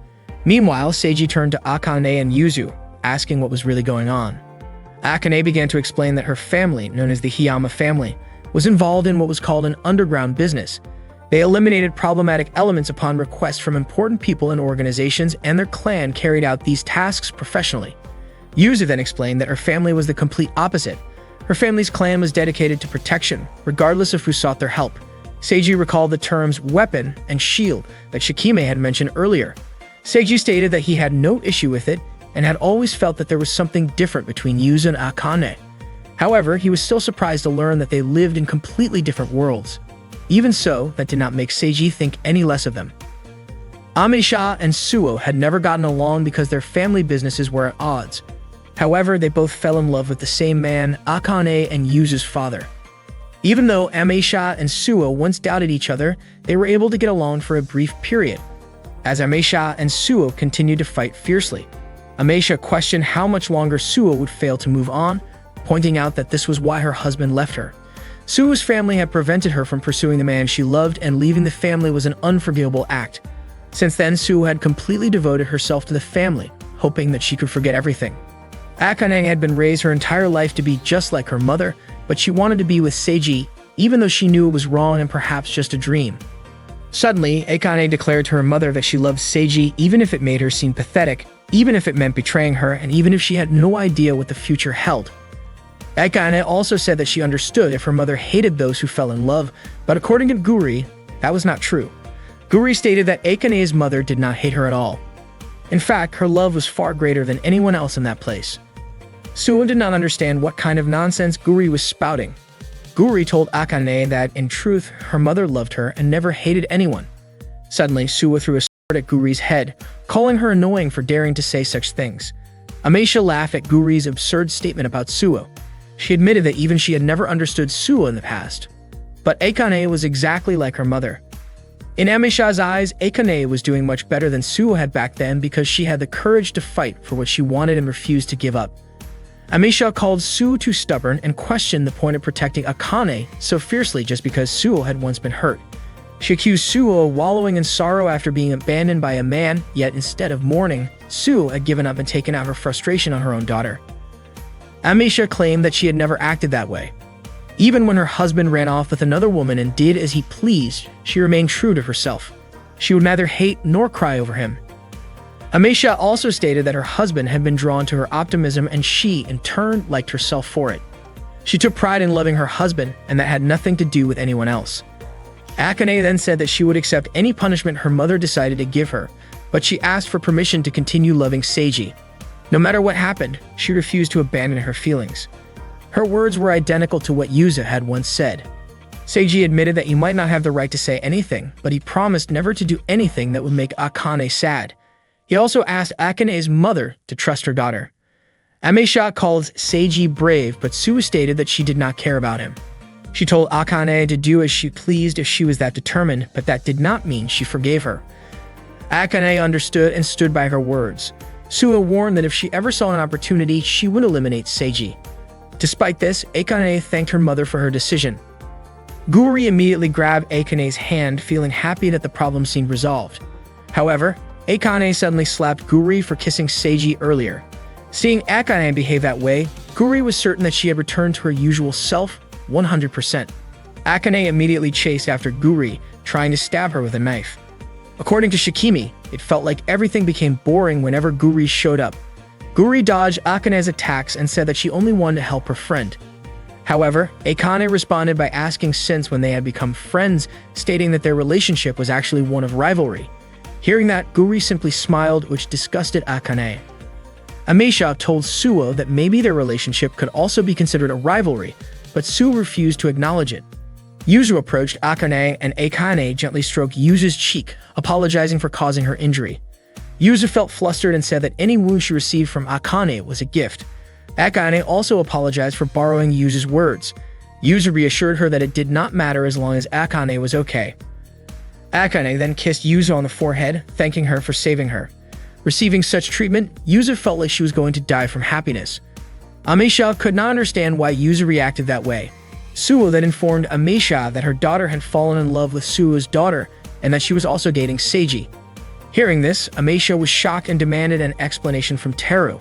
Meanwhile, Seiji turned to Akane and Yuzu, asking what was really going on. Akane began to explain that her family, known as the Hiyama family, was involved in what was called an underground business. They eliminated problematic elements upon request from important people and organizations, and their clan carried out these tasks professionally. Yuzu then explained that her family was the complete opposite. Her family's clan was dedicated to protection, regardless of who sought their help. Seiji recalled the terms weapon and shield that Shikime had mentioned earlier. Seiji stated that he had no issue with it and had always felt that there was something different between Yuzu and Akane. However, he was still surprised to learn that they lived in completely different worlds. Even so, that did not make Seiji think any less of them. Ameisha and Suo had never gotten along because their family businesses were at odds. However, they both fell in love with the same man, Akane and Yuzu's father. Even though Ameisha and Suo once doubted each other, they were able to get along for a brief period. As Ameisha and Suo continued to fight fiercely, Ameisha questioned how much longer Suo would fail to move on, pointing out that this was why her husband left her. Suo's family had prevented her from pursuing the man she loved, and leaving the family was an unforgivable act. Since then, Suo had completely devoted herself to the family, hoping that she could forget everything. Akane had been raised her entire life to be just like her mother, but she wanted to be with Seiji, even though she knew it was wrong and perhaps just a dream. Suddenly, Akane declared to her mother that she loved Seiji even if it made her seem pathetic, even if it meant betraying her, and even if she had no idea what the future held. Akane also said that she understood if her mother hated those who fell in love, but according to Guri, that was not true. Guri stated that Akane's mother did not hate her at all. In fact, her love was far greater than anyone else in that place. Suo did not understand what kind of nonsense Guri was spouting. Guri told Akane that, in truth, her mother loved her and never hated anyone. Suddenly, Suo threw a sword at Guri's head, calling her annoying for daring to say such things. Amisha laughed at Guri's absurd statement about Suo. She admitted that even she had never understood Suo in the past. But Akane was exactly like her mother. In Amisha's eyes, Akane was doing much better than Suo had back then because she had the courage to fight for what she wanted and refused to give up. Amisha called Suo too stubborn and questioned the point of protecting Akane so fiercely just because Suo had once been hurt. She accused Suo of wallowing in sorrow after being abandoned by a man, yet instead of mourning, Suo had given up and taken out her frustration on her own daughter. Amisha claimed that she had never acted that way. Even when her husband ran off with another woman and did as he pleased, she remained true to herself. She would neither hate nor cry over him. Amisha also stated that her husband had been drawn to her optimism and she, in turn, liked herself for it. She took pride in loving her husband, and that had nothing to do with anyone else. Akane then said that she would accept any punishment her mother decided to give her, but she asked for permission to continue loving Seiji. No matter what happened, she refused to abandon her feelings. Her words were identical to what Yuza had once said. Seiji admitted that he might not have the right to say anything, but he promised never to do anything that would make Akane sad. He also asked Akane's mother to trust her daughter. Amisha called Seiji brave, but Suo stated that she did not care about him. She told Akane to do as she pleased if she was that determined, but that did not mean she forgave her. Akane understood and stood by her words. Suo warned that if she ever saw an opportunity, she would eliminate Seiji. Despite this, Akane thanked her mother for her decision. Guri immediately grabbed Akane's hand, feeling happy that the problem seemed resolved. However, Akane suddenly slapped Guri for kissing Seiji earlier. Seeing Akane behave that way, Guri was certain that she had returned to her usual self 100%. Akane immediately chased after Guri, trying to stab her with a knife. According to Shikimi, it felt like everything became boring whenever Guri showed up. Guri dodged Akane's attacks and said that she only wanted to help her friend. However, Akane responded by asking since when they had become friends, stating that their relationship was actually one of rivalry. Hearing that, Guri simply smiled, which disgusted Akane. Amisha told Suo that maybe their relationship could also be considered a rivalry, but Suo refused to acknowledge it. Yuzu approached Akane and Akane gently stroked Yuzu's cheek, apologizing for causing her injury. Yuzu felt flustered and said that any wound she received from Akane was a gift. Akane also apologized for borrowing Yuzu's words. Yuzu reassured her that it did not matter as long as Akane was okay. Akane then kissed Yuzu on the forehead, thanking her for saving her. Receiving such treatment, Yuzu felt like she was going to die from happiness. Amisha could not understand why Yuzu reacted that way. Suo then informed Amisha that her daughter had fallen in love with Suo's daughter and that she was also dating Seiji. Hearing this, Amisha was shocked and demanded an explanation from Teru.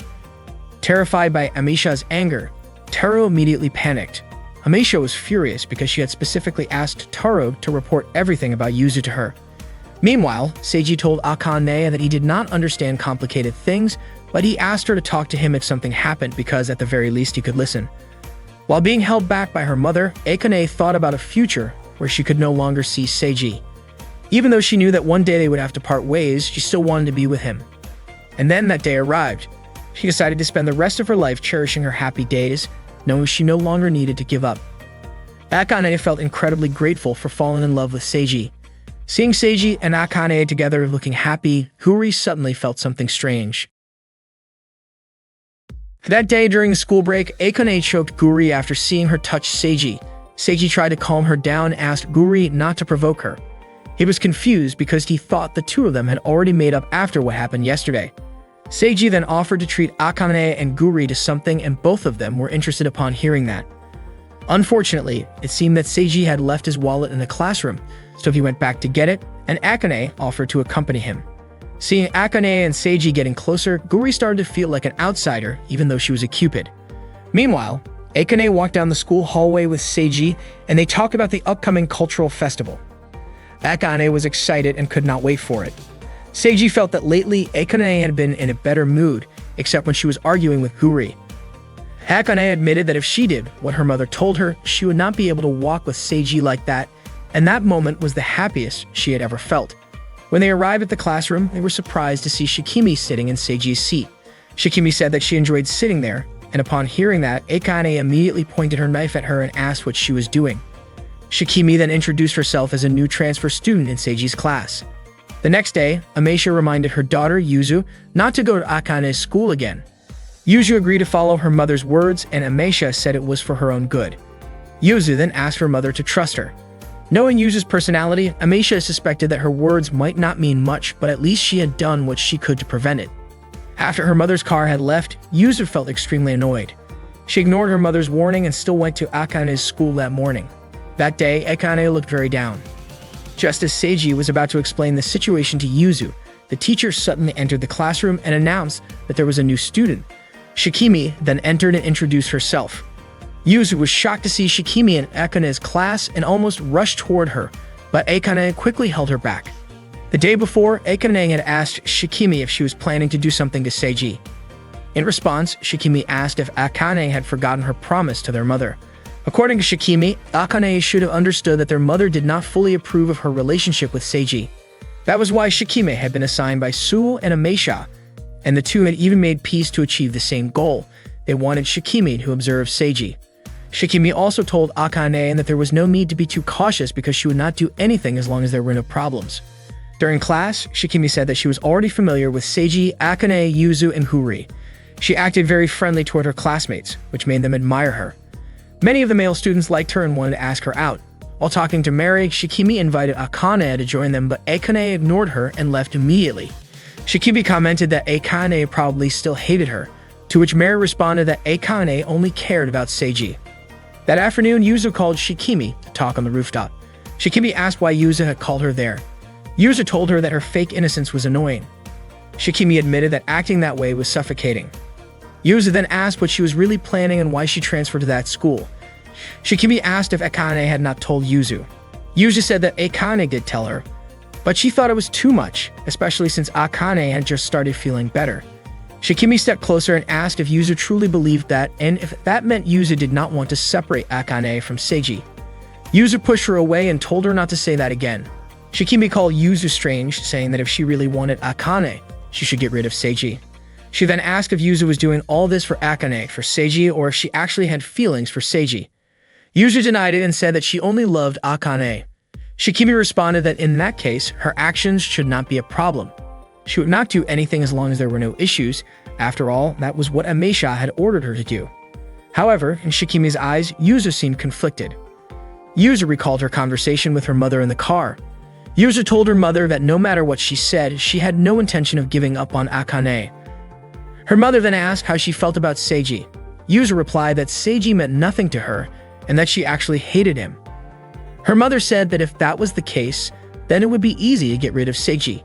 Terrified by Amisha's anger, Teru immediately panicked. Amisha was furious because she had specifically asked Teru to report everything about Yuzu to her. Meanwhile, Seiji told Akane that he did not understand complicated things, but he asked her to talk to him if something happened because at the very least he could listen. While being held back by her mother, Akane thought about a future where she could no longer see Seiji. Even though she knew that one day they would have to part ways, she still wanted to be with him. And then that day arrived. She decided to spend the rest of her life cherishing her happy days, knowing she no longer needed to give up. Akane felt incredibly grateful for falling in love with Seiji. Seeing Seiji and Akane together looking happy, Guri suddenly felt something strange. That day during the school break, Akane choked Guri after seeing her touch Seiji. Seiji tried to calm her down and asked Guri not to provoke her. He was confused because he thought the two of them had already made up after what happened yesterday. Seiji then offered to treat Akane and Guri to something, and both of them were interested upon hearing that. Unfortunately, it seemed that Seiji had left his wallet in the classroom, so he went back to get it, and Akane offered to accompany him. Seeing Akane and Seiji getting closer, Guri started to feel like an outsider, even though she was a Cupid. Meanwhile, Akane walked down the school hallway with Seiji, and they talked about the upcoming cultural festival. Akane was excited and could not wait for it. Seiji felt that lately Akane had been in a better mood, except when she was arguing with Guri. Akane admitted that if she did what her mother told her, she would not be able to walk with Seiji like that, and that moment was the happiest she had ever felt. When they arrived at the classroom, they were surprised to see Shikimi sitting in Seiji's seat. Shikimi said that she enjoyed sitting there, and upon hearing that, Akane immediately pointed her knife at her and asked what she was doing. Shikimi then introduced herself as a new transfer student in Seiji's class. The next day, Ameisha reminded her daughter, Yuzu, not to go to Akane's school again. Yuzu agreed to follow her mother's words, and Ameisha said it was for her own good. Yuzu then asked her mother to trust her. Knowing Yuzu's personality, Ameisha suspected that her words might not mean much, but at least she had done what she could to prevent it. After her mother's car had left, Yuzu felt extremely annoyed. She ignored her mother's warning and still went to Akane's school that morning. That day, Akane looked very down. Just as Seiji was about to explain the situation to Yuzu, the teacher suddenly entered the classroom and announced that there was a new student. Shikimi then entered and introduced herself. Yuzu was shocked to see Shikimi in Akane's class and almost rushed toward her, but Akane quickly held her back. The day before, Akane had asked Shikimi if she was planning to do something to Seiji. In response, Shikimi asked if Akane had forgotten her promise to their mother. According to Shikimi, Akane should have understood that their mother did not fully approve of her relationship with Seiji. That was why Shikimi had been assigned by Suo and Ameisha, and the two had even made peace to achieve the same goal. They wanted Shikimi to observe Seiji. Shikimi also told Akane that there was no need to be too cautious because she would not do anything as long as there were no problems. During class, Shikimi said that she was already familiar with Seiji, Akane, Yuzu, and Guri. She acted very friendly toward her classmates, which made them admire her. Many of the male students liked her and wanted to ask her out. While talking to Mary, Shikimi invited Akane to join them, but Akane ignored her and left immediately. Shikimi commented that Akane probably still hated her, to which Mary responded that Akane only cared about Seiji. That afternoon, Yuzu called Shikimi to talk on the rooftop. Shikimi asked why Yuzu had called her there. Yuzu told her that her fake innocence was annoying. Shikimi admitted that acting that way was suffocating. Yuzu then asked what she was really planning and why she transferred to that school. Shikimi asked if Akane had not told Yuzu. Yuzu said that Akane did tell her, but she thought it was too much, especially since Akane had just started feeling better. Shikimi stepped closer and asked if Yuzu truly believed that, and if that meant Yuzu did not want to separate Akane from Seiji. Yuzu pushed her away and told her not to say that again. Shikimi called Yuzu strange, saying that if she really wanted Akane, she should get rid of Seiji. She then asked if Yuzu was doing all this for Akane, for Seiji, or if she actually had feelings for Seiji. Yuzu denied it and said that she only loved Akane. Shikimi responded that in that case, her actions should not be a problem. She would not do anything as long as there were no issues. After all, that was what Ameisha had ordered her to do. However, in Shikimi's eyes, Yuzu seemed conflicted. Yuzu recalled her conversation with her mother in the car. Yuzu told her mother that no matter what she said, she had no intention of giving up on Akane. Her mother then asked how she felt about Seiji. Yuzu replied that Seiji meant nothing to her and that she actually hated him. Her mother said that if that was the case, then it would be easy to get rid of Seiji.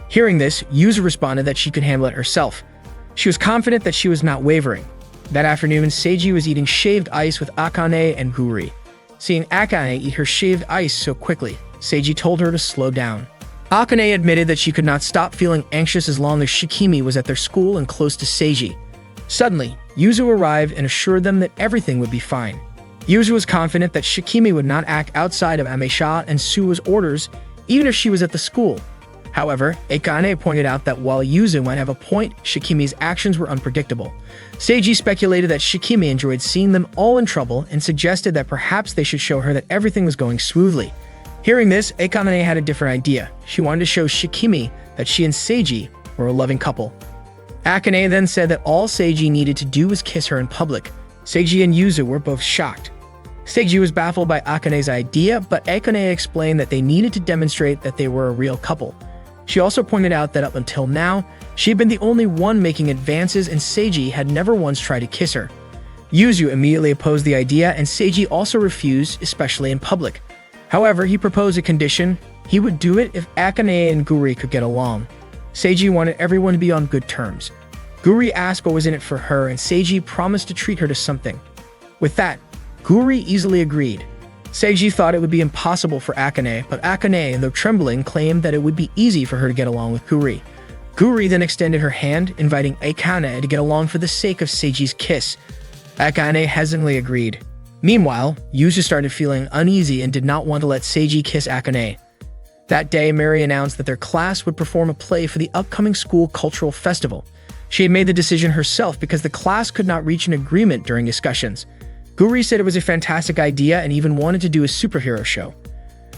Hearing this, Yuzu responded that she could handle it herself. She was confident that she was not wavering. That afternoon, Seiji was eating shaved ice with Akane and Guri. Seeing Akane eat her shaved ice so quickly, Seiji told her to slow down. Akane admitted that she could not stop feeling anxious as long as Shikimi was at their school and close to Seiji. Suddenly, Yuzu arrived and assured them that everything would be fine. Yuzu was confident that Shikimi would not act outside of Ameisha and Suo's orders, even if she was at the school. However, Akane pointed out that while Yuzu might have a point, Shikimi's actions were unpredictable. Seiji speculated that Shikimi enjoyed seeing them all in trouble and suggested that perhaps they should show her that everything was going smoothly. Hearing this, Akane had a different idea. She wanted to show Shikimi that she and Seiji were a loving couple. Akane then said that all Seiji needed to do was kiss her in public. Seiji and Yuzu were both shocked. Seiji was baffled by Akane's idea, but Akane explained that they needed to demonstrate that they were a real couple. She also pointed out that up until now, she had been the only one making advances and Seiji had never once tried to kiss her. Yuzu immediately opposed the idea and Seiji also refused, especially in public. However, he proposed a condition. He would do it if Akane and Guri could get along. Seiji wanted everyone to be on good terms. Guri asked what was in it for her, and Seiji promised to treat her to something. With that, Guri easily agreed. Seiji thought it would be impossible for Akane, but Akane, though trembling, claimed that it would be easy for her to get along with Guri. Guri then extended her hand, inviting Akane to get along for the sake of Seiji's kiss. Akane hesitantly agreed. Meanwhile, Yuzu started feeling uneasy and did not want to let Seiji kiss Akane. That day, Mary announced that their class would perform a play for the upcoming school cultural festival. She had made the decision herself because the class could not reach an agreement during discussions. Guri said it was a fantastic idea and even wanted to do a superhero show.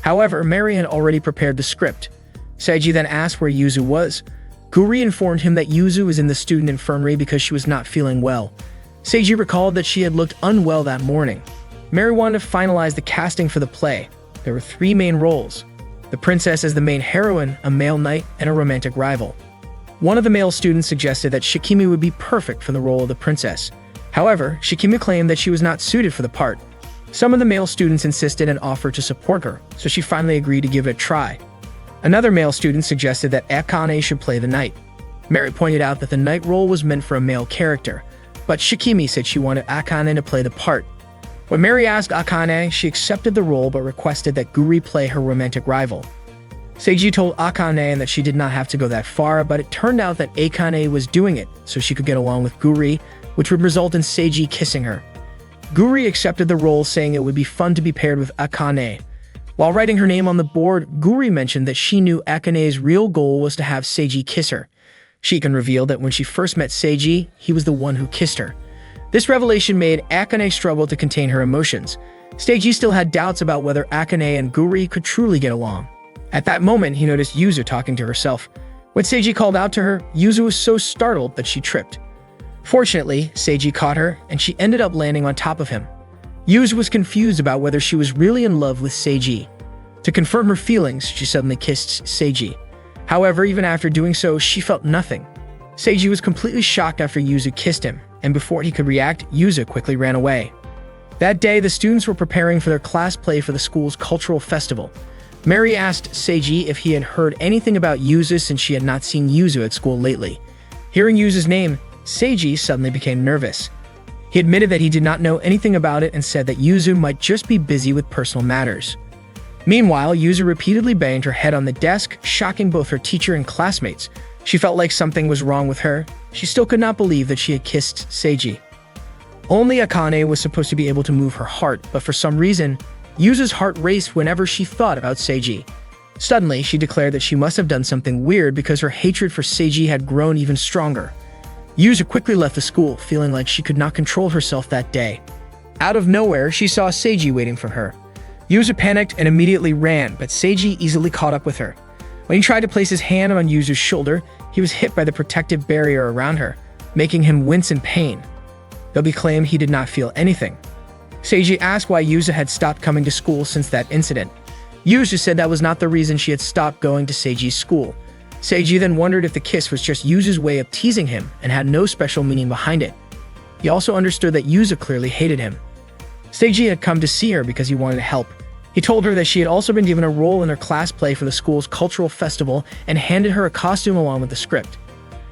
However, Mary had already prepared the script. Seiji then asked where Yuzu was. Guri informed him that Yuzu was in the student infirmary because she was not feeling well. Seiji recalled that she had looked unwell that morning. Mary wanted to finalize the casting for the play. There were 3 main roles: the princess as the main heroine, a male knight, and a romantic rival. One of the male students suggested that Shikimi would be perfect for the role of the princess. However, Shikimi claimed that she was not suited for the part. Some of the male students insisted and offered to support her, so she finally agreed to give it a try. Another male student suggested that Akane should play the knight. Mary pointed out that the knight role was meant for a male character, but Shikimi said she wanted Akane to play the part. When Mary asked Akane, she accepted the role but requested that Guri play her romantic rival. Seiji told Akane that she did not have to go that far, but it turned out that Akane was doing it so she could get along with Guri, which would result in Seiji kissing her. Guri accepted the role, saying it would be fun to be paired with Akane. While writing her name on the board, Guri mentioned that she knew Akane's real goal was to have Seiji kiss her. Shiken revealed that when she first met Seiji, he was the one who kissed her. This revelation made Akane struggle to contain her emotions. Seiji still had doubts about whether Akane and Guri could truly get along. At that moment, he noticed Yuzu talking to herself. When Seiji called out to her, Yuzu was so startled that she tripped. Fortunately, Seiji caught her, and she ended up landing on top of him. Yuzu was confused about whether she was really in love with Seiji. To confirm her feelings, she suddenly kissed Seiji. However, even after doing so, she felt nothing. Seiji was completely shocked after Yuzu kissed him, and before he could react, Yuzu quickly ran away. That day, the students were preparing for their class play for the school's cultural festival. Mary asked Seiji if he had heard anything about Yuzu since she had not seen Yuzu at school lately. Hearing Yuzu's name, Seiji suddenly became nervous. He admitted that he did not know anything about it and said that Yuzu might just be busy with personal matters. Meanwhile, Yuzu repeatedly banged her head on the desk, shocking both her teacher and classmates. She felt like something was wrong with her. She still could not believe that she had kissed Seiji. Only Akane was supposed to be able to move her heart, but for some reason, Yuzu's heart raced whenever she thought about Seiji. Suddenly, she declared that she must have done something weird because her hatred for Seiji had grown even stronger. Yuzu quickly left the school, feeling like she could not control herself that day. Out of nowhere, she saw Seiji waiting for her. Yuzu panicked and immediately ran, but Seiji easily caught up with her. When he tried to place his hand on Yuzu's shoulder, he was hit by the protective barrier around her, making him wince in pain. Though he claimed he did not feel anything. Seiji asked why Yuzu had stopped coming to school since that incident. Yuzu said that was not the reason she had stopped going to Seiji's school. Seiji then wondered if the kiss was just Yuzu's way of teasing him and had no special meaning behind it. He also understood that Yuzu clearly hated him. Seiji had come to see her because he wanted to help. He told her that she had also been given a role in her class play for the school's cultural festival and handed her a costume along with the script.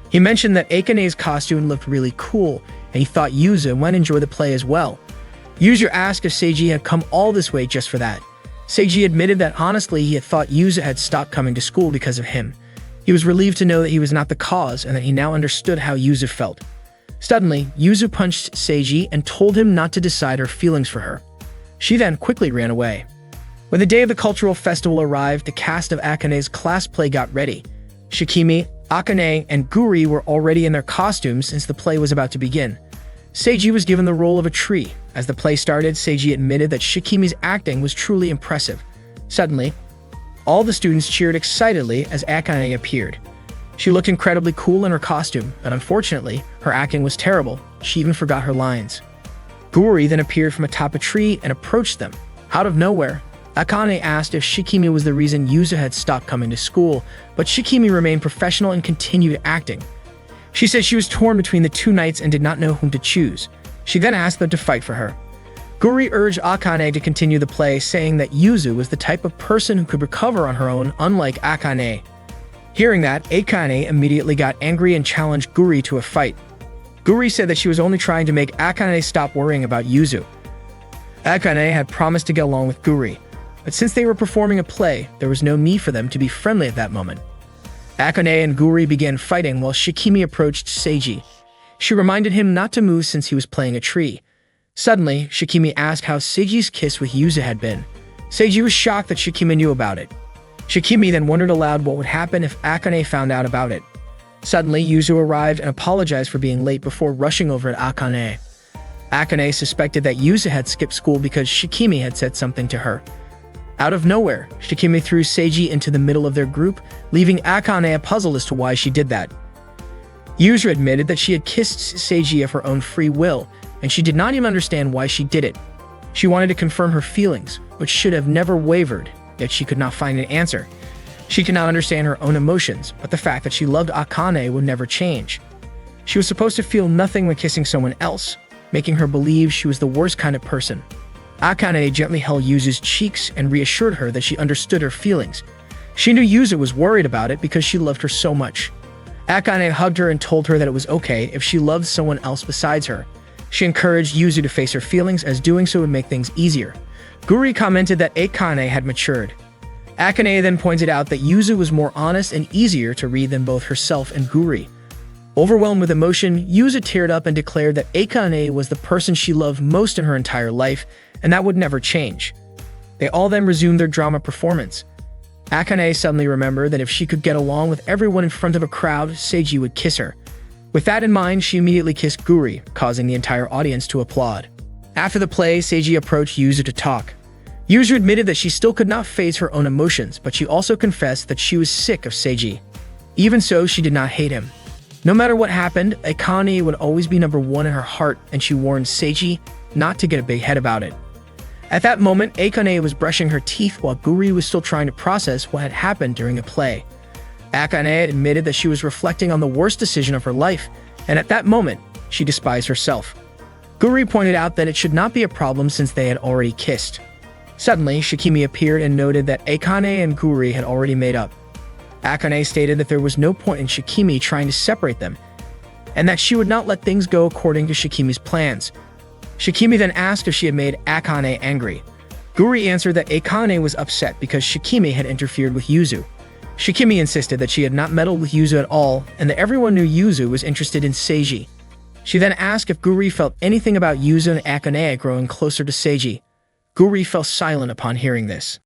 He mentioned that Akane's costume looked really cool, and he thought Yuzu might enjoy the play as well. Yuzu asked if Seiji had come all this way just for that. Seiji admitted that honestly he had thought Yuzu had stopped coming to school because of him. He was relieved to know that he was not the cause and that he now understood how Yuzu felt. Suddenly, Yuzu punched Seiji and told him not to decide her feelings for her. She then quickly ran away. When the day of the cultural festival arrived, the cast of Akane's class play got ready. Shikimi, Akane, and Guri were already in their costumes since the play was about to begin. Seiji was given the role of a tree. As the play started, Seiji admitted that Shikimi's acting was truly impressive. Suddenly, all the students cheered excitedly as Akane appeared. She looked incredibly cool in her costume, but unfortunately, her acting was terrible. She even forgot her lines. Guri then appeared from atop a tree and approached them. Out of nowhere, Akane asked if Shikimi was the reason Yuzu had stopped coming to school, but Shikimi remained professional and continued acting. She said she was torn between the two knights and did not know whom to choose. She then asked them to fight for her. Guri urged Akane to continue the play, saying that Yuzu was the type of person who could recover on her own, unlike Akane. Hearing that, Akane immediately got angry and challenged Guri to a fight. Guri said that she was only trying to make Akane stop worrying about Yuzu. Akane had promised to get along with Guri, but since they were performing a play, there was no need for them to be friendly at that moment. Akane and Guri began fighting while Shikimi approached Seiji. She reminded him not to move since he was playing a tree. Suddenly, Shikimi asked how Seiji's kiss with Yuzu had been. Seiji was shocked that Shikimi knew about it. Shikimi then wondered aloud what would happen if Akane found out about it. Suddenly, Yuzu arrived and apologized for being late before rushing over at Akane. Akane suspected that Yuzu had skipped school because Shikimi had said something to her. Out of nowhere, Shikimi threw Seiji into the middle of their group, leaving Akane puzzled as to why she did that. Yuzu admitted that she had kissed Seiji of her own free will, and she did not even understand why she did it. She wanted to confirm her feelings, which should have never wavered, yet she could not find an answer. She could not understand her own emotions, but the fact that she loved Akane would never change. She was supposed to feel nothing when kissing someone else, making her believe she was the worst kind of person. Akane gently held Yuzu's cheeks and reassured her that she understood her feelings. She knew Yuzu was worried about it because she loved her so much. Akane hugged her and told her that it was okay if she loved someone else besides her. She encouraged Yuzu to face her feelings, as doing so would make things easier. Guri commented that Akane had matured. Akane then pointed out that Yuzu was more honest and easier to read than both herself and Guri. Overwhelmed with emotion, Yuzu teared up and declared that Akane was the person she loved most in her entire life, and that would never change. They all then resumed their drama performance. Akane suddenly remembered that if she could get along with everyone in front of a crowd, Seiji would kiss her. With that in mind, she immediately kissed Guri, causing the entire audience to applaud. After the play, Seiji approached Yuzu to talk. Yuzu admitted that she still could not face her own emotions, but she also confessed that she was sick of Seiji. Even so, she did not hate him. No matter what happened, Akane would always be number one in her heart, and she warned Seiji not to get a big head about it. At that moment, Akane was brushing her teeth while Guri was still trying to process what had happened during a play. Akane admitted that she was reflecting on the worst decision of her life, and at that moment, she despised herself. Guri pointed out that it should not be a problem since they had already kissed. Suddenly, Shikimi appeared and noted that Akane and Guri had already made up. Akane stated that there was no point in Shikimi trying to separate them, and that she would not let things go according to Shikimi's plans. Shikimi then asked if she had made Akane angry. Guri answered that Akane was upset because Shikimi had interfered with Yuzu. Shikimi insisted that she had not meddled with Yuzu at all, and that everyone knew Yuzu was interested in Seiji. She then asked if Guri felt anything about Yuzu and Akane growing closer to Seiji. Guri fell silent upon hearing this.